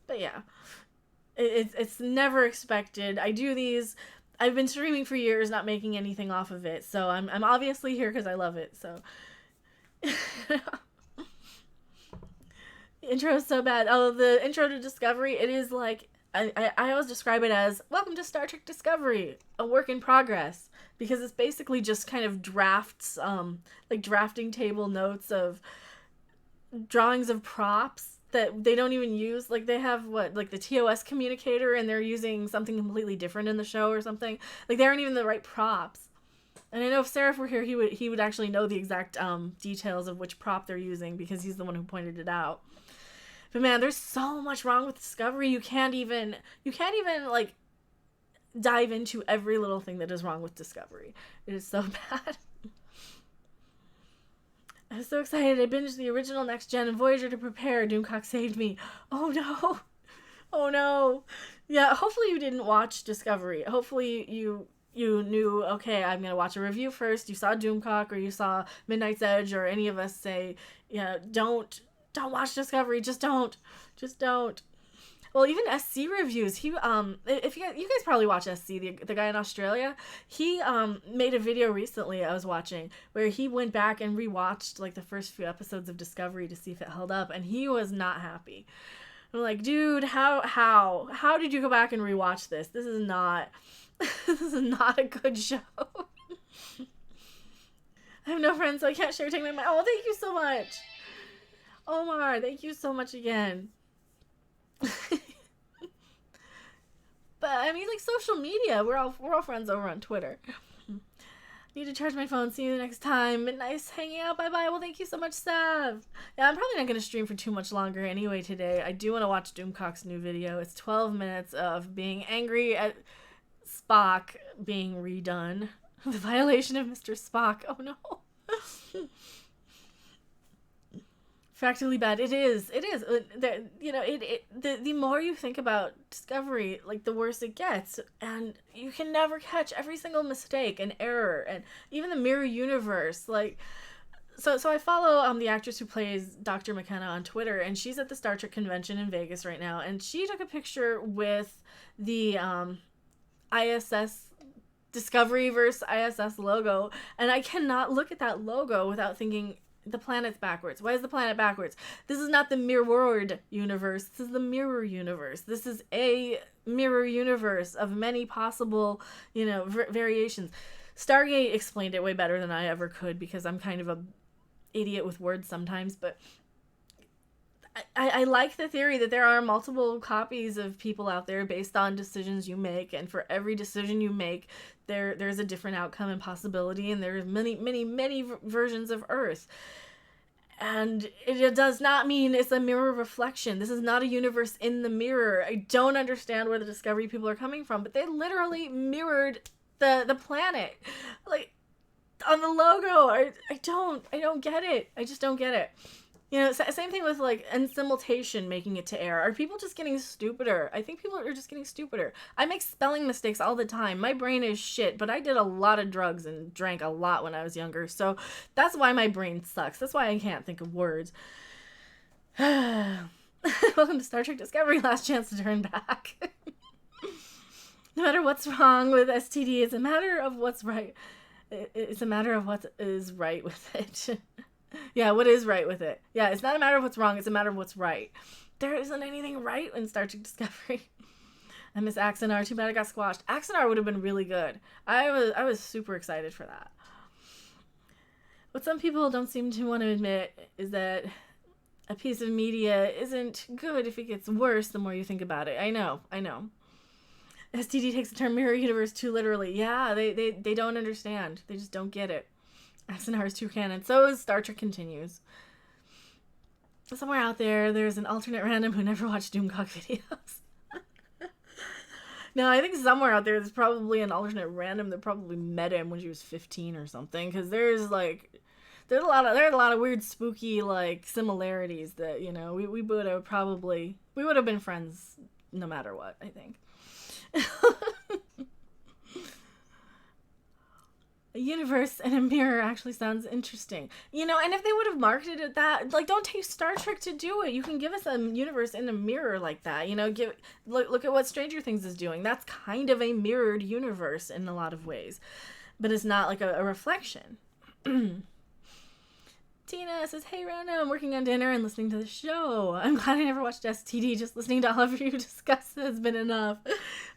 but yeah, it's never expected. I do these. I've been streaming for years, not making anything off of it. So I'm obviously here because I love it. So. Intro is so bad. Oh, the intro to Discovery, it is like, I always describe it as, welcome to Star Trek Discovery, a work in progress, because it's basically just kind of drafts, like drafting table notes of drawings of props that they don't even use. Like, they have, like the TOS communicator, and they're using something completely different in the show or something. Like, they aren't even the right props. And I know if Seraph were here, he would actually know the exact details of which prop they're using, because he's the one who pointed it out. But man, there's so much wrong with Discovery. You can't even like dive into every little thing that is wrong with Discovery. It is so bad. I was so excited. I binged the original Next Gen and Voyager to prepare. Doomcock saved me. Oh no. Oh no. Yeah, hopefully you didn't watch Discovery. Hopefully you knew, okay, I'm going to watch a review first. You saw Doomcock, or you saw Midnight's Edge, or any of us say, yeah, don't watch Discovery. Just don't. Well, even SC reviews. He if you guys probably watch SC, the guy in Australia, he made a video recently I was watching where he went back and rewatched like the first few episodes of Discovery to see if it held up, and he was not happy. I'm like, dude, how did you go back and rewatch this? This is not a good show. I have no friends, so I can't share taking my. Oh, thank you so much, Omar. Thank you so much again. But I mean, like, social media, we're all friends over on Twitter. Need to charge my phone. See you next time. Nice hanging out. Bye bye. Well, thank you so much, Sav. Yeah, I'm probably not going to stream for too much longer anyway today. I do want to watch Doomcock's new video. It's 12 minutes of being angry at Spock being redone. The violation of Mr. Spock. Oh no. Factually bad. It is. The more you think about Discovery, like, the worse it gets, and you can never catch every single mistake and error, and even the mirror universe. Like, so I follow the actress who plays Dr. McKenna on Twitter, and she's at the Star Trek convention in Vegas right now, and she took a picture with the ISS Discovery versus ISS logo, and I cannot look at that logo without thinking, the planet's backwards. Why is the planet backwards? This is not the mirrored universe. This is the mirror universe. This is a mirror universe of many possible, variations. Stargate explained it way better than I ever could, because I'm kind of a idiot with words sometimes, but I like the theory that there are multiple copies of people out there based on decisions you make, and for every decision you make, there's a different outcome and possibility, and there's many versions of Earth. And it does not mean it's a mirror reflection. This is not a universe in the mirror. I don't understand where the Discovery people are coming from, but they literally mirrored the planet, like, on the logo. I don't get it. I just don't get it. Same thing with, like, simultation making it to air. Are people just getting stupider? I think people are just getting stupider. I make spelling mistakes all the time. My brain is shit, but I did a lot of drugs and drank a lot when I was younger, so that's why my brain sucks. That's why I can't think of words. Welcome to Star Trek Discovery, last chance to turn back. No matter what's wrong with STD, it's a matter of what's right. It's a matter of what is right with it. Yeah, what is right with it? Yeah, it's not a matter of what's wrong, it's a matter of what's right. There isn't anything right in Star Trek Discovery. I miss Axanar. Too bad it got squashed. Axanar would have been really good. I was super excited for that. What some people don't seem to want to admit is that a piece of media isn't good if it gets worse the more you think about it. I know. STD takes the term mirror universe too literally. Yeah, they don't understand. They just don't get it. Axanar is too canon. So is Star Trek Continues. Somewhere out there's an alternate random who never watched Doomcock videos. No, I think somewhere out there's probably an alternate random that probably met him when she was 15 or something. Because there's a lot of weird, spooky, like, similarities that, we would have been friends no matter what, I think. A universe and a mirror actually sounds interesting. And if they would have marketed it that, like, don't take Star Trek to do it. You can give us a universe in a mirror like that. Look at what Stranger Things is doing. That's kind of a mirrored universe in a lot of ways. But it's not like a reflection. Tina says, hey, Random, I'm working on dinner and listening to the show. I'm glad I never watched STD. Just listening to all of you discuss has been enough.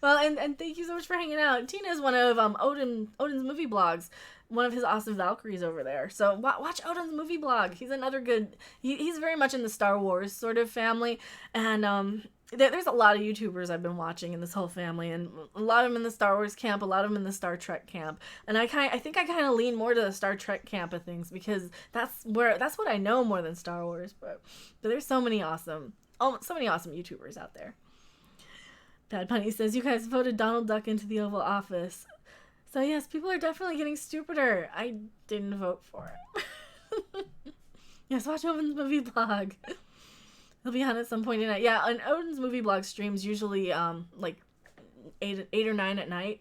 Well, and thank you so much for hanging out. Tina is one of Odin's movie blogs. one of his awesome Valkyries over there. So watch Odin's movie blog. He's another good. He's very much in the Star Wars sort of family, and there's a lot of YouTubers I've been watching in this whole family, and a lot of them in the Star Wars camp, a lot of them in the Star Trek camp, and I think I kind of lean more to the Star Trek camp of things because that's what I know more than Star Wars. But there's so many awesome YouTubers out there. Bad Bunny says, you guys voted Donald Duck into the Oval Office. So yes, people are definitely getting stupider. I didn't vote for it. Yes, watch Odin's movie blog. He'll be on at some point tonight. Yeah, and Odin's movie blog streams usually like 8 or 9 at night.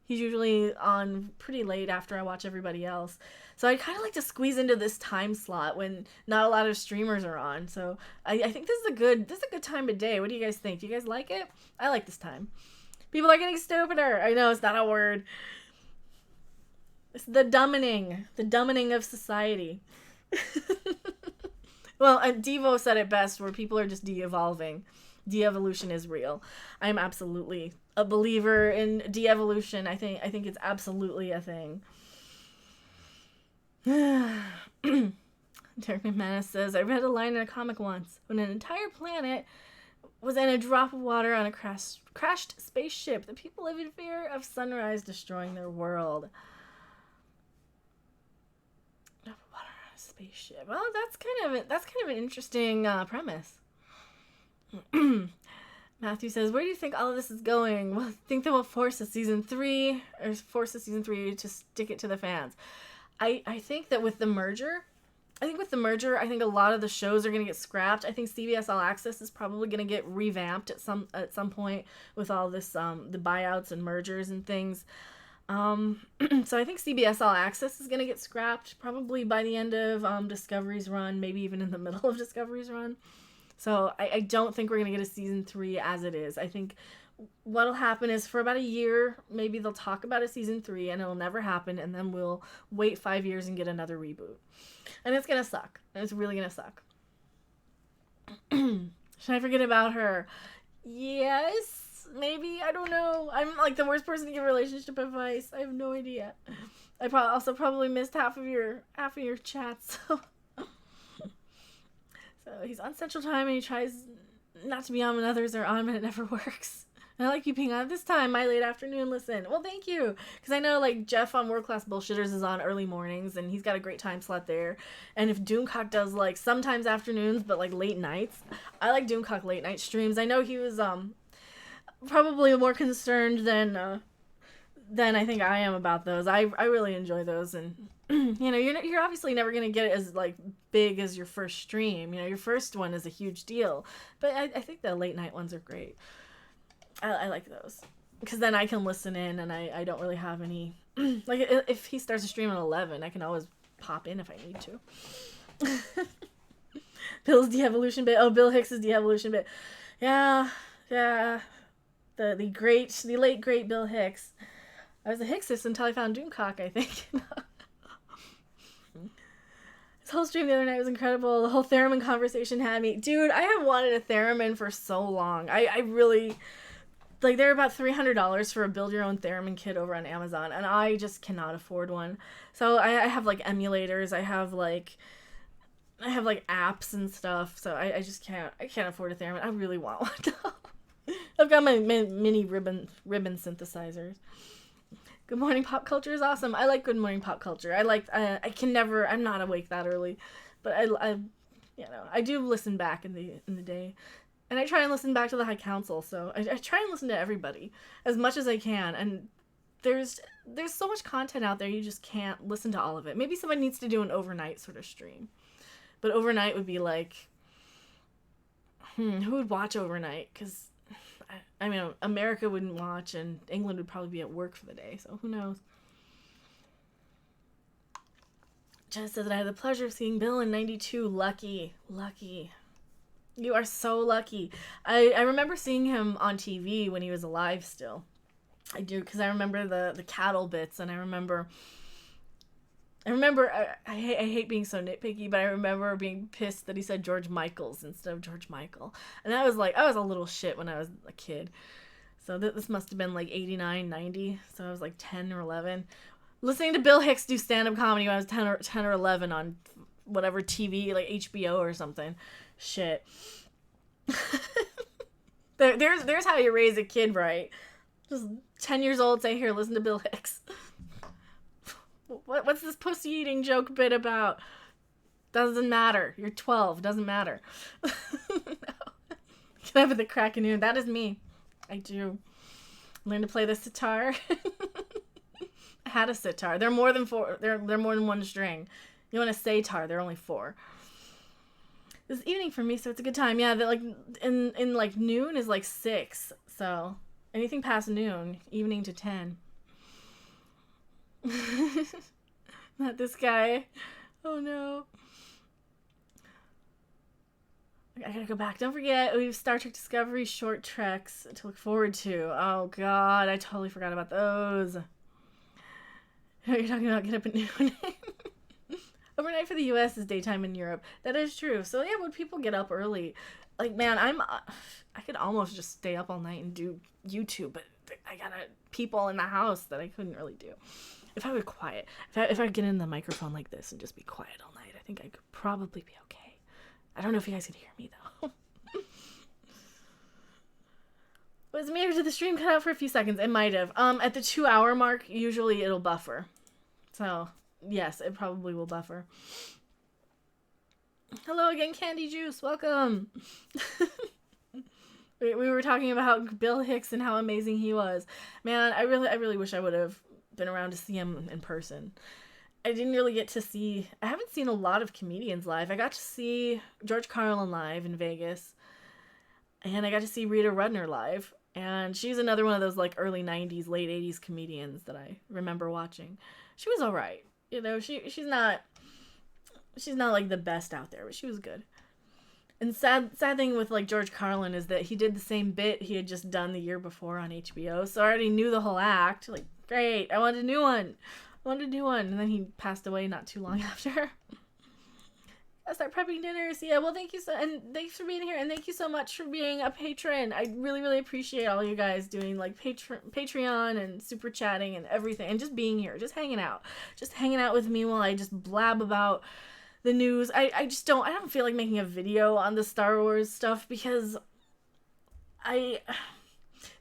He's usually on pretty late after I watch everybody else. So I kind of like to squeeze into this time slot when not a lot of streamers are on. So I think this is a good time of day. What do you guys think? Do you guys like it? I like this time. People are getting stupider. I know it's not a word. It's the dumbing of society. Well, and Devo said it best, where people are just de-evolving. De-evolution is real. I'm absolutely a believer in de-evolution. I think it's absolutely a thing. Derek McManus says, I read a line in a comic once. When an entire planet was in a drop of water on a crashed spaceship, the people live in fear of sunrise destroying their world. Drop of water on a spaceship. Well, that's kind of an interesting premise. Matthew says, where do you think all of this is going? Well, I think that will force a season 3 to stick it to the fans. I think that with the merger, I think a lot of the shows are going to get scrapped. I think CBS All Access is probably going to get revamped at some point with all this the buyouts and mergers and things. So I think CBS All Access is going to get scrapped probably by the end of Discovery's run, maybe even in the middle of Discovery's run. So I don't think we're going to get a season 3 as it is. I think what'll happen is for about a year, maybe they'll talk about a season 3 and it'll never happen, and then we'll wait 5 years and get another reboot. And it's going to suck. It's really going to suck. Should I forget about her? Yes, maybe. I don't know. I'm like the worst person to give relationship advice. I have no idea. I also probably missed half of your chats. So he's on Central Time and he tries not to be on when others are on, but it never works. And I like you being on this time, my late afternoon listen. Well, thank you. Because I know, like, Jeff on World Class Bullshitters is on early mornings, and he's got a great time slot there. And if Doomcock does, like, sometimes afternoons, but, like, late nights, I like Doomcock late night streams. I know he was, probably more concerned than I think I am about those. I really enjoy those, and, you know, you're obviously never going to get it as, like, big as your first stream. You know, your first one is a huge deal. But I think the late night ones are great. I like those because then I can listen in and I don't really have any like if he starts a stream at 11 I can always pop in if I need to. Bill's de-evolution bit. Oh, Bill Hicks's de-evolution bit. Yeah. The late great Bill Hicks. I was a Hicksist until I found Doomcock, I think. This whole stream the other night was incredible. The whole theremin conversation had me. Dude, I have wanted a theremin for so long. I really... Like, they're about $300 for a build-your-own theremin kit over on Amazon, and I just cannot afford one. So I have, like, emulators. I have, like, apps and stuff, so I just can't afford a theremin. I really want one, though. I've got my mini ribbon synthesizers. Good Morning Pop Culture is awesome. I like Good Morning Pop Culture. I'm not awake that early, but I do listen back in the day. And I try and listen back to the High Council, so I try and listen to everybody as much as I can. And there's so much content out there, you just can't listen to all of it. Maybe someone needs to do an overnight sort of stream. But overnight would be like, who would watch overnight? Because, I mean, America wouldn't watch, and England would probably be at work for the day, so who knows? Jess says that I had the pleasure of seeing Bill in 92. Lucky. You are so lucky. I remember seeing him on TV when he was alive still. I do, because I remember the cattle bits, and I remember I hate being so nitpicky, but I remember being pissed that he said George Michaels instead of George Michael. And I was a little shit when I was a kid. So this must have been like 89, 90. So I was like 10 or 11. Listening to Bill Hicks do stand-up comedy when I was 10 or 11 on whatever TV, like HBO or something. Shit. There's how you raise a kid right. Just 10 years old, say, here, listen to Bill Hicks. What's this pussy eating joke bit about? Doesn't matter. You're 12. Doesn't matter. No. Can I have the crack of noon? That is me. I do. Learn to play the sitar. I had a sitar. They're more than four. They're more than one string. You want a sitar? They're only 4. It's evening for me, so it's a good time. Yeah, like in like noon is like 6. So anything past noon, evening to 10. Not this guy. Oh no. I gotta go back. Don't forget, we have Star Trek Discovery short treks to look forward to. Oh god, I totally forgot about those. You're talking about get up at noon. Overnight for the US is daytime in Europe. That is true. So yeah, when people get up early, like, man, I could almost just stay up all night and do YouTube, but I got people in the house that I couldn't really do. If I were quiet, if I get in the microphone like this and just be quiet all night, I think I could probably be okay. I don't know if you guys can hear me though. Was me or did the stream cut out for a few seconds? It might have. At the 2-hour mark, usually it'll buffer. So yes, it probably will buffer. Hello again, Candy Juice. Welcome. We were talking about Bill Hicks and how amazing he was. Man, I really wish I would have been around to see him in person. I didn't really get to see... I haven't seen a lot of comedians live. I got to see George Carlin live in Vegas. And I got to see Rita Rudner live. And she's another one of those like early 90s, late 80s comedians that I remember watching. She was alright. You know, she's not like the best out there, but she was good. And sad thing with like George Carlin is that he did the same bit he had just done the year before on HBO. So I already knew the whole act. Like, great, I wanted a new one. And then he passed away not too long after. I start prepping dinners. Yeah, well, thank you and thanks for being here, and thank you so much for being a patron. I really, really appreciate all you guys doing like Patreon and super chatting and everything, and just being here, just hanging out with me while I just blab about the news. I don't feel like making a video on the Star Wars stuff because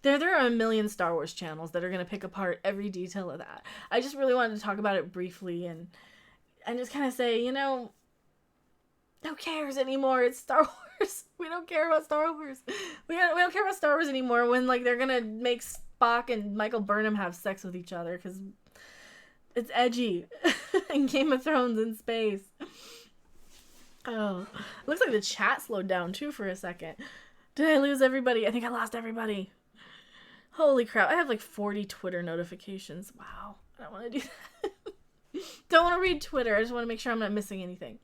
there are a million Star Wars channels that are going to pick apart every detail of that. I just really wanted to talk about it briefly and just kind of say, you know, who cares anymore? It's Star Wars. We don't care about Star Wars. We don't care about Star Wars anymore when, like, they're going to make Spock and Michael Burnham have sex with each other because it's edgy. And Game of Thrones in space. Oh, looks like the chat slowed down, too, for a second. Did I lose everybody? I think I lost everybody. Holy crap. I have like 40 Twitter notifications. Wow. I don't want to do that. Don't want to read Twitter. I just want to make sure I'm not missing anything.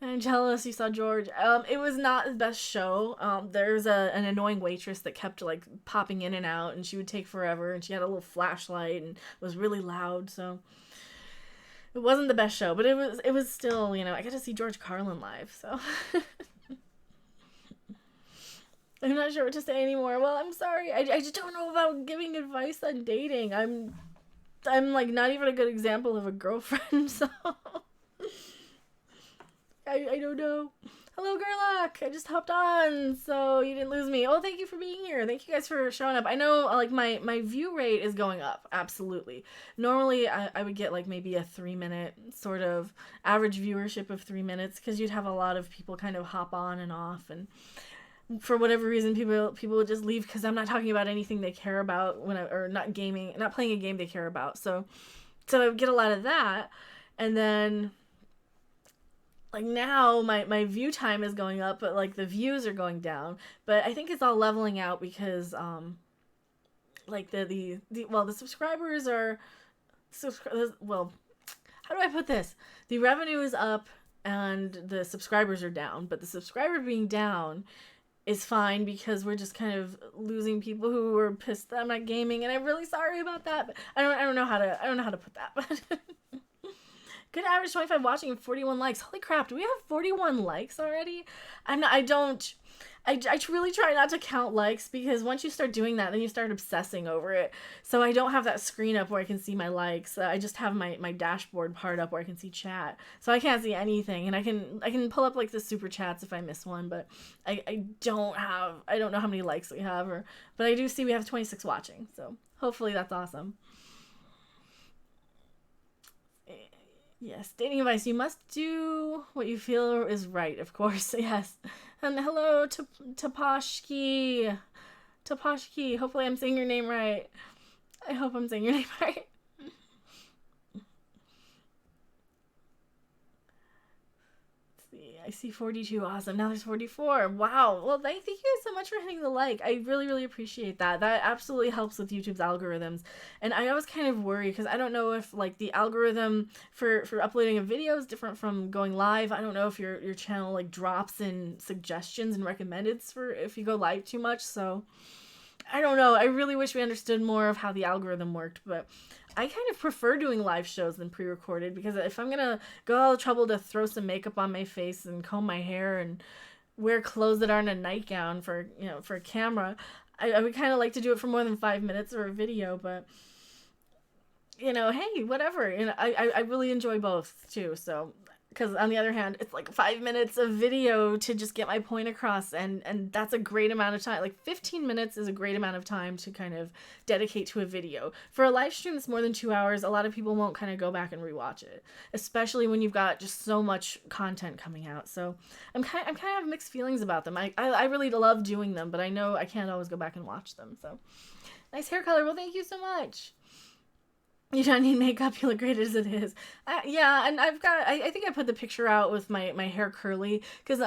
I'm jealous you saw George. It was not the best show. There's an annoying waitress that kept like popping in and out, and she would take forever, and she had a little flashlight and it was really loud, so it wasn't the best show, but it was still, you know, I got to see George Carlin live, so I'm not sure what to say anymore. Well, I'm sorry. I just don't know about giving advice on dating. I'm like not even a good example of a girlfriend, so I don't know. Hello, Gerlach. I just hopped on, so you didn't lose me. Oh, thank you for being here. Thank you guys for showing up. I know, like, my view rate is going up. Absolutely. Normally, I would get, like, maybe a 3-minute sort of average viewership of 3 minutes because you'd have a lot of people kind of hop on and off, and for whatever reason, people would just leave because I'm not talking about anything they care about or not playing a game they care about. So I would get a lot of that, and then like now my view time is going up, but like the views are going down. But I think it's all leveling out because like the subscribers are well, how do I put this? The revenue is up and the subscribers are down, but the subscriber being down is fine because we're just kind of losing people who were pissed that I'm not gaming, and I'm really sorry about that. But I don't know how to put that. But Good average 25 watching and 41 likes. Holy crap, do we have 41 likes already? I really try not to count likes, because once you start doing that, then you start obsessing over it. So I don't have that screen up where I can see my likes. I just have my dashboard part up where I can see chat. So I can't see anything, and I can pull up like the super chats if I miss one, but I don't know how many likes we have, but I do see we have 26 watching. So hopefully that's awesome. Yes, dating advice. You must do what you feel is right, of course. Yes. And hello to Tapashki. Tapashki. Hopefully I'm saying your name right. I hope I'm saying your name right. I see 42. Awesome. Now there's 44. Wow. Well, thank you so much for hitting the like. I really, really appreciate that. That absolutely helps with YouTube's algorithms. And I was kind of worried because I don't know if like the algorithm for uploading a video is different from going live. I don't know if your channel like drops in suggestions and recommendeds for if you go live too much. So I don't know. I really wish we understood more of how the algorithm worked, but I kind of prefer doing live shows than pre-recorded, because if I'm gonna go all the trouble to throw some makeup on my face and comb my hair and wear clothes that aren't a nightgown for a camera, I would kind of like to do it for more than 5 minutes or a video. But hey, whatever. I really enjoy both too. So, because on the other hand, it's like 5 minutes of video to just get my point across, and that's a great amount of time. Like 15 minutes is a great amount of time to kind of dedicate to a video. For a live stream that's more than 2 hours, a lot of people won't kind of go back and rewatch it, especially when you've got just so much content coming out. So I'm kind of have mixed feelings about them. I really love doing them, but I know I can't always go back and watch them. So nice hair color. Well, thank you so much. You don't need makeup. You look great as it is. Yeah, and I've got. I think I put the picture out with my hair curly because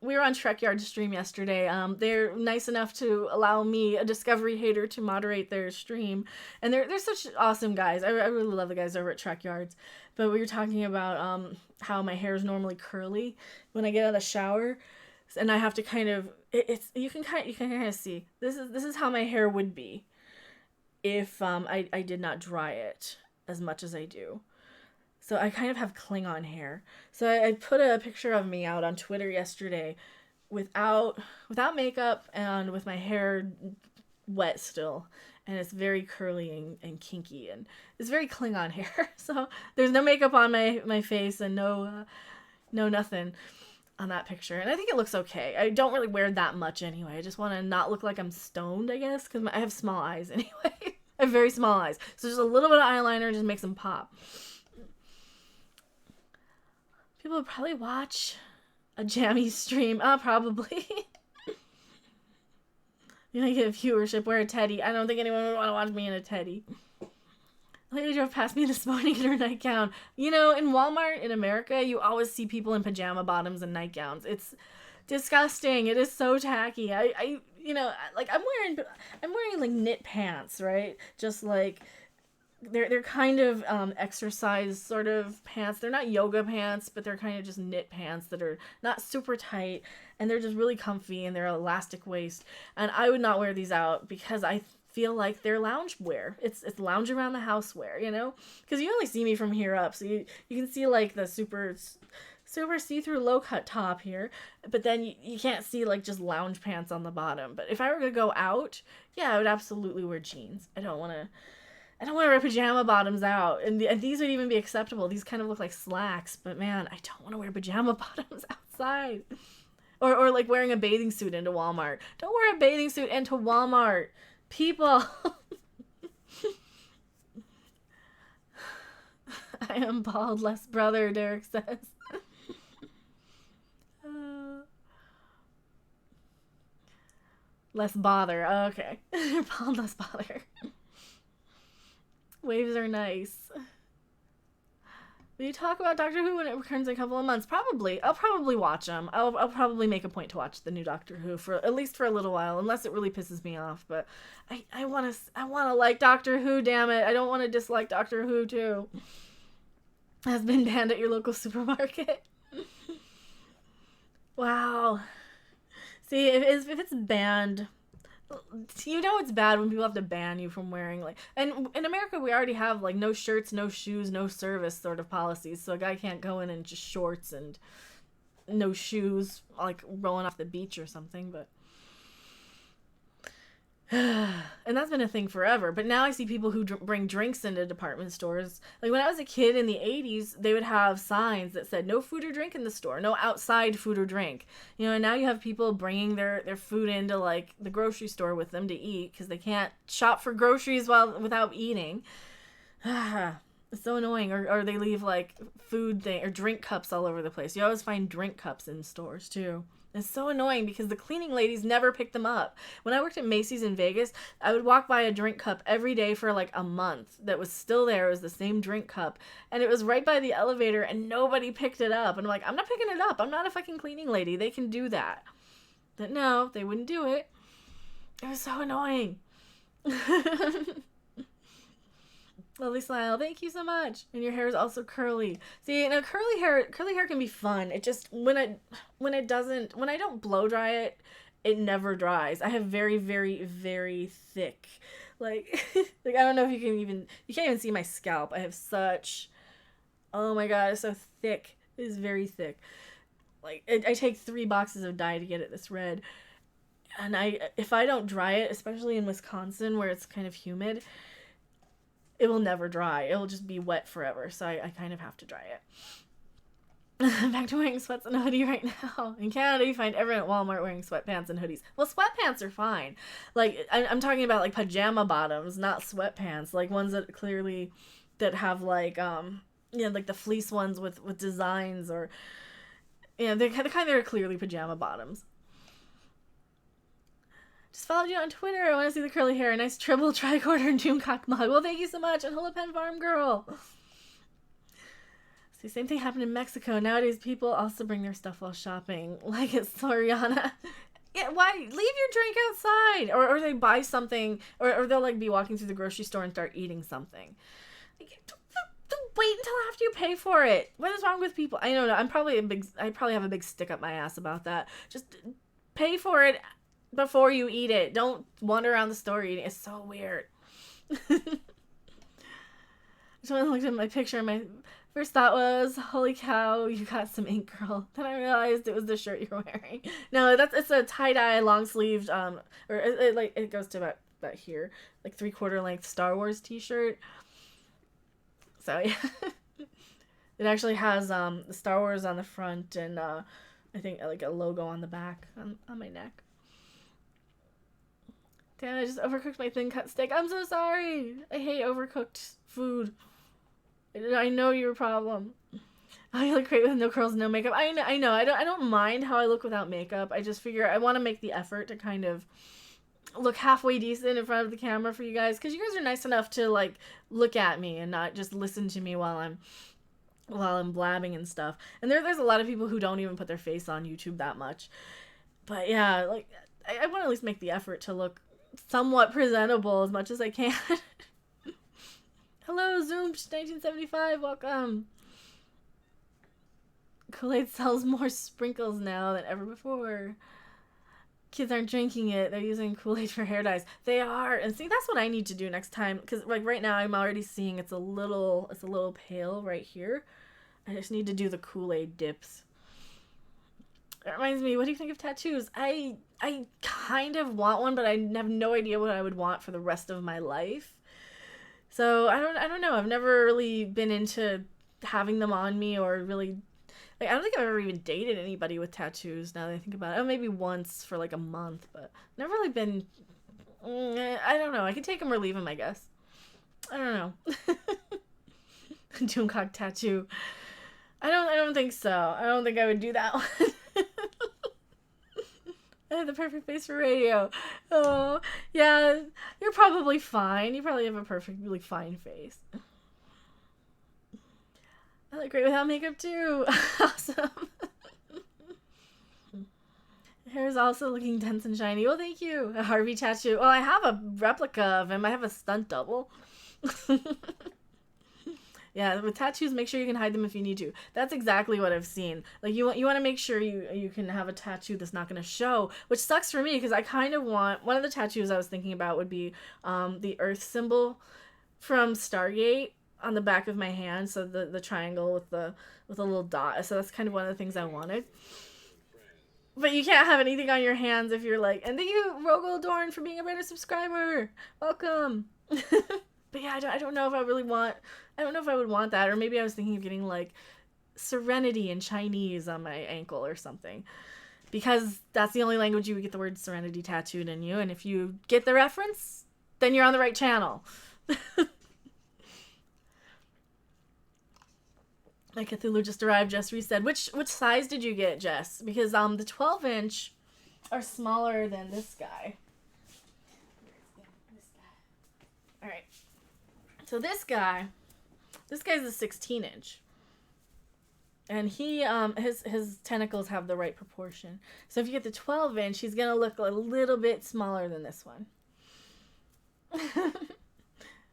we were on Trekyard's stream yesterday. They're nice enough to allow me, a Discovery hater, to moderate their stream, and they're such awesome guys. I really love the guys over at Trekyard's. But we were talking about how my hair is normally curly when I get out of the shower, and I have to kind of. You can kind of see this is how my hair would be if I did not dry it as much as I do. So I kind of have Klingon hair. So I put a picture of me out on Twitter yesterday without makeup and with my hair wet still. And it's very curly and kinky, and it's very Klingon hair. So there's no makeup on my face and no nothing on that picture. And I think it looks okay. I don't really wear that much anyway. I just want to not look like I'm stoned, I guess, because I have small eyes anyway. I have very small eyes. So just a little bit of eyeliner just makes them pop. People would probably watch a jammy stream. Probably. You get viewership. Wear a teddy. I don't think anyone would want to watch me in a teddy. Lady drove past me this morning in her nightgown. In Walmart in America, you always see people in pajama bottoms and nightgowns. It's disgusting. It is so tacky. I'm wearing like knit pants, right? Just like they're kind of exercise sort of pants. They're not yoga pants, but they're kind of just knit pants that are not super tight, and they're just really comfy, and they're elastic waist. And I would not wear these out because I feel like they're lounge wear. It's lounge around the house wear, because you only see me from here up, so you can see like the super see-through low-cut top here, but then you can't see like just lounge pants on the bottom. But if I were to go out, yeah, I would absolutely wear jeans. I don't want to wear pajama bottoms out, and these would even be acceptable. These kind of look like slacks, but man, I don't want to wear pajama bottoms outside. Or like wearing a bathing suit into Walmart. Don't wear a bathing suit into Walmart. People. I am bald, less brother, Derek says. Less bother. Oh, okay. Bald, less bother. Waves are nice. Will you talk about Doctor Who when it returns in a couple of months? Probably. I'll probably watch them. I'll probably make a point to watch the new Doctor Who for at least for a little while, unless it really pisses me off. But I want to like Doctor Who. Damn it! I don't want to dislike Doctor Who too. Has been banned at your local supermarket. Wow. See, if it's banned, You know it's bad when people have to ban you from wearing, like, and in America we already have like no shirts, no shoes, no service sort of policies, so a guy can't go in just shorts and no shoes, like rolling off the beach or something. But and that's been a thing forever. But now I see people who bring drinks into department stores. Like when I was a kid in the 80s, they would have signs that said no food or drink in the store, no outside food or drink. You know, and now you have people bringing their food into like the grocery store with them to eat because they can't shop for groceries without eating. It's so annoying. Or they leave like food or drink cups all over the place. You always find drink cups in stores too. It's so annoying because the cleaning ladies never pick them up. When I worked at Macy's in Vegas, I would walk by a drink cup every day for like a month that was still there. It was the same drink cup. And it was right by the elevator and nobody picked it up. And I'm like, I'm not picking it up. I'm not a fucking cleaning lady. They can do that. But no, they wouldn't do it. It was so annoying. Lovely smile. Thank you so much. And your hair is also curly. See, now curly hair can be fun. It just when I don't blow dry it, it never dries. I have very, very, very thick, like like I don't know if you can't even see my scalp. I have such, oh my god, it's so thick. It is very thick. Like I take 3 boxes of dye to get it this red. And if I don't dry it, especially in Wisconsin where it's kind of humid, it will never dry. It'll just be wet forever. So I kind of have to dry it. Back to wearing sweats and a hoodie right now. In Canada, you find everyone at Walmart wearing sweatpants and hoodies. Well, sweatpants are fine. Like, I'm talking about, like, pajama bottoms, not sweatpants. Like, ones that have, like, like the fleece ones with designs or, the kind that are clearly pajama bottoms. Just followed you on Twitter. I want to see the curly hair. A nice triple tricorder and Doomcock mug. Well, thank you so much. And Hula Pen Farm Girl. See, same thing happened in Mexico. Nowadays, people also bring their stuff while shopping. Like at Soriana. Yeah, why? Leave your drink outside. Or they buy something. Or they'll, like, be walking through the grocery store and start eating something. Like, don't wait until after you pay for it. What is wrong with people? I don't know. I probably have a big stick up my ass about that. Just pay for it before you eat it. Don't wander around the store eating. It's so weird. So when I looked at my picture, my first thought was, holy cow, you got some ink, girl. Then I realized it was the shirt you're wearing. No, it's a tie-dye, long-sleeved, or it goes to about here, like 3/4 length Star Wars t-shirt. So, yeah. It actually has the Star Wars on the front and I think like a logo on the back on my neck. Damn, I just overcooked my thin cut steak. I'm so sorry. I hate overcooked food. I know your problem. I look great with no curls, no makeup. I know. I don't mind how I look without makeup. I just figure I want to make the effort to kind of look halfway decent in front of the camera for you guys, because you guys are nice enough to like look at me and not just listen to me while I'm blabbing and stuff. And there's a lot of people who don't even put their face on YouTube that much. But yeah, like I want to at least make the effort to look somewhat presentable as much as I can. Hello, Zoom 1975, welcome. Kool-Aid sells more sprinkles now than ever before. Kids aren't drinking it, they're using Kool-Aid for hair dyes. They are, and see, that's what I need to do next time, because like right now I'm already seeing it's a little pale right here. I just need to do the Kool-Aid dips. It reminds me, what do you think of tattoos? I kind of want one, but I have no idea what I would want for the rest of my life. So I don't know. I've never really been into having them on me, or really, like, I don't think I've ever even dated anybody with tattoos now that I think about it. Oh, maybe once for like a month, but never really been, I don't know. I can take them or leave them, I guess. I don't know. Doomcock tattoo. I don't think so. I don't think I would do that one. I have the perfect face for radio. Oh, yeah. You're probably fine. You probably have a perfectly fine face. I look great without makeup, too. Awesome. Hair is also looking dense and shiny. Well, thank you. A Harvey tattoo. Oh, I have a replica of him. I have a stunt double. Yeah, with tattoos, make sure you can hide them if you need to. That's exactly what I've seen. Like, you want to make sure you can have a tattoo that's not going to show, which sucks for me because I kind of want, one of the tattoos I was thinking about would be the Earth symbol from Stargate on the back of my hand, so the triangle with a little dot. So that's kind of one of the things I wanted. But you can't have anything on your hands if you're like, and thank you, Rogel Dorn, for being a better subscriber. Welcome. But yeah, I don't know if I really want, I don't know if I would want that. Or maybe I was thinking of getting like serenity in Chinese on my ankle or something. Because that's the only language you would get the word serenity tattooed in you. And if you get the reference, then you're on the right channel. My Cthulhu just arrived. Jess said, which size did you get, Jess? Because the 12-inch are smaller than this guy. All right. So this guy's a 16-inch. And he his tentacles have the right proportion. So if you get the 12-inch, he's going to look a little bit smaller than this one.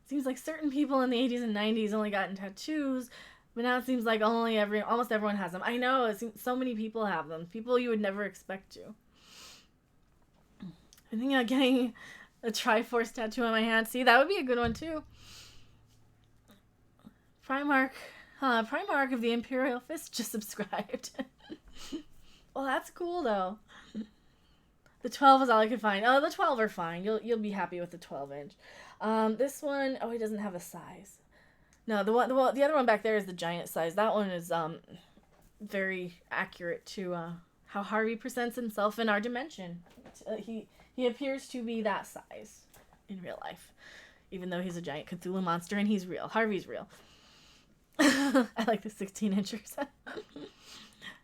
Seems like certain people in the 80s and 90s only gotten tattoos. But now it seems like almost everyone has them. I know, it seems so many people have them. People you would never expect to. I think I'm getting a Triforce tattoo on my hand. See, that would be a good one too. Primarch of the Imperial Fist just subscribed. Well, that's cool though. The 12 is all I could find. Oh, the 12 are fine. You'll be happy with the 12-inch. This one, oh, he doesn't have a size. No, the other one back there is the giant size. That one is very accurate to how Harvey presents himself in our dimension. He appears to be that size in real life, even though he's a giant Cthulhu monster and he's real. Harvey's real. I like the 16-inchers.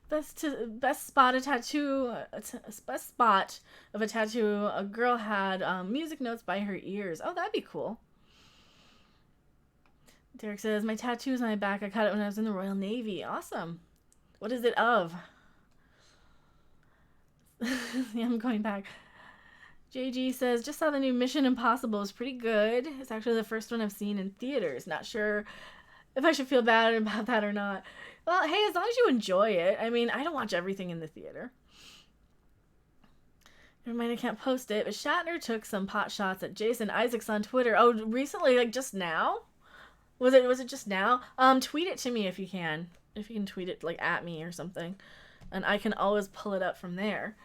Best spot of a tattoo a girl had music notes by her ears. Oh, that'd be cool. Derek says, my tattoo is on my back. I cut it when I was in the Royal Navy. Awesome. What is it of? Yeah, I'm going back. JG says, just saw the new Mission Impossible. It's pretty good. It's actually the first one I've seen in theaters. Not sure if I should feel bad about that or not. Well, hey, as long as you enjoy it. I mean, I don't watch everything in the theater. Never mind, I can't post it. But Shatner took some pot shots at Jason Isaacs on Twitter. Oh, recently, like just now? Was it just now? Tweet it to me if you can. If you can tweet it like at me or something. And I can always pull it up from there.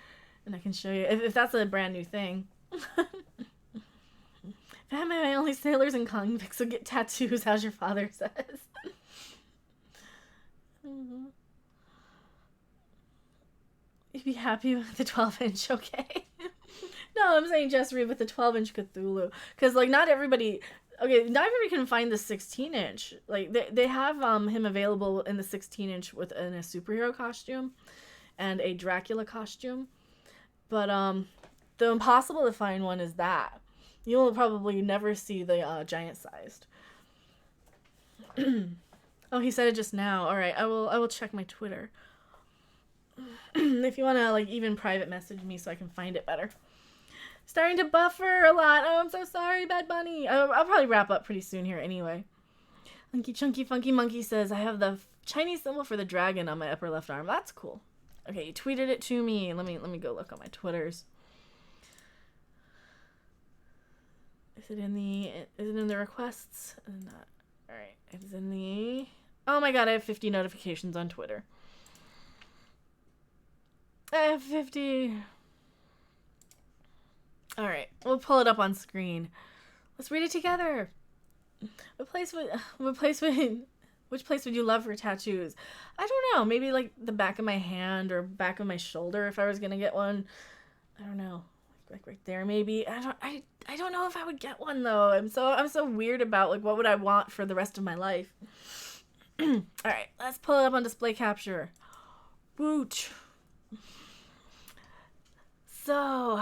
And I can show you if that's a brand new thing. Batman only sailors and convicts will get tattoos, as your father says. You'd be happy with the 12-inch, okay? No, I'm saying just read with the 12-inch Cthulhu. Because, like, not everybody can find the 16-inch. Like, they have him available in the 16-inch in a superhero costume and a Dracula costume. But the impossible to find one is that. You'll probably never see the giant-sized. Oh, he said it just now. All right, I will check my Twitter. If you want to, like, even private message me so I can find it better. Starting to buffer a lot. Oh, I'm so sorry, Bad Bunny. I'll probably wrap up pretty soon here anyway. Hunky Chunky Funky Monkey says, I have the Chinese symbol for the dragon on my upper left arm. That's cool. Okay, you tweeted it to me. Let me go look on my Twitters. Is it in the requests? Not. All right. It's in the... Oh my god, I have 50 notifications on Twitter. I have 50. All right. We'll pull it up on screen. Let's read it together. Which place would you love for tattoos? I don't know. Maybe like the back of my hand or back of my shoulder if I was going to get one. I don't know. Like right there maybe. I don't know if I would get one though. I'm so weird about like what would I want for the rest of my life. All right, let's pull it up on display capture. Woot. So,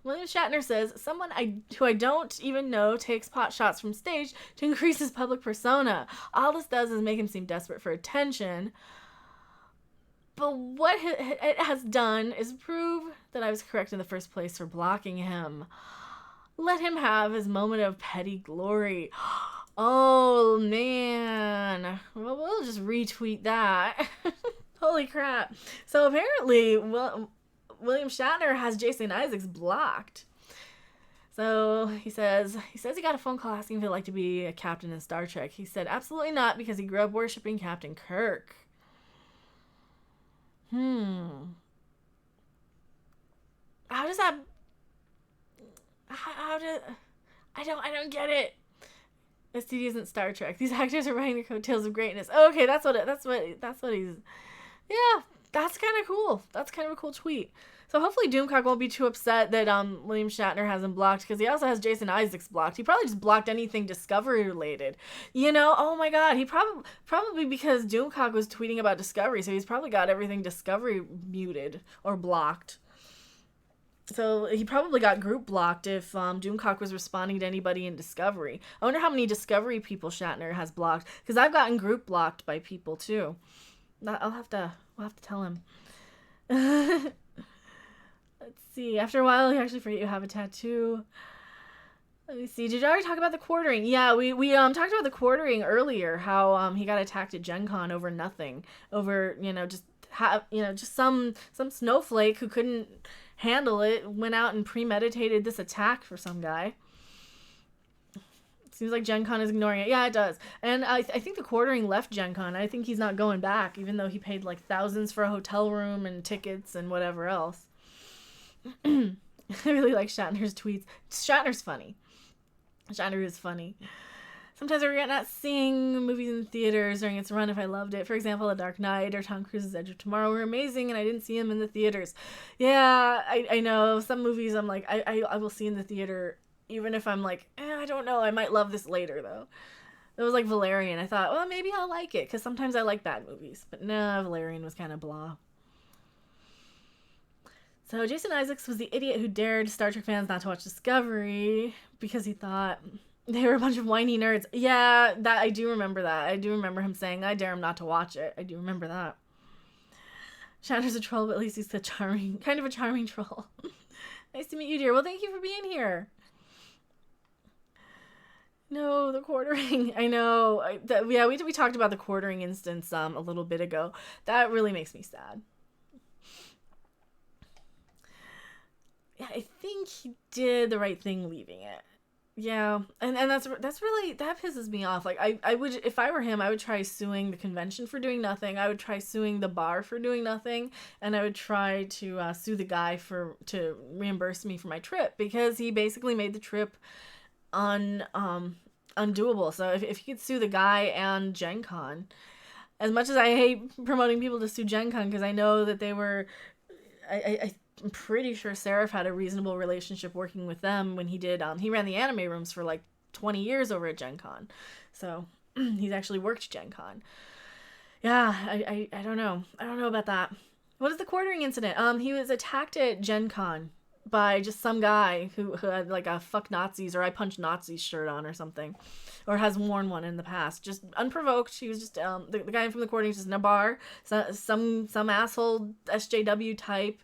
William Shatner says, someone who I don't even know takes pot shots from stage to increase his public persona. All this does is make him seem desperate for attention. But what it has done is prove that I was correct in the first place for blocking him. Let him have his moment of petty glory. Oh, man. Well, we'll just retweet that. Holy crap. So apparently, William Shatner has Jason Isaacs blocked. So he got a phone call asking if he'd like to be a captain in Star Trek. He said absolutely not because he grew up worshiping Captain Kirk. How does that? How did? I don't get it. This TV isn't Star Trek. These actors are riding the coattails of greatness. Oh, okay, that's what he's. Yeah, that's kind of cool. That's kind of a cool tweet. So hopefully Doomcock won't be too upset that William Shatner has him blocked, because he also has Jason Isaacs blocked. He probably just blocked anything Discovery related. You know, oh my god, he probably because Doomcock was tweeting about Discovery, so he's probably got everything Discovery muted or blocked. So he probably got group blocked if Doomcock was responding to anybody in Discovery. I wonder how many Discovery people Shatner has blocked, because I've gotten group blocked by people too. We'll have to tell him. Let's see. After a while, you actually forget you have a tattoo. Let me see. Did you already talk about the quartering? Yeah, we talked about the quartering earlier. How he got attacked at Gen Con over nothing, over just some snowflake who couldn't handle it went out and premeditated this attack for some guy. Seems like Gen Con is ignoring it. Yeah, it does. And I think the quartering left Gen Con. I think he's not going back, even though he paid like thousands for a hotel room and tickets and whatever else. I really like Shatner's tweets. Shatner's funny. Shatner is funny. Sometimes I regret not seeing movies in theaters during its run if I loved it. For example, The Dark Knight or Tom Cruise's Edge of Tomorrow were amazing and I didn't see them in the theaters. Yeah, I know. Some movies I'm like, I will see in the theater even if I'm like, I don't know. I might love this later, though. It was like Valerian. I thought, well, maybe I'll like it because sometimes I like bad movies. But no, Valerian was kind of blah. So Jason Isaacs was the idiot who dared Star Trek fans not to watch Discovery because he thought they were a bunch of whiny nerds. Yeah, that I do remember that. I do remember him saying, I dare him not to watch it. I do remember that. Shatner's a troll, but at least he's kind of a charming troll. Nice to meet you, dear. Well, thank you for being here. No, the quartering. I know. We talked about the quartering instance a little bit ago. That really makes me sad. Yeah, I think he did the right thing leaving it. Yeah, and that's really, that pisses me off. Like I would, if I were him, I would try suing the convention for doing nothing. I would try suing the bar for doing nothing, and I would try to sue the guy to reimburse me for my trip, because he basically made the trip undoable. So if he could sue the guy and Gen Con, as much as I hate promoting people to sue Gen Con, because I know that they were, I'm pretty sure Seraph had a reasonable relationship working with them when he did. He ran the anime rooms for like 20 years over at Gen Con. So he's actually worked Gen Con. Yeah, I don't know. I don't know about that. What is the quartering incident? He was attacked at Gen Con by just some guy who had like a fuck Nazis or I punch Nazis shirt on or something. Or has worn one in the past. Just unprovoked. He was just, the guy from the quartering was just in a bar. Some asshole SJW type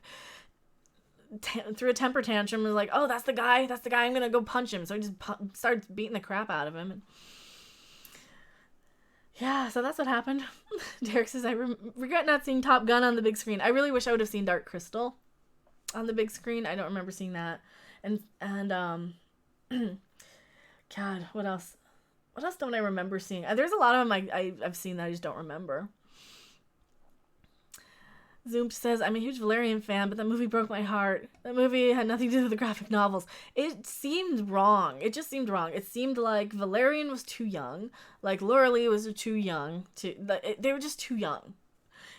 threw a temper tantrum and was like, oh, that's the guy, I'm gonna go punch him. So he just started beating the crap out of him. And yeah, so that's what happened. Derek says, I regret not seeing Top Gun on the big screen. I really wish I would have seen Dark Crystal on the big screen. I don't remember seeing that. And God, what else don't I remember seeing? There's a lot of them I've seen that I just don't remember. Zoom says, I'm a huge Valerian fan, but that movie broke my heart. That movie had nothing to do with the graphic novels. It seemed wrong. It just seemed wrong. It seemed like Valerian was too young. Like Laura Lee was too young. They were just too young.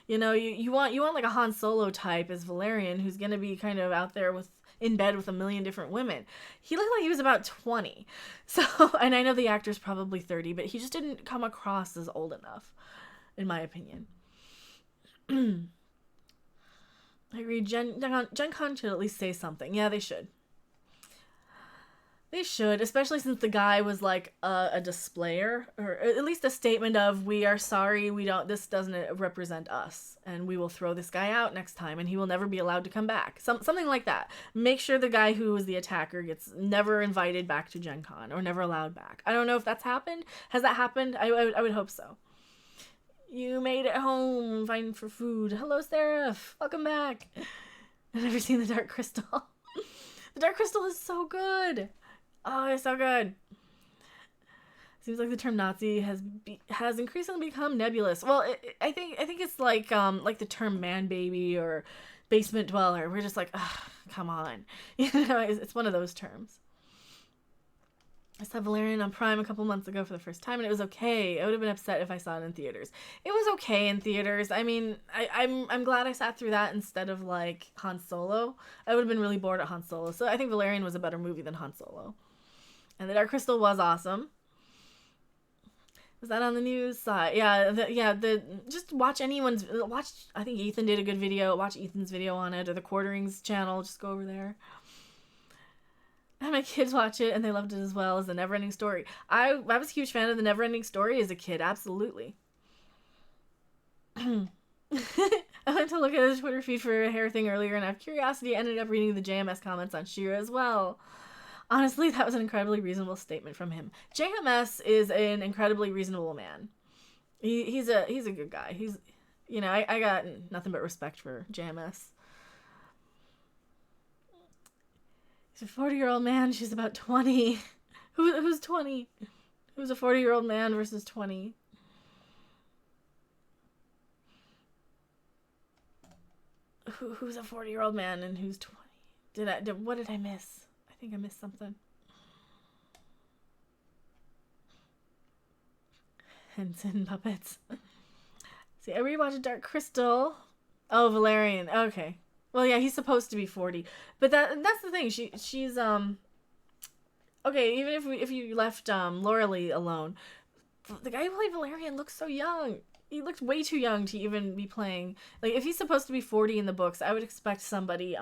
You know, you want like a Han Solo type as Valerian, who's going to be kind of out there in bed with a million different women. He looked like he was about 20. So, and I know the actor's probably 30, but he just didn't come across as old enough, in my opinion. I agree. Gen Con should at least say something. Yeah, they should. They should, especially since the guy was like a displayer, or at least a statement of, we are sorry, this doesn't represent us, and we will throw this guy out next time, and he will never be allowed to come back. Something like that. Make sure the guy who was the attacker gets never invited back to Gen Con, or never allowed back. I don't know if that's happened. Has that happened? I would hope so. You made it home, fighting for food. Hello, Seraph. Welcome back. I've never seen the Dark Crystal. The Dark Crystal is so good. Oh, it's so good. Seems like the term Nazi has increasingly become nebulous. Well, I think it's like the term man baby or basement dweller. We're just like, come on. You know, it's one of those terms. I saw Valerian on Prime a couple months ago for the first time, and it was okay. I would have been upset if I saw it in theaters. It was okay in theaters. I mean, I'm glad I sat through that instead of like Han Solo. I would have been really bored at Han Solo. So I think Valerian was a better movie than Han Solo. And the Dark Crystal was awesome. Was that on the news side? Yeah, just watch I think Ethan did a good video. Watch Ethan's video on it, or the Quarterings channel. Just go over there. I had my kids watch it, and they loved it as well as the Neverending Story. I was a huge fan of the Neverending Story as a kid, absolutely. I went to look at his Twitter feed for a hair thing earlier, and out of curiosity, I ended up reading the JMS comments on She-Ra as well. Honestly, that was an incredibly reasonable statement from him. JMS is an incredibly reasonable man. He's a good guy. I got nothing but respect for JMS. He's a 40-year-old man. She's about 20. Who's 20? Who's a 40-year-old man versus 20? Who's a 40-year-old man and who's 20? What did I miss? I think I missed something. Henson puppets. See, I rewatched Dark Crystal. Oh, Valerian. Okay. Well, yeah, he's supposed to be 40, but that's the thing. She's okay. Even if you left Laura Lee alone, the guy who played Valerian looks so young. He looked way too young to even be playing. Like, if he's supposed to be 40 in the books, I would expect somebody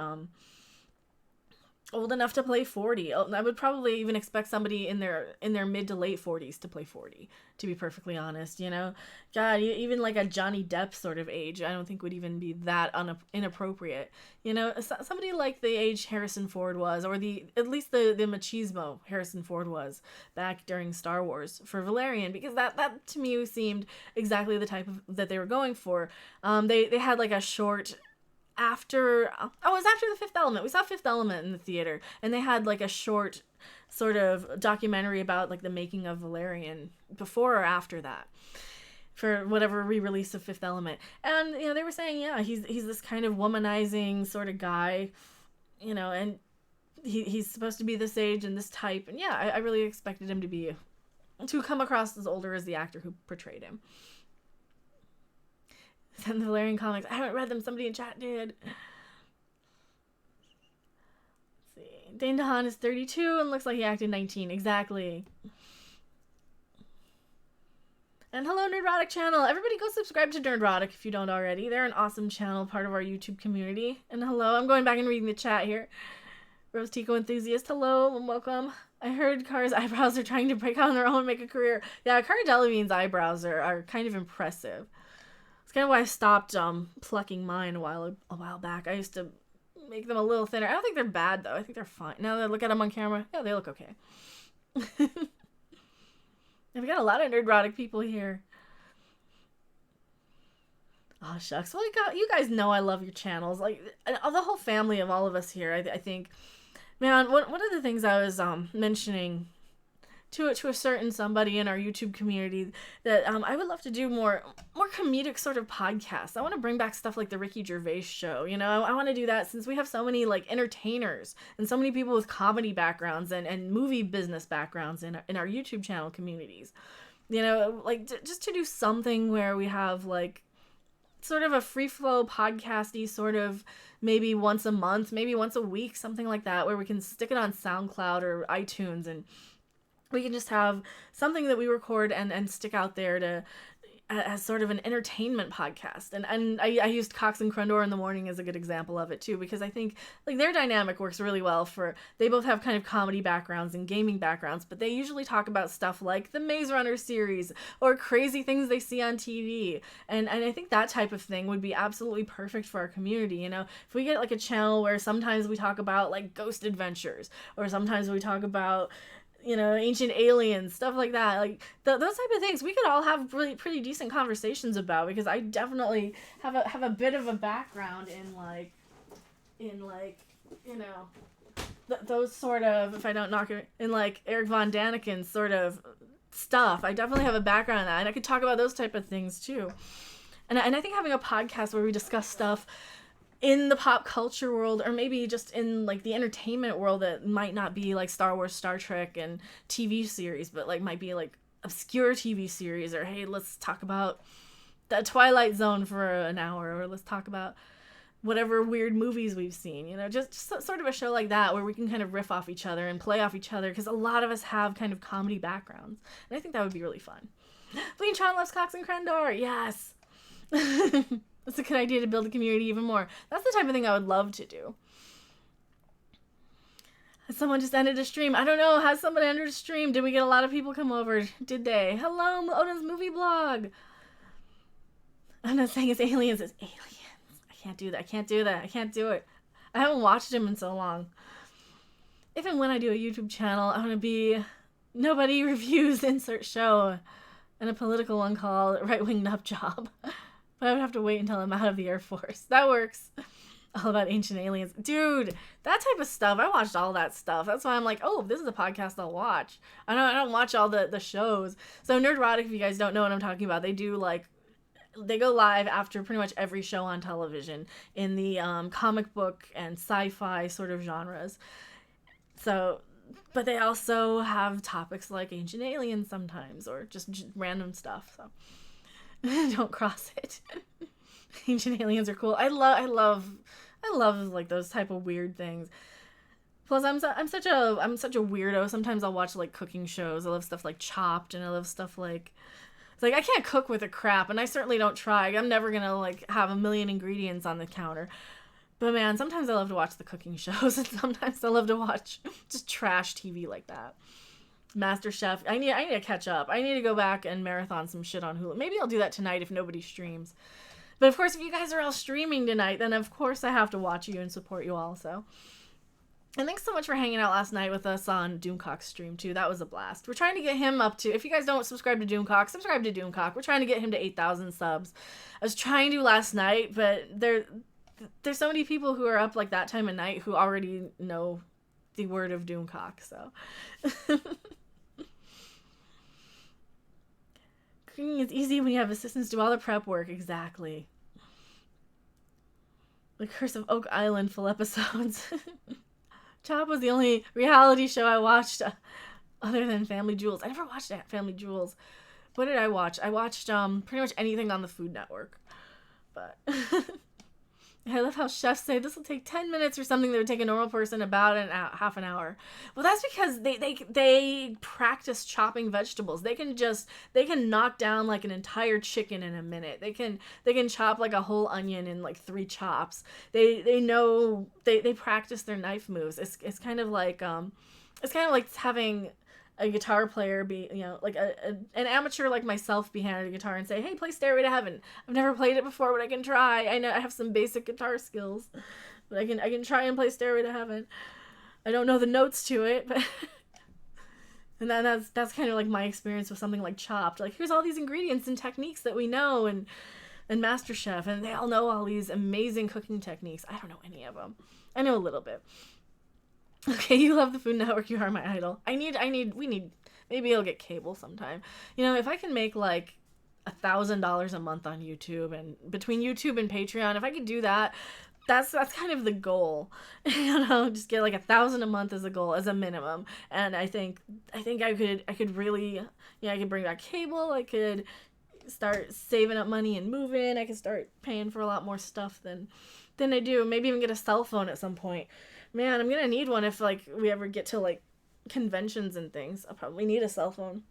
old enough to play 40. I would probably even expect somebody in their mid to late 40s to play 40, to be perfectly honest, you know? God, even like a Johnny Depp sort of age, I don't think would even be that inappropriate. You know, somebody like the age Harrison Ford was, or at least the machismo Harrison Ford was back during Star Wars for Valerian, because that to me seemed exactly the type of that they were going for. They had like a short it was after the Fifth Element. We saw Fifth Element in the theater, and they had like a short sort of documentary about like the making of Valerian before or after that, for whatever re-release of Fifth Element. And you know, they were saying, yeah, he's this kind of womanizing sort of guy, you know, and he's supposed to be this age and this type, and yeah, I really expected him to come across as older as the actor who portrayed him. And the Valerian comics, I haven't read them. Somebody in chat did. Let's see. Dane DeHaan is 32 and looks like he acted 19. Exactly. And hello, Nerdrotic channel. Everybody go subscribe to Nerdrotic if you don't already. They're an awesome channel, part of our YouTube community. And hello, I'm going back and reading the chat here. Rose Tico Enthusiast, hello and welcome. I heard Kara's eyebrows are trying to break out on their own and make a career. Yeah, Cara Delevingne's eyebrows are kind of impressive. It's kind of why I stopped plucking mine a while back. I used to make them a little thinner. I don't think they're bad, though. I think they're fine. Now that I look at them on camera, yeah, they look okay. And we got a lot of Nerdrotic people here. Oh, shucks. Well, you guys know I love your channels. Like, the whole family of all of us here, I think. Man, one of the things I was mentioning to a certain somebody in our YouTube community that I would love to do more comedic sort of podcasts. I want to bring back stuff like the Ricky Gervais show. You know, I want to do that since we have so many like entertainers and so many people with comedy backgrounds and movie business backgrounds in our YouTube channel communities. You know, like just to do something where we have like sort of a free flow podcasty sort of maybe once a month, maybe once a week, something like that, where we can stick it on SoundCloud or iTunes and we can just have something that we record and stick out there to, as sort of an entertainment podcast. And I used Cox and Crundor in the Morning as a good example of it too, because I think like their dynamic works really well for, they both have kind of comedy backgrounds and gaming backgrounds, but they usually talk about stuff like the Maze Runner series or crazy things they see on TV. And I think that type of thing would be absolutely perfect for our community. You know, if we get like a channel where sometimes we talk about like ghost adventures, or sometimes we talk about, you know, ancient aliens, stuff like that, like those type of things we could all have really pretty decent conversations about, because I definitely have a bit of a background in like you know, those sort of, if I don't knock it, in like Eric Von Daniken's sort of stuff. I definitely have a background in that, and I could talk about those type of things too. And I think having a podcast where we discuss stuff in the pop culture world, or maybe just in like the entertainment world that might not be like Star Wars, Star Trek, and TV series, but like might be like obscure TV series, or hey, let's talk about the Twilight Zone for an hour, or let's talk about whatever weird movies we've seen, you know, just sort of a show like that where we can kind of riff off each other and play off each other, because a lot of us have kind of comedy backgrounds, and I think that would be really fun. Lean Chan loves Cox and Crendor, yes. That's a good idea to build a community even more. That's the type of thing I would love to do. Someone just ended a stream. I don't know. Has somebody ended a stream? Did we get a lot of people come over? Did they? Hello, Odin's movie blog. I'm not saying it's aliens. It's aliens. I can't do that. I can't do that. I can't do it. I haven't watched him in so long. If and when I do a YouTube channel, I want to be nobody reviews insert show and a political one called Right Wing Nub Job. But I would have to wait until I'm out of the Air Force. That works. All about ancient aliens. Dude, that type of stuff. I watched all that stuff. That's why I'm like, oh, this is a podcast I'll watch. I don't watch all the shows. So Nerdrotic, if you guys don't know what I'm talking about, they do like, they go live after pretty much every show on television in the comic book and sci-fi sort of genres. So, but they also have topics like ancient aliens sometimes, or just random stuff. So. Don't cross it. Ancient aliens are cool. I love like those type of weird things. Plus, I'm such a weirdo. Sometimes I'll watch like cooking shows. I love stuff like Chopped, and I love stuff like, it's like I can't cook with a crap, and I certainly don't try. I'm never gonna like have a million ingredients on the counter. But man, sometimes I love to watch the cooking shows, and sometimes I love to watch just trash TV like that. MasterChef. I need to catch up. I need to go back and marathon some shit on Hulu. Maybe I'll do that tonight if nobody streams. But of course, if you guys are all streaming tonight, then of course I have to watch you and support you all. So, and thanks so much for hanging out last night with us on Doomcock's stream too. That was a blast. We're trying to get him up to, if you guys don't subscribe to Doomcock, subscribe to Doomcock. We're trying to get him to 8,000 subs. I was trying to last night, but there's so many people who are up like that time of night who already know the word of Doomcock. So. Cooking is easy when you have assistants do all the prep work. Exactly. The Curse of Oak Island full episodes. Chop was the only reality show I watched other than Family Jewels. I never watched Family Jewels. What did I watch? I watched pretty much anything on the Food Network. But I love how chefs say this will take 10 minutes or something that would take a normal person about half an hour. Well, that's because they practice chopping vegetables. They can knock down like an entire chicken in a minute. They can chop like a whole onion in like 3 chops. They know they practice their knife moves. It's kind of like having a guitar player be, you know, like an amateur like myself be handed a guitar and say, hey, play Stairway to Heaven. I've never played it before, but I can try. I know I have some basic guitar skills, but I can try and play Stairway to Heaven. I don't know the notes to it, but and that's kind of like my experience with something like Chopped. Like, here's all these ingredients and techniques that we know, and MasterChef, and they all know all these amazing cooking techniques. I don't know any of them. I know a little bit. Okay, you love the Food Network. You are my idol. We need, maybe I'll get cable sometime. You know, if I can make like $1,000 a month on YouTube, and between YouTube and Patreon, if I could do that, that's kind of the goal. You know, just get like 1,000 a month as a goal, as a minimum. And I think I could really, you know, I could bring back cable. I could start saving up money and move in. I could start paying for a lot more stuff than I do. Maybe even get a cell phone at some point. Man, I'm gonna need one if like we ever get to like conventions and things. I'll probably need a cell phone.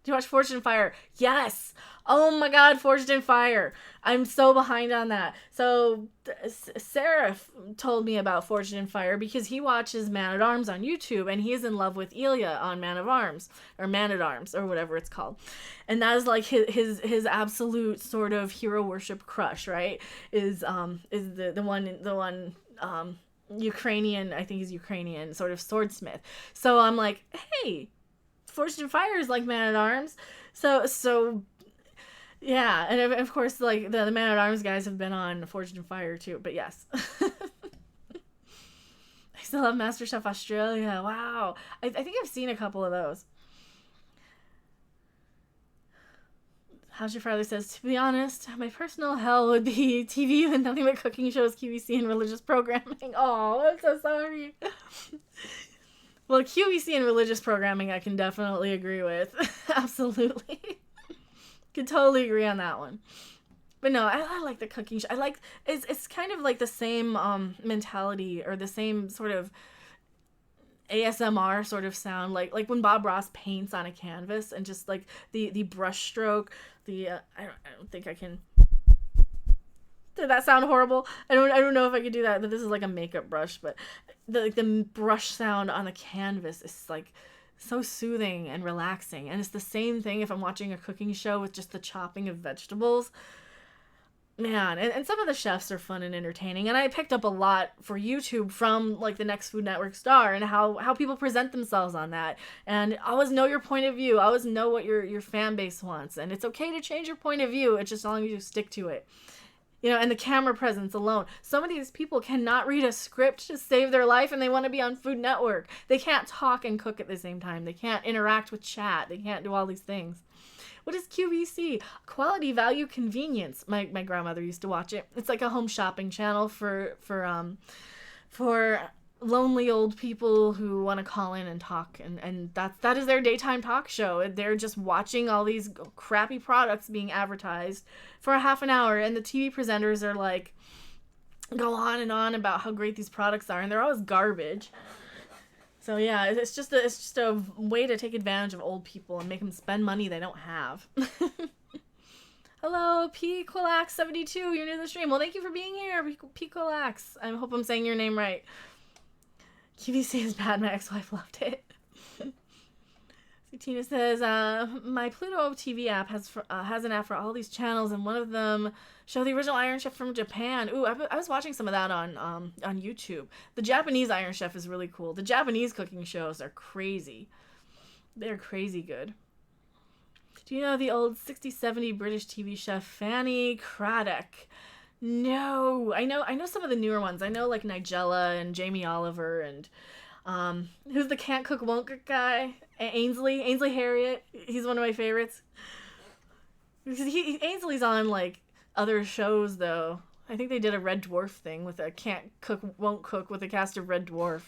Do you watch Forged in Fire? Yes. Oh my God, Forged in Fire. I'm so behind on that. So Sarah told me about Forged in Fire because he watches Man at Arms on YouTube, and he is in love with Ilya on Man of Arms, or Man at Arms, or whatever it's called. And that is like his absolute sort of hero worship crush, right? Is the one Ukrainian, I think he's Ukrainian, sort of swordsmith. So I'm like, hey, Forged in Fire is like Man at Arms. So yeah, and of course, like the Man at Arms guys have been on Forged in Fire too. But yes, I still love MasterChef Australia. Wow, I think I've seen a couple of those. How's Your Father says, to be honest, my personal hell would be TV and nothing but cooking shows, QVC, and religious programming. Oh, I'm so sorry. Well, QVC and religious programming I can definitely agree with. Absolutely. Could totally agree on that one. But no, I like the cooking show. I like, it's kind of like the same mentality, or the same sort of ASMR sort of sound, like when Bob Ross paints on a canvas, and just like the brush stroke, I don't think I can. Did that sound horrible? I don't know if I could do that, but this is like a makeup brush, but the brush sound on the canvas is like so soothing and relaxing. And it's the same thing if I'm watching a cooking show with just the chopping of vegetables. Man, and some of the chefs are fun and entertaining, and I picked up a lot for YouTube from like the Next Food Network star, and how people present themselves on that. And always know your point of view, always know what your fan base wants, and it's okay to change your point of view. It's just as long as you stick to it. You know, and the camera presence alone. Some of these people cannot read a script to save their life, and they want to be on Food Network. They can't talk and cook at the same time. They can't interact with chat. They can't do all these things. What is QVC? Quality, value, convenience. My grandmother used to watch it. It's like a home shopping channel for lonely old people who want to call in and talk, and that is their daytime talk show. They're just watching all these crappy products being advertised for a half an hour, and the TV presenters are like, go on and on about how great these products are, and they're always garbage. So yeah, it's just a way to take advantage of old people and make them spend money they don't have. Hello, P. Quillax72. You're new to the stream. Well, thank you for being here, P. Quillax. I hope I'm saying your name right. QVC is bad. My ex-wife loved it. Tina says, my Pluto TV app has an app for all these channels, and one of them show the original Iron Chef from Japan. Ooh, I was watching some of that on YouTube. The Japanese Iron Chef is really cool. The Japanese cooking shows are crazy. They're crazy good. Do you know the old 60s, 70s British TV chef Fanny Craddock? No, I know some of the newer ones. I know like Nigella and Jamie Oliver, and who's the can't cook won't cook guy? Ainsley Harriott. He's one of my favorites. Because Ainsley's on like other shows though. I think they did a Red Dwarf thing with a can't cook won't cook with a cast of Red Dwarf.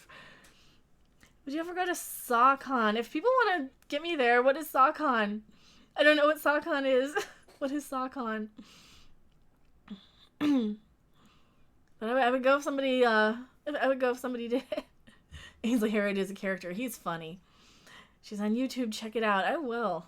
Would you ever go to SawCon? If people want to get me there, what is SawCon? I don't know what SawCon is. What is SawCon? But I would go if somebody did. Ainsley Harriott is a character. He's funny. She's on YouTube. Check it out. I will.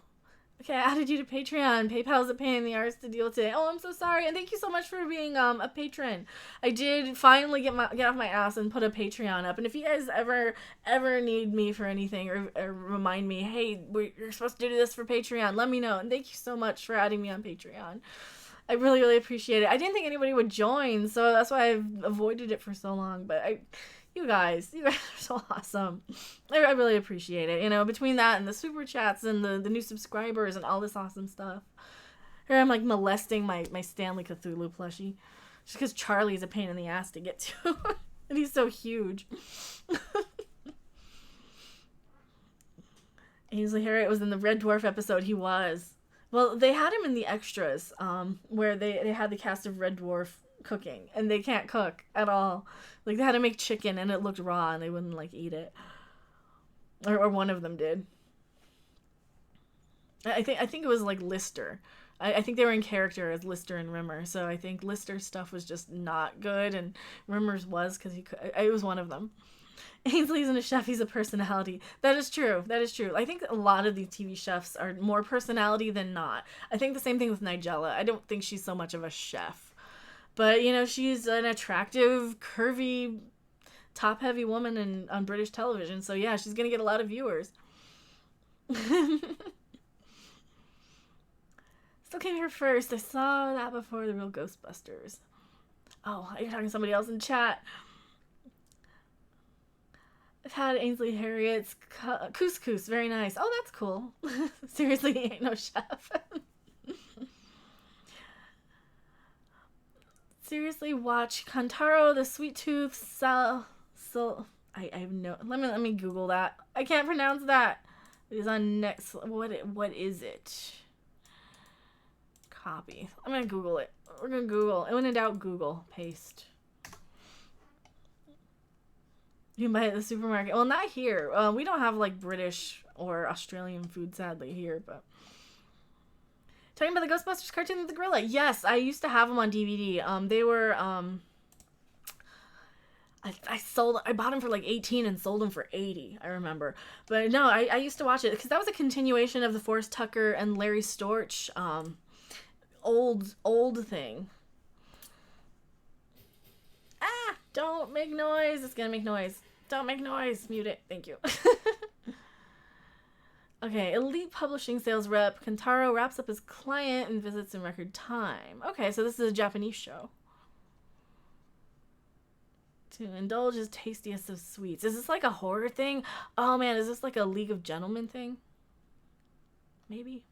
Okay, I added you to Patreon. PayPal's a pain in the arse to deal today. Oh, I'm so sorry. And thank you so much for being a patron. I did finally get off my ass and put a Patreon up. And if you guys ever need me for anything, or remind me, hey, you're supposed to do this for Patreon, let me know. And thank you so much for adding me on Patreon. I really, really appreciate it. I didn't think anybody would join, so that's why I've avoided it for so long. But you guys are so awesome. I really appreciate it. You know, between that and the super chats and the new subscribers and all this awesome stuff. Here I'm like molesting my Stanley Cthulhu plushie. Just because Charlie's a pain in the ass to get to. And he's so huge. Ainsley Harriott was in the Red Dwarf episode. He was. Well, they had him in the extras, where they had the cast of Red Dwarf cooking, and they can't cook at all. Like, they had to make chicken, and it looked raw, and they wouldn't, like, eat it. Or one of them did. I think it was, like, Lister. I think they were in character as Lister and Rimmer, so I think Lister's stuff was just not good, and Rimmer's was because it was one of them. Ainsley isn't a chef, he's a personality. That is true. That is true. I think a lot of these TV chefs are more personality than not. I think the same thing with Nigella. I don't think she's so much of a chef. But, you know, she's an attractive, curvy, top-heavy woman on British television. So, yeah, she's going to get a lot of viewers. Still came here first. I saw that before the real Ghostbusters. Oh, you're talking to somebody else in chat. I've had Ainsley Harriet's couscous. Very nice. Oh, that's cool. Seriously, he ain't no chef. Seriously, watch Kantaro the Sweet Tooth I have no. Let me Google that. I can't pronounce that. It is on next. What is it? Copy. I'm gonna Google it. We're gonna Google. When in doubt, Google. Paste. You can buy it at the supermarket. Well, not here. We don't have like British or Australian food, sadly, here. But talking about the Ghostbusters cartoon with the gorilla. Yes, I used to have them on DVD. They were I bought them for like 18 and sold them for 80, I remember. But no, I used to watch it because that was a continuation of the Forrest Tucker and Larry Storch old thing. Ah, don't make noise. It's gonna make noise. Don't make noise. Mute it. Thank you. Okay, elite publishing sales rep Kentaro wraps up his client and visits in record time. Okay, so this is a Japanese show. To indulge his tastiest of sweets. Is this like a horror thing? Oh man, is this like a League of Gentlemen thing? Maybe?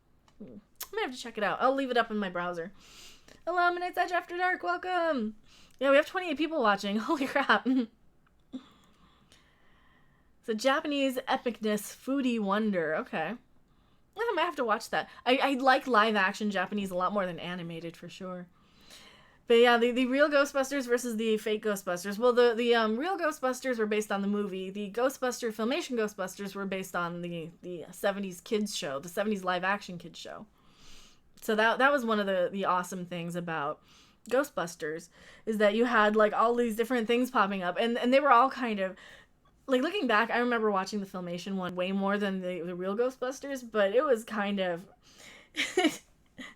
I might have to check it out. I'll leave it up in my browser. Hello, Midnight's Edge After Dark. Welcome. Yeah, we have 28 people watching. Holy crap. It's a Japanese epicness foodie wonder. Okay. I might have to watch that. I like live action Japanese a lot more than animated for sure. But yeah, the real Ghostbusters versus the fake Ghostbusters. Well, the real Ghostbusters were based on the movie. The Filmation Ghostbusters were based on the 70s kids show, the 70s live action kids show. So that was one of the awesome things about Ghostbusters, is that you had like all these different things popping up, and they were all kind of like, looking back, I remember watching the Filmation one way more than the real Ghostbusters, but it was kind of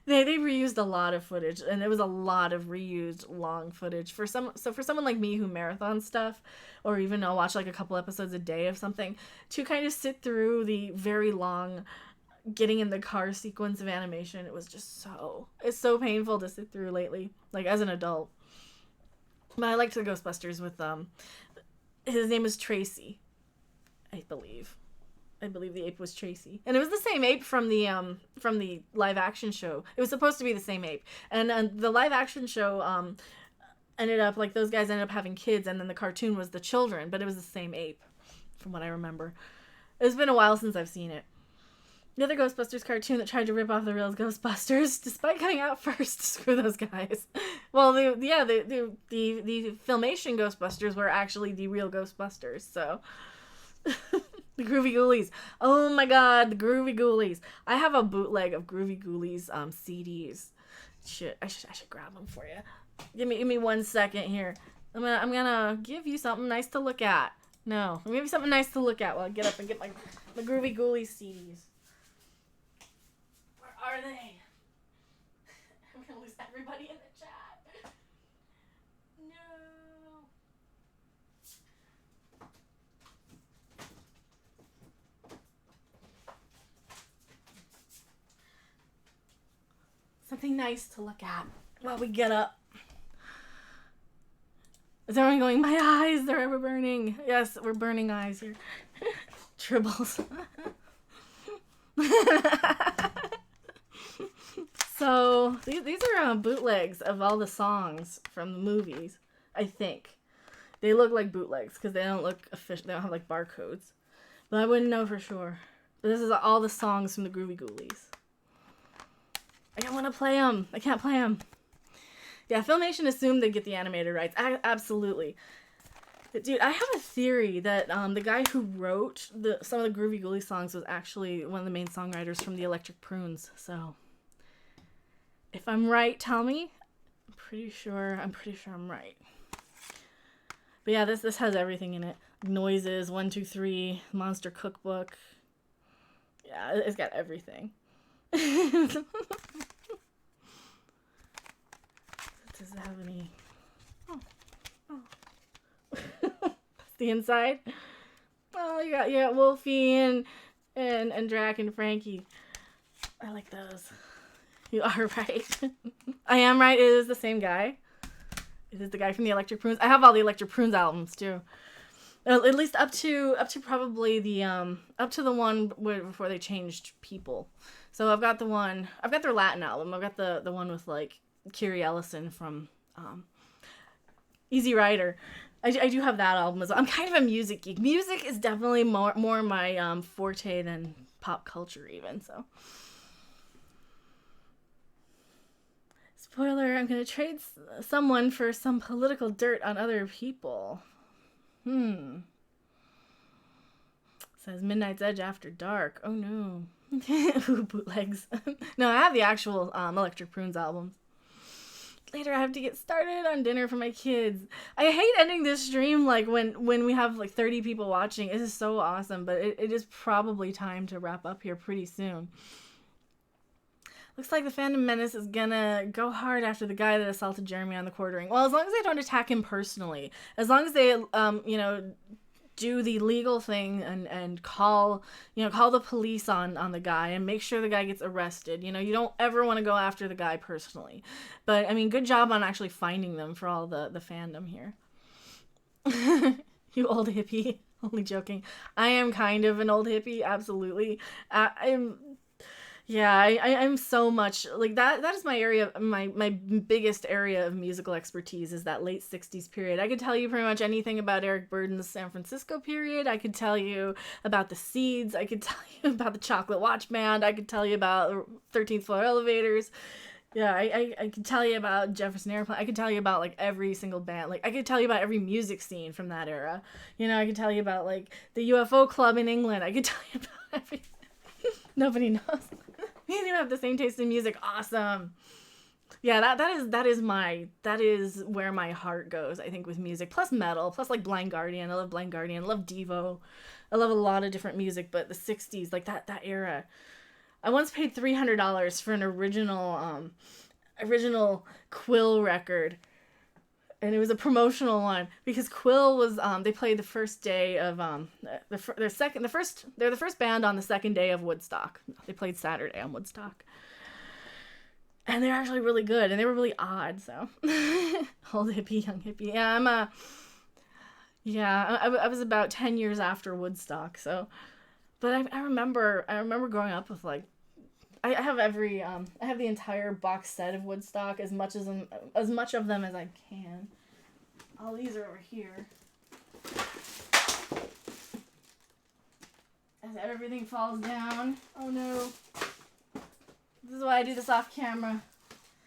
they reused a lot of footage, and it was a lot of reused long footage for someone like me who marathon stuff, or even I'll watch like a couple episodes a day of something, to kind of sit through the very long getting in the car sequence of animation. It was just it's so painful to sit through lately, like as an adult. But I liked the Ghostbusters with his name was Tracy, I believe. The ape was Tracy, and it was the same ape from the live action show. It was supposed to be the same ape, and the live action show ended up like those guys ended up having kids, and then the cartoon was the children, but it was the same ape, from what I remember. It's been a while since I've seen it. The other Ghostbusters cartoon that tried to rip off the real Ghostbusters, despite coming out first, screw those guys. Well, the Filmation Ghostbusters were actually the real Ghostbusters, so. The Groovy Ghoulies. Oh my god, the Groovy Ghoulies. I have a bootleg of Groovy Ghoulies CDs. I should grab them for you. Give me 1 second here. I'm gonna give you something nice to look at. No, I'm gonna give you something nice to look at while I get up and get my Groovy Ghoulies CDs. Where are they? I'm gonna lose everybody in the chat. No. Something nice to look at while we get up. Is everyone going, my eyes, they're ever burning? Yes, we're burning eyes here. Tribbles. So, these are bootlegs of all the songs from the movies, I think. They look like bootlegs because they don't look official. They don't have like barcodes. But I wouldn't know for sure. But this is all the songs from the Groovy Ghoulies. I don't want to play them. I can't play them. Yeah, Filmation assumed they'd get the animated rights. Absolutely. Dude, I have a theory that the guy who wrote some of the Groovy Ghoulies songs was actually one of the main songwriters from the Electric Prunes. So, If I'm right, tell me. I'm pretty sure I'm right. But yeah, this has everything in it. Noises, 1, 2, 3, Monster Cookbook. Yeah, it's got everything. Does it have any? Oh. That's the inside. Oh, you got Wolfie and Drac and Frankie. I like those. You are right. I am right. It is the same guy. It is the guy from the Electric Prunes. I have all the Electric Prunes albums too. At least up to probably the up to the one before they changed people. So I've got their Latin album. I've got the one with like Kiri Ellison from Easy Rider. I do have that album as well. I'm kind of a music geek. Music is definitely more my forte than pop culture even. So spoiler, I'm gonna trade someone for some political dirt on other people. Says Midnight's Edge After Dark. Oh no. Ooh, bootlegs. No, I have the actual Electric Prunes albums. Later I have to get started on dinner for my kids. I hate ending this stream like when we have like 30 people watching. It is so awesome, but it is probably time to wrap up here pretty soon. Looks like the Fandom Menace is gonna go hard after the guy that assaulted Jeremy on the quartering. Well, as long as they don't attack him personally. As long as they, do the legal thing and call the police on the guy and make sure the guy gets arrested. You don't ever want to go after the guy personally. But, I mean, good job on actually finding them for all the fandom here. You old hippie. Only joking. I am kind of an old hippie, absolutely. I'm so much like that is my area, my biggest area of musical expertise is that late 60s period. I could tell you pretty much anything about Eric Burdon's San Francisco period. I could tell you about the Seeds. I could tell you about the Chocolate Watch Band. I could tell you about 13th Floor Elevators. Yeah, I could tell you about Jefferson Airplane. I could tell you about like every single band. Like I could tell you about every music scene from that era. I could tell you about like the UFO Club in England. I could tell you about everything. Nobody knows. We didn't even have the same taste in music. Awesome. Yeah, that is where my heart goes, I think, with music. Plus metal, plus like Blind Guardian. I love Blind Guardian. I love Devo. I love a lot of different music, but the 60s, like that era. I once paid $300 for an original Quill record. And it was a promotional one because Quill was they played the first day of they're the first band on the second day of Woodstock. They played Saturday on Woodstock. And they're actually really good and they were really odd, so old hippie, young hippie. Yeah, I was about 10 years after Woodstock, so but I remember growing up with like I have the entire box set of Woodstock, as much of them as I can. All these are over here. As everything falls down. Oh no. This is why I do this off camera.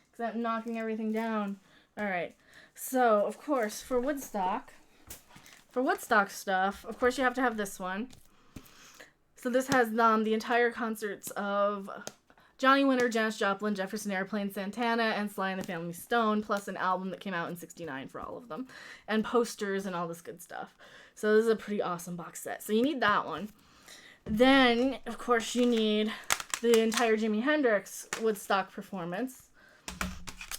Because I'm knocking everything down. Alright. So, of course, for Woodstock stuff, of course you have to have this one. So this has the entire concerts of Johnny Winter, Janis Joplin, Jefferson Airplane, Santana, and Sly and the Family Stone, plus an album that came out in '69 for all of them, and posters and all this good stuff. So this is a pretty awesome box set. So you need that one. Then, of course, you need the entire Jimi Hendrix Woodstock performance.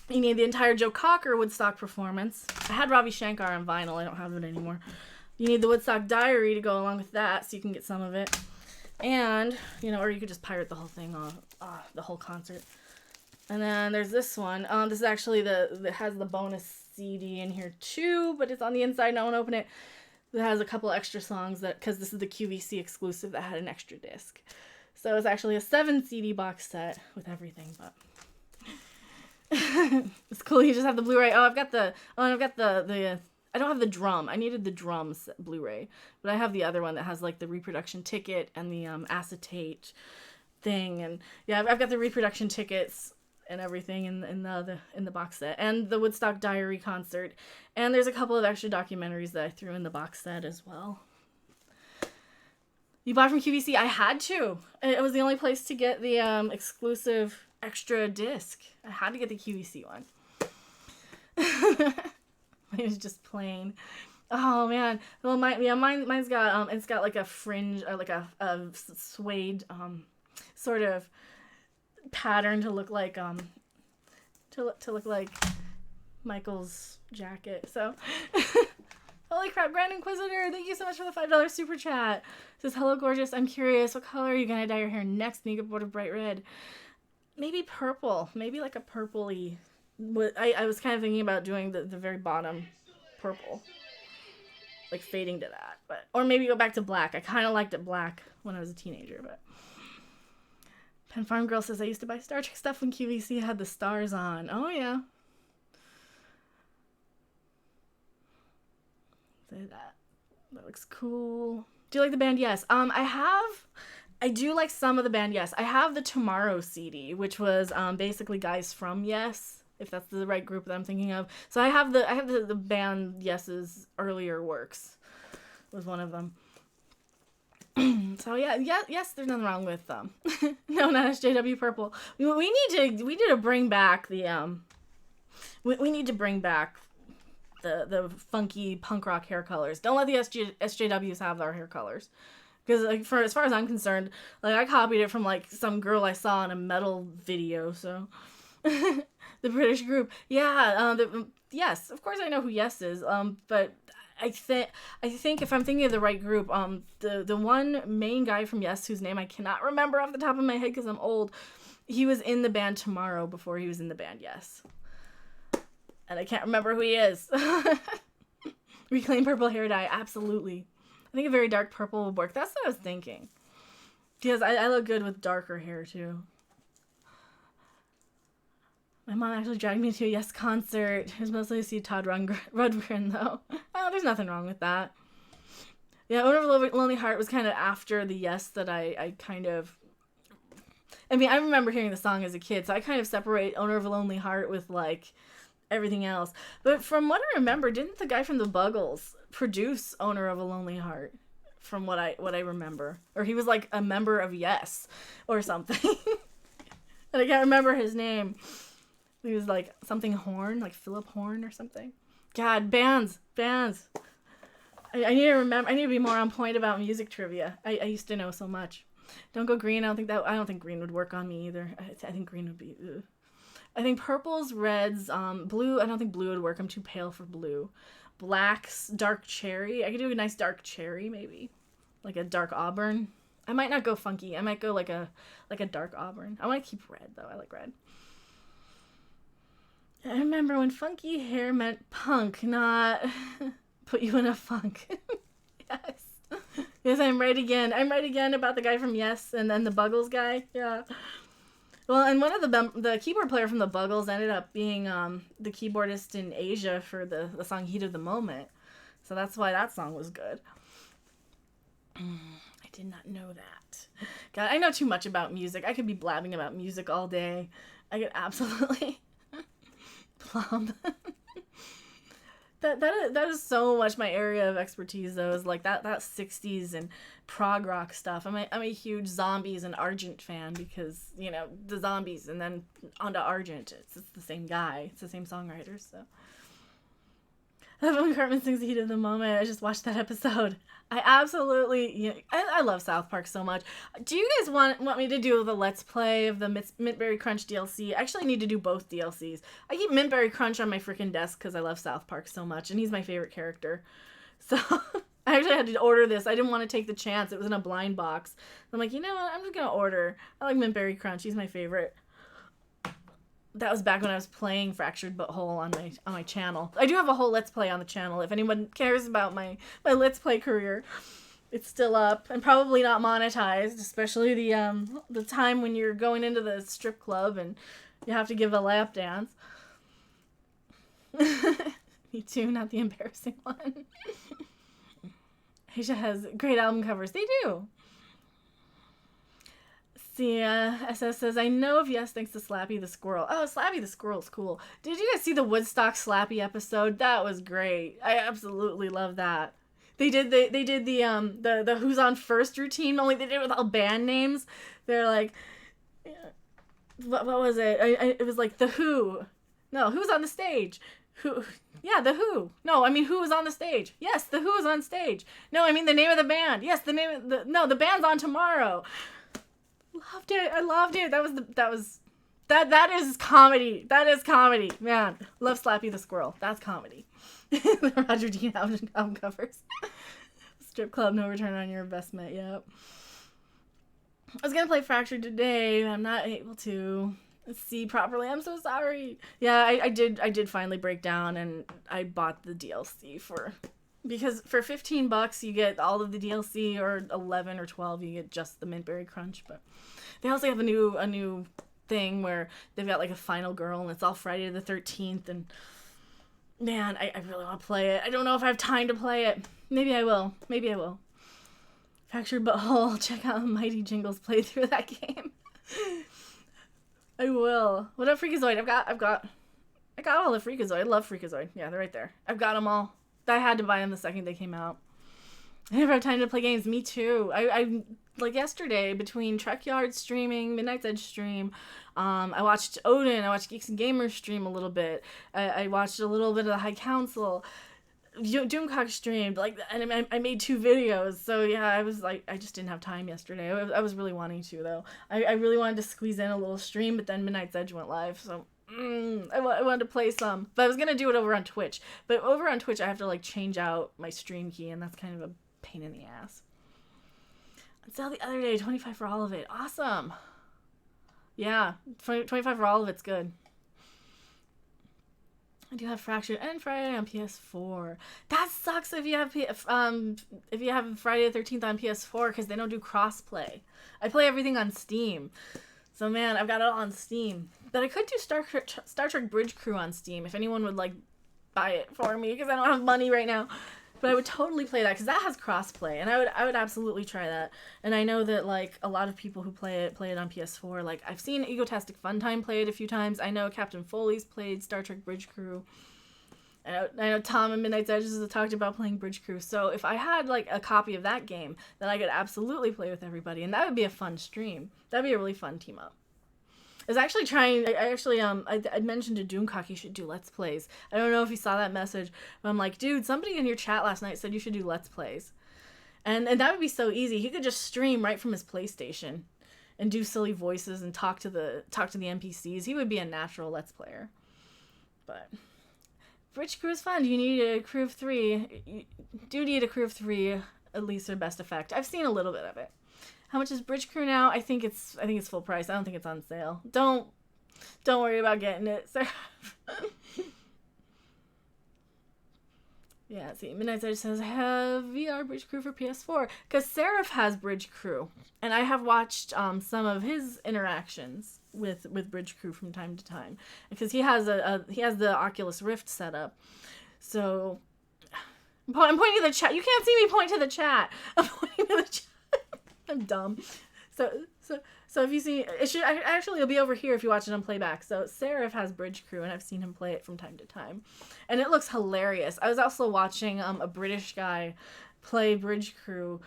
You need the entire Joe Cocker Woodstock performance. I had Ravi Shankar on vinyl. I don't have it anymore. You need the Woodstock Diary to go along with that, so you can get some of it. And, or you could just pirate the whole thing, the whole concert. And then there's this one. This is actually that has the bonus CD in here too, but it's on the inside and I won't open it. It has a couple extra songs because this is the QVC exclusive that had an extra disc. So it's actually a 7 CD box set with everything, but it's cool. You just have the Blu-ray. I've got the I don't have the drum. I needed the drums Blu-ray, but I have the other one that has like the reproduction ticket and the acetate thing, and yeah, I've got the reproduction tickets and everything in the box set, and the Woodstock Diary concert, and there's a couple of extra documentaries that I threw in the box set as well. You bought from QVC? I had to. It was the only place to get the exclusive extra disc. I had to get the QVC one. It was just plain. Oh man. Well, mine's got it's got like a fringe, or like a suede sort of pattern to look like to look like Michael's jacket. So holy crap, Grand Inquisitor, thank you so much for the $5 super chat. It says, hello gorgeous, I'm curious, what color are you gonna dye your hair next? Make a board of bright red. Maybe purple. Maybe like a purpley. I was kind of thinking about doing the very bottom purple. Like fading to that. But or maybe go back to black. I kind of liked it black when I was a teenager, but Pen Farm Girl says, I used to buy Star Trek stuff when QVC had the stars on. Oh, yeah. Say that. That looks cool. Do you like the band? Yes. I do like some of the band. Yes. I have the Tomorrow CD, which was basically guys from Yes, if that's the right group that I'm thinking of. So I have the band Yes's earlier works. Was one of them. So yes, there's nothing wrong with them. No, not SJW purple. We need to bring back the we need to bring back the funky punk rock hair colors. Don't let the SJWs have our hair colors, because like as far as I'm concerned, like I copied it from like some girl I saw in a metal video. So the British group, yes, of course I know who Yes is. But I think if I'm thinking of the right group, the one main guy from Yes, whose name I cannot remember off the top of my head because I'm old, he was in the band Tomorrow before he was in the band Yes. And I can't remember who he is. Reclaim purple hair dye, absolutely. I think a very dark purple would work. That's what I was thinking. Because I look good with darker hair too. My mom actually dragged me to a Yes concert. It was mostly to see Todd Rundgren, though. Oh, there's nothing wrong with that. Yeah, Owner of a Lonely Heart was kind of after the Yes that I kind of... I mean, I remember hearing the song as a kid, so I kind of separate Owner of a Lonely Heart with, like, everything else. But from what I remember, didn't the guy from the Buggles produce Owner of a Lonely Heart? From what I remember. Or he was, like, a member of Yes or something. And I can't remember his name. He was like something Horn, like Philip Horn or something. God, bands. I need to remember. I need to be more on point about music trivia. I used to know so much. Don't go green. I don't think green would work on me either. I think green would be. Ugh. I think purples, reds, blue. I don't think blue would work. I'm too pale for blue. Blacks, dark cherry. I could do a nice dark cherry maybe, like a dark auburn. I might not go funky. I might go like a dark auburn. I want to keep red though. I like red. I remember when funky hair meant punk, not put you in a funk. Yes. Yes, I'm right again. I'm right again about the guy from Yes and then the Buggles guy. Yeah. Well, and one of the keyboard player from the Buggles ended up being the keyboardist in Asia for the song Heat of the Moment. So that's why that song was good. I did not know that. God, I know too much about music. I could be blabbing about music all day. I could absolutely... plum. that is so much my area of expertise though, is like that 60s and prog rock stuff. I'm a huge Zombies and Argent fan because, you know, the Zombies and then onto Argent. It's the same guy. It's the same songwriter, so. I love when Cartman sings The Heat of the Moment. I just watched that episode. I absolutely, you know, I love South Park so much. Do you guys want me to do the Let's Play of the Mintberry Crunch DLC? I actually need to do both DLCs. I keep Mintberry Crunch on my freaking desk because I love South Park so much, and he's my favorite character. So I actually had to order this. I didn't want to take the chance. It was in a blind box. I'm like, you know what? I'm just going to order. I like Mintberry Crunch. He's my favorite. That was back when I was playing Fractured Butthole on my channel. I do have a whole Let's Play on the channel. If anyone cares about my Let's Play career, it's still up and probably not monetized, especially the time when you're going into the strip club and you have to give a lap dance. Me too, not the embarrassing one. Asia has great album covers. They do. See, SS says, I know of Yes thanks to Slappy the Squirrel. Oh, Slappy the Squirrel's cool. Did you guys see the Woodstock Slappy episode? That was great. I absolutely love that. They did the Who's on First routine, only they did it with all band names. They're like, what was it? It was like The Who. No, who's on the stage? Who? Yeah, The Who. No, I mean, who was on the stage? Yes, The Who is on stage. No, I mean the name of the band. Yes, the name of the... No, the band's on tomorrow. Loved it. I loved it. That is comedy. That is comedy. Man, love Slappy the Squirrel. That's comedy. The Roger Dean album covers. Strip club, no return on your investment. Yep. I was gonna play Fractured today, but I'm not able to see properly. I'm so sorry. Yeah, I did finally break down, and I bought the DLC because for $15 you get all of the DLC, or 11 or 12 you get just the Mintberry Crunch. But they also have a new thing where they've got like a final girl, and it's all Friday the 13th, and man, I really want to play it. I don't know if I have time to play it. Maybe I will. Fractured Butthole. Check out Mighty Jingles playthrough of that game. I will. What up, Freakazoid? I got all the Freakazoid. I love Freakazoid. Yeah, they're right there. I've got them all. I had to buy them the second they came out. I never have time to play games. Me too. I like yesterday, between Trek Yard streaming, Midnight's Edge stream, I watched Odin, I watched Geeks and Gamers stream a little bit. I watched a little bit of the High Council. Doomcock streamed, like, and I made 2 videos, so yeah, I was like, I just didn't have time yesterday. I was really wanting to, though. I really wanted to squeeze in a little stream, but then Midnight's Edge went live, so I wanted to play some. But I was gonna do it over on Twitch, but over on Twitch I have to like change out my stream key, and that's kind of a pain in the ass. On sale the other day, 25 for all of it. Awesome. Yeah, 25 for all of it's good. I do have Fractured and Friday on PS4. That sucks if you have Friday the 13th on PS4, because they don't do crossplay. I play everything on Steam. So man, I've got it all on Steam. But I could do Star Trek Bridge Crew on Steam if anyone would like buy it for me, because I don't have money right now. But I would totally play that, because that has crossplay, and I would absolutely try that. And I know that like a lot of people who play it on PS4. Like, I've seen Egotastic Funtime play it a few times. I know Captain Foley's played Star Trek Bridge Crew. I know Tom and Midnight's Edges have talked about playing Bridge Crew. So if I had like a copy of that game, then I could absolutely play with everybody, and that would be a fun stream. That'd be a really fun team up. I was actually trying, I mentioned to Doomcock you should do Let's Plays. I don't know if you saw that message, but I'm like, dude, somebody in your chat last night said you should do Let's Plays. And that would be so easy. He could just stream right from his PlayStation and do silly voices and talk to the NPCs. He would be a natural Let's Player. But Bridge Crew is fun. You need a crew of 3. You do need a crew of 3, at least for best effect. I've seen a little bit of it. How much is Bridge Crew now? I think it's full price. I don't think it's on sale. Don't worry about getting it, sir. Yeah, see, Midnight's Edge says, I have VR Bridge Crew for PS4. Because Seraph has Bridge Crew. And I have watched some of his interactions with Bridge Crew from time to time. Because he has the Oculus Rift set up. So, I'm pointing to the chat. You can't see me point to the chat. I'm pointing to the chat. I'm dumb. So if you see, it'll be over here if you watch it on playback. So Seraph has Bridge Crew, and I've seen him play it from time to time, and it looks hilarious. I was also watching a British guy play Bridge Crew,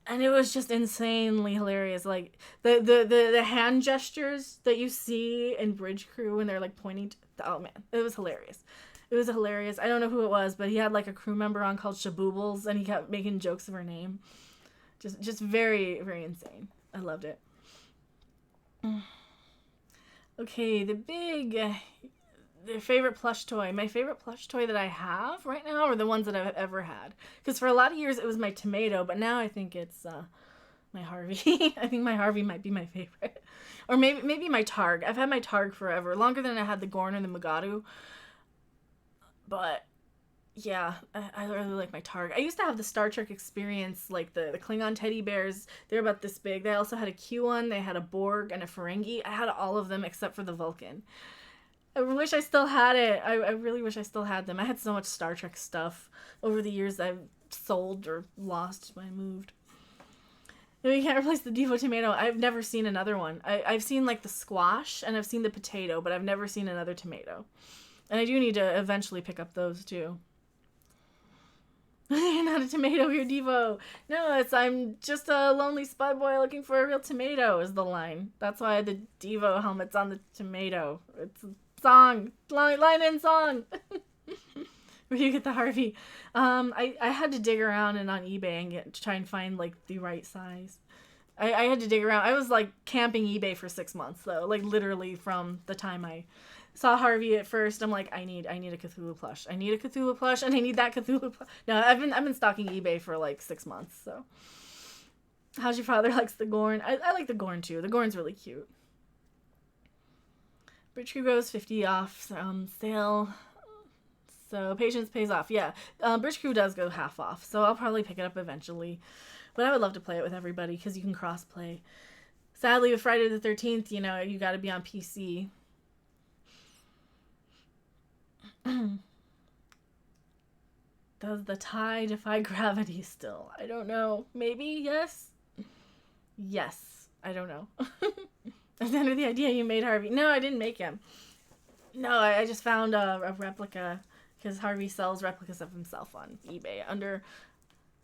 and it was just insanely hilarious. Like the hand gestures that you see in Bridge Crew when they're like pointing to, oh man, it was hilarious. It was hilarious. I don't know who it was, but he had like a crew member on called Shaboobles, and he kept making jokes of her name. Just very, very insane. I loved it. Okay, the favorite plush toy. My favorite plush toy that I have right now are the ones that I've ever had. Because for a lot of years it was my Tomato, but now I think it's my Harvey. I think my Harvey might be my favorite. Or maybe my Targ. I've had my Targ forever. Longer than I had the Gorn and the Mugatu. But yeah, I really like my Targ. I used to have the Star Trek Experience, like the Klingon teddy bears. They're about this big. They also had a Q1. They had a Borg and a Ferengi. I had all of them except for the Vulcan. I wish I still had it. I really wish I still had them. I had so much Star Trek stuff over the years that I've sold or lost when I moved. No, you can't replace the Devo Tomato. I've never seen another one. I've seen like the squash and I've seen the potato, but I've never seen another tomato. And I do need to eventually pick up those too. You're not a tomato, you're Devo. No, it's I'm just a lonely spud boy looking for a real tomato is the line. That's why the Devo helmet's on the tomato. It's a song. Line in song. Where you get the Harvey. I had to dig around and on eBay and try and find like the right size. I had to dig around. I was like camping eBay for 6 months though. Like literally from the time I saw Harvey at first, I'm like, I need a Cthulhu plush. I need a Cthulhu plush, and I need that Cthulhu plush. No, I've been stalking eBay for like 6 months. So, how's your father likes the Gorn? I like the Gorn too. The Gorn's really cute. Bridge Crew goes 50 off sale. So patience pays off. Yeah, Bridge Crew does go half off. So I'll probably pick it up eventually. But I would love to play it with everybody because you can cross play. Sadly, with Friday the 13th, you know, you got to be on PC. Does the tie defy gravity still? I don't know. Maybe, yes? Yes. I don't know. That's under the idea you made Harvey. No, I didn't make him. No, I just found a replica because Harvey sells replicas of himself on eBay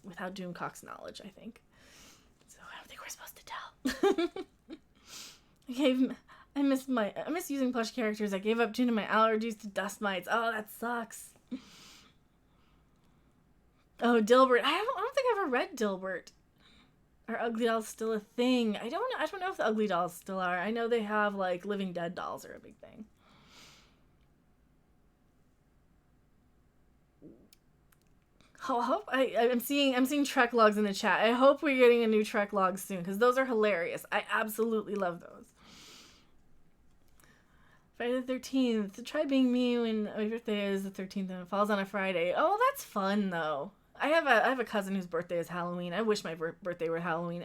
without Doomcock's knowledge, I think. So I don't think we're supposed to tell. Okay, I miss using plush characters. I gave up due to my allergies to dust mites. Oh, that sucks. Oh, Dilbert. I don't think I've ever read Dilbert. Are ugly dolls still a thing? I don't know if the ugly dolls still are. I know they have like Living Dead dolls are a big thing. I'm seeing Trek logs in the chat. I hope we're getting a new Trek log soon because those are hilarious. I absolutely love those. Friday the 13th. Try being me when my birthday is the 13th and it falls on a Friday. Oh, that's fun though. I have a cousin whose birthday is Halloween. I wish my birthday were Halloween.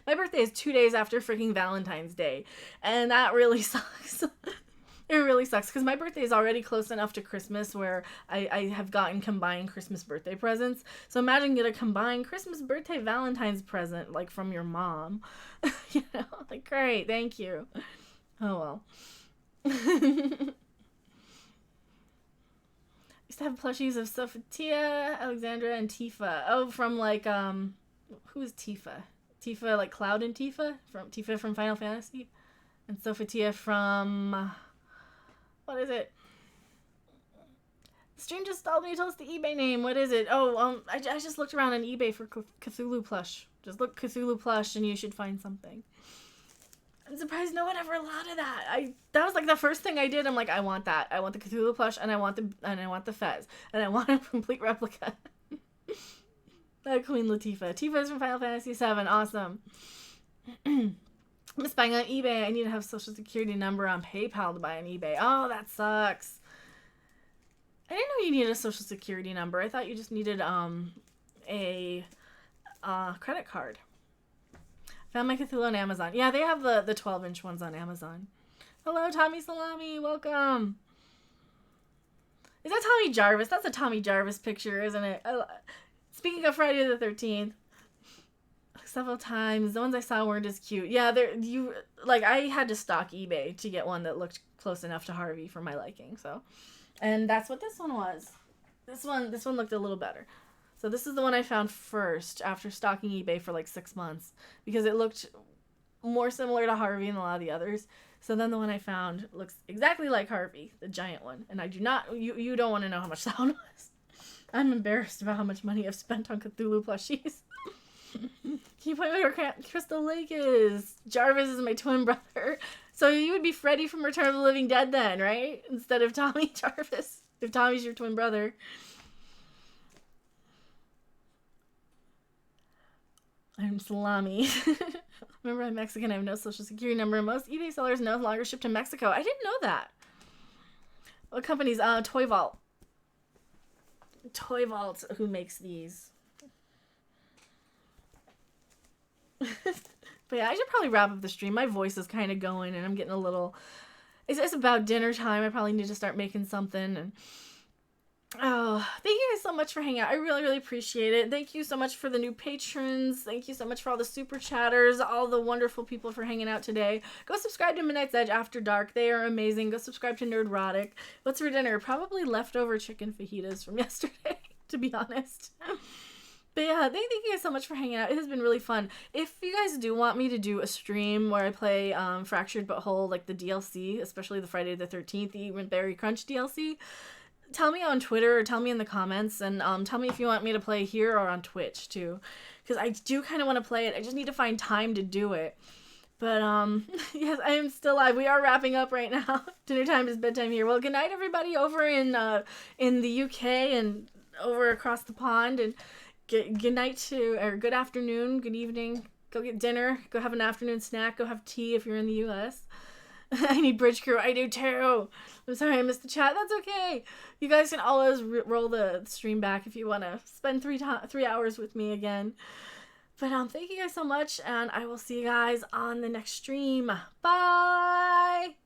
My birthday is 2 days after freaking Valentine's Day, and that really sucks. It really sucks because my birthday is already close enough to Christmas where I have gotten combined Christmas birthday presents. So imagine get a combined Christmas birthday Valentine's present like from your mom. You know, like great, thank you. Oh well. Used to have plushies of Sophia, Alexandra, and Tifa. Oh, from like who is Tifa? Tifa like Cloud and Tifa from Final Fantasy, and Sophia from what is it? The stream just told me to tell us the eBay name. What is it? Oh, I just looked around on eBay for Cthulhu plush. Just look Cthulhu plush, and you should find something. I'm surprised no one ever allowed of that. That was like the first thing I did. I'm like, I want that. I want the Cthulhu plush, and I want the Fez, and I want a complete replica. Queen Latifah. Tifa's from Final Fantasy VII. Awesome. I'm spying on eBay. I need to have social security number on PayPal to buy on eBay. Oh, that sucks. I didn't know you needed a social security number. I thought you just needed a credit card. Found my Cthulhu on Amazon. Yeah, they have the 12-inch ones on Amazon. Hello, Tommy Salami. Welcome. Is that Tommy Jarvis? That's a Tommy Jarvis picture, isn't it? Speaking of Friday the 13th, several times, the ones I saw weren't as cute. Yeah, I had to stalk eBay to get one that looked close enough to Harvey for my liking. So, and that's what this one was. This one looked a little better. So this is the one I found first after stalking eBay for like 6 months because it looked more similar to Harvey than a lot of the others. So then the one I found looks exactly like Harvey, the giant one. And I do not, you don't want to know how much that one was. I'm embarrassed about how much money I've spent on Cthulhu plushies. Can you point me where Crystal Lake is? Jarvis is my twin brother. So you would be Freddy from Return of the Living Dead then, right? Instead of Tommy Jarvis. If Tommy's your twin brother. I'm Salami. Remember, I'm Mexican. I have no social security number. Most eBay sellers no longer ship to Mexico. I didn't know that. What companies? Toy Vault. Toy Vault, who makes these. But yeah, I should probably wrap up the stream. My voice is kind of going, and I'm getting a little... It's about dinner time. I probably need to start making something, and... Oh, thank you guys so much for hanging out. I really, really appreciate it. Thank you so much for the new patrons. Thank you so much for all the super chatters, all the wonderful people for hanging out today. Go subscribe to Midnight's Edge After Dark. They are amazing. Go subscribe to Nerdrotic. What's for dinner? Probably leftover chicken fajitas from yesterday, to be honest. But yeah, thank you guys so much for hanging out. It has been really fun. If you guys do want me to do a stream where I play Fractured But Whole, like the DLC, especially the Friday the 13th, the Even Berry Crunch DLC, tell me on Twitter or tell me in the comments, and tell me if you want me to play here or on Twitch too, because I do kind of want to play it. I just need to find time to do it. But yes, I am still live. We are wrapping up right now. Dinner time is bedtime here. Well, good night everybody over in the UK and over across the pond, and good night to, or good afternoon, good evening. Go get dinner. Go have an afternoon snack. Go have tea if you're in the US. I need bridge crew. I do too. I'm sorry I missed the chat. That's okay. You guys can always roll the stream back if you want to spend 3 hours with me again. But thank you guys so much, and I will see you guys on the next stream. Bye!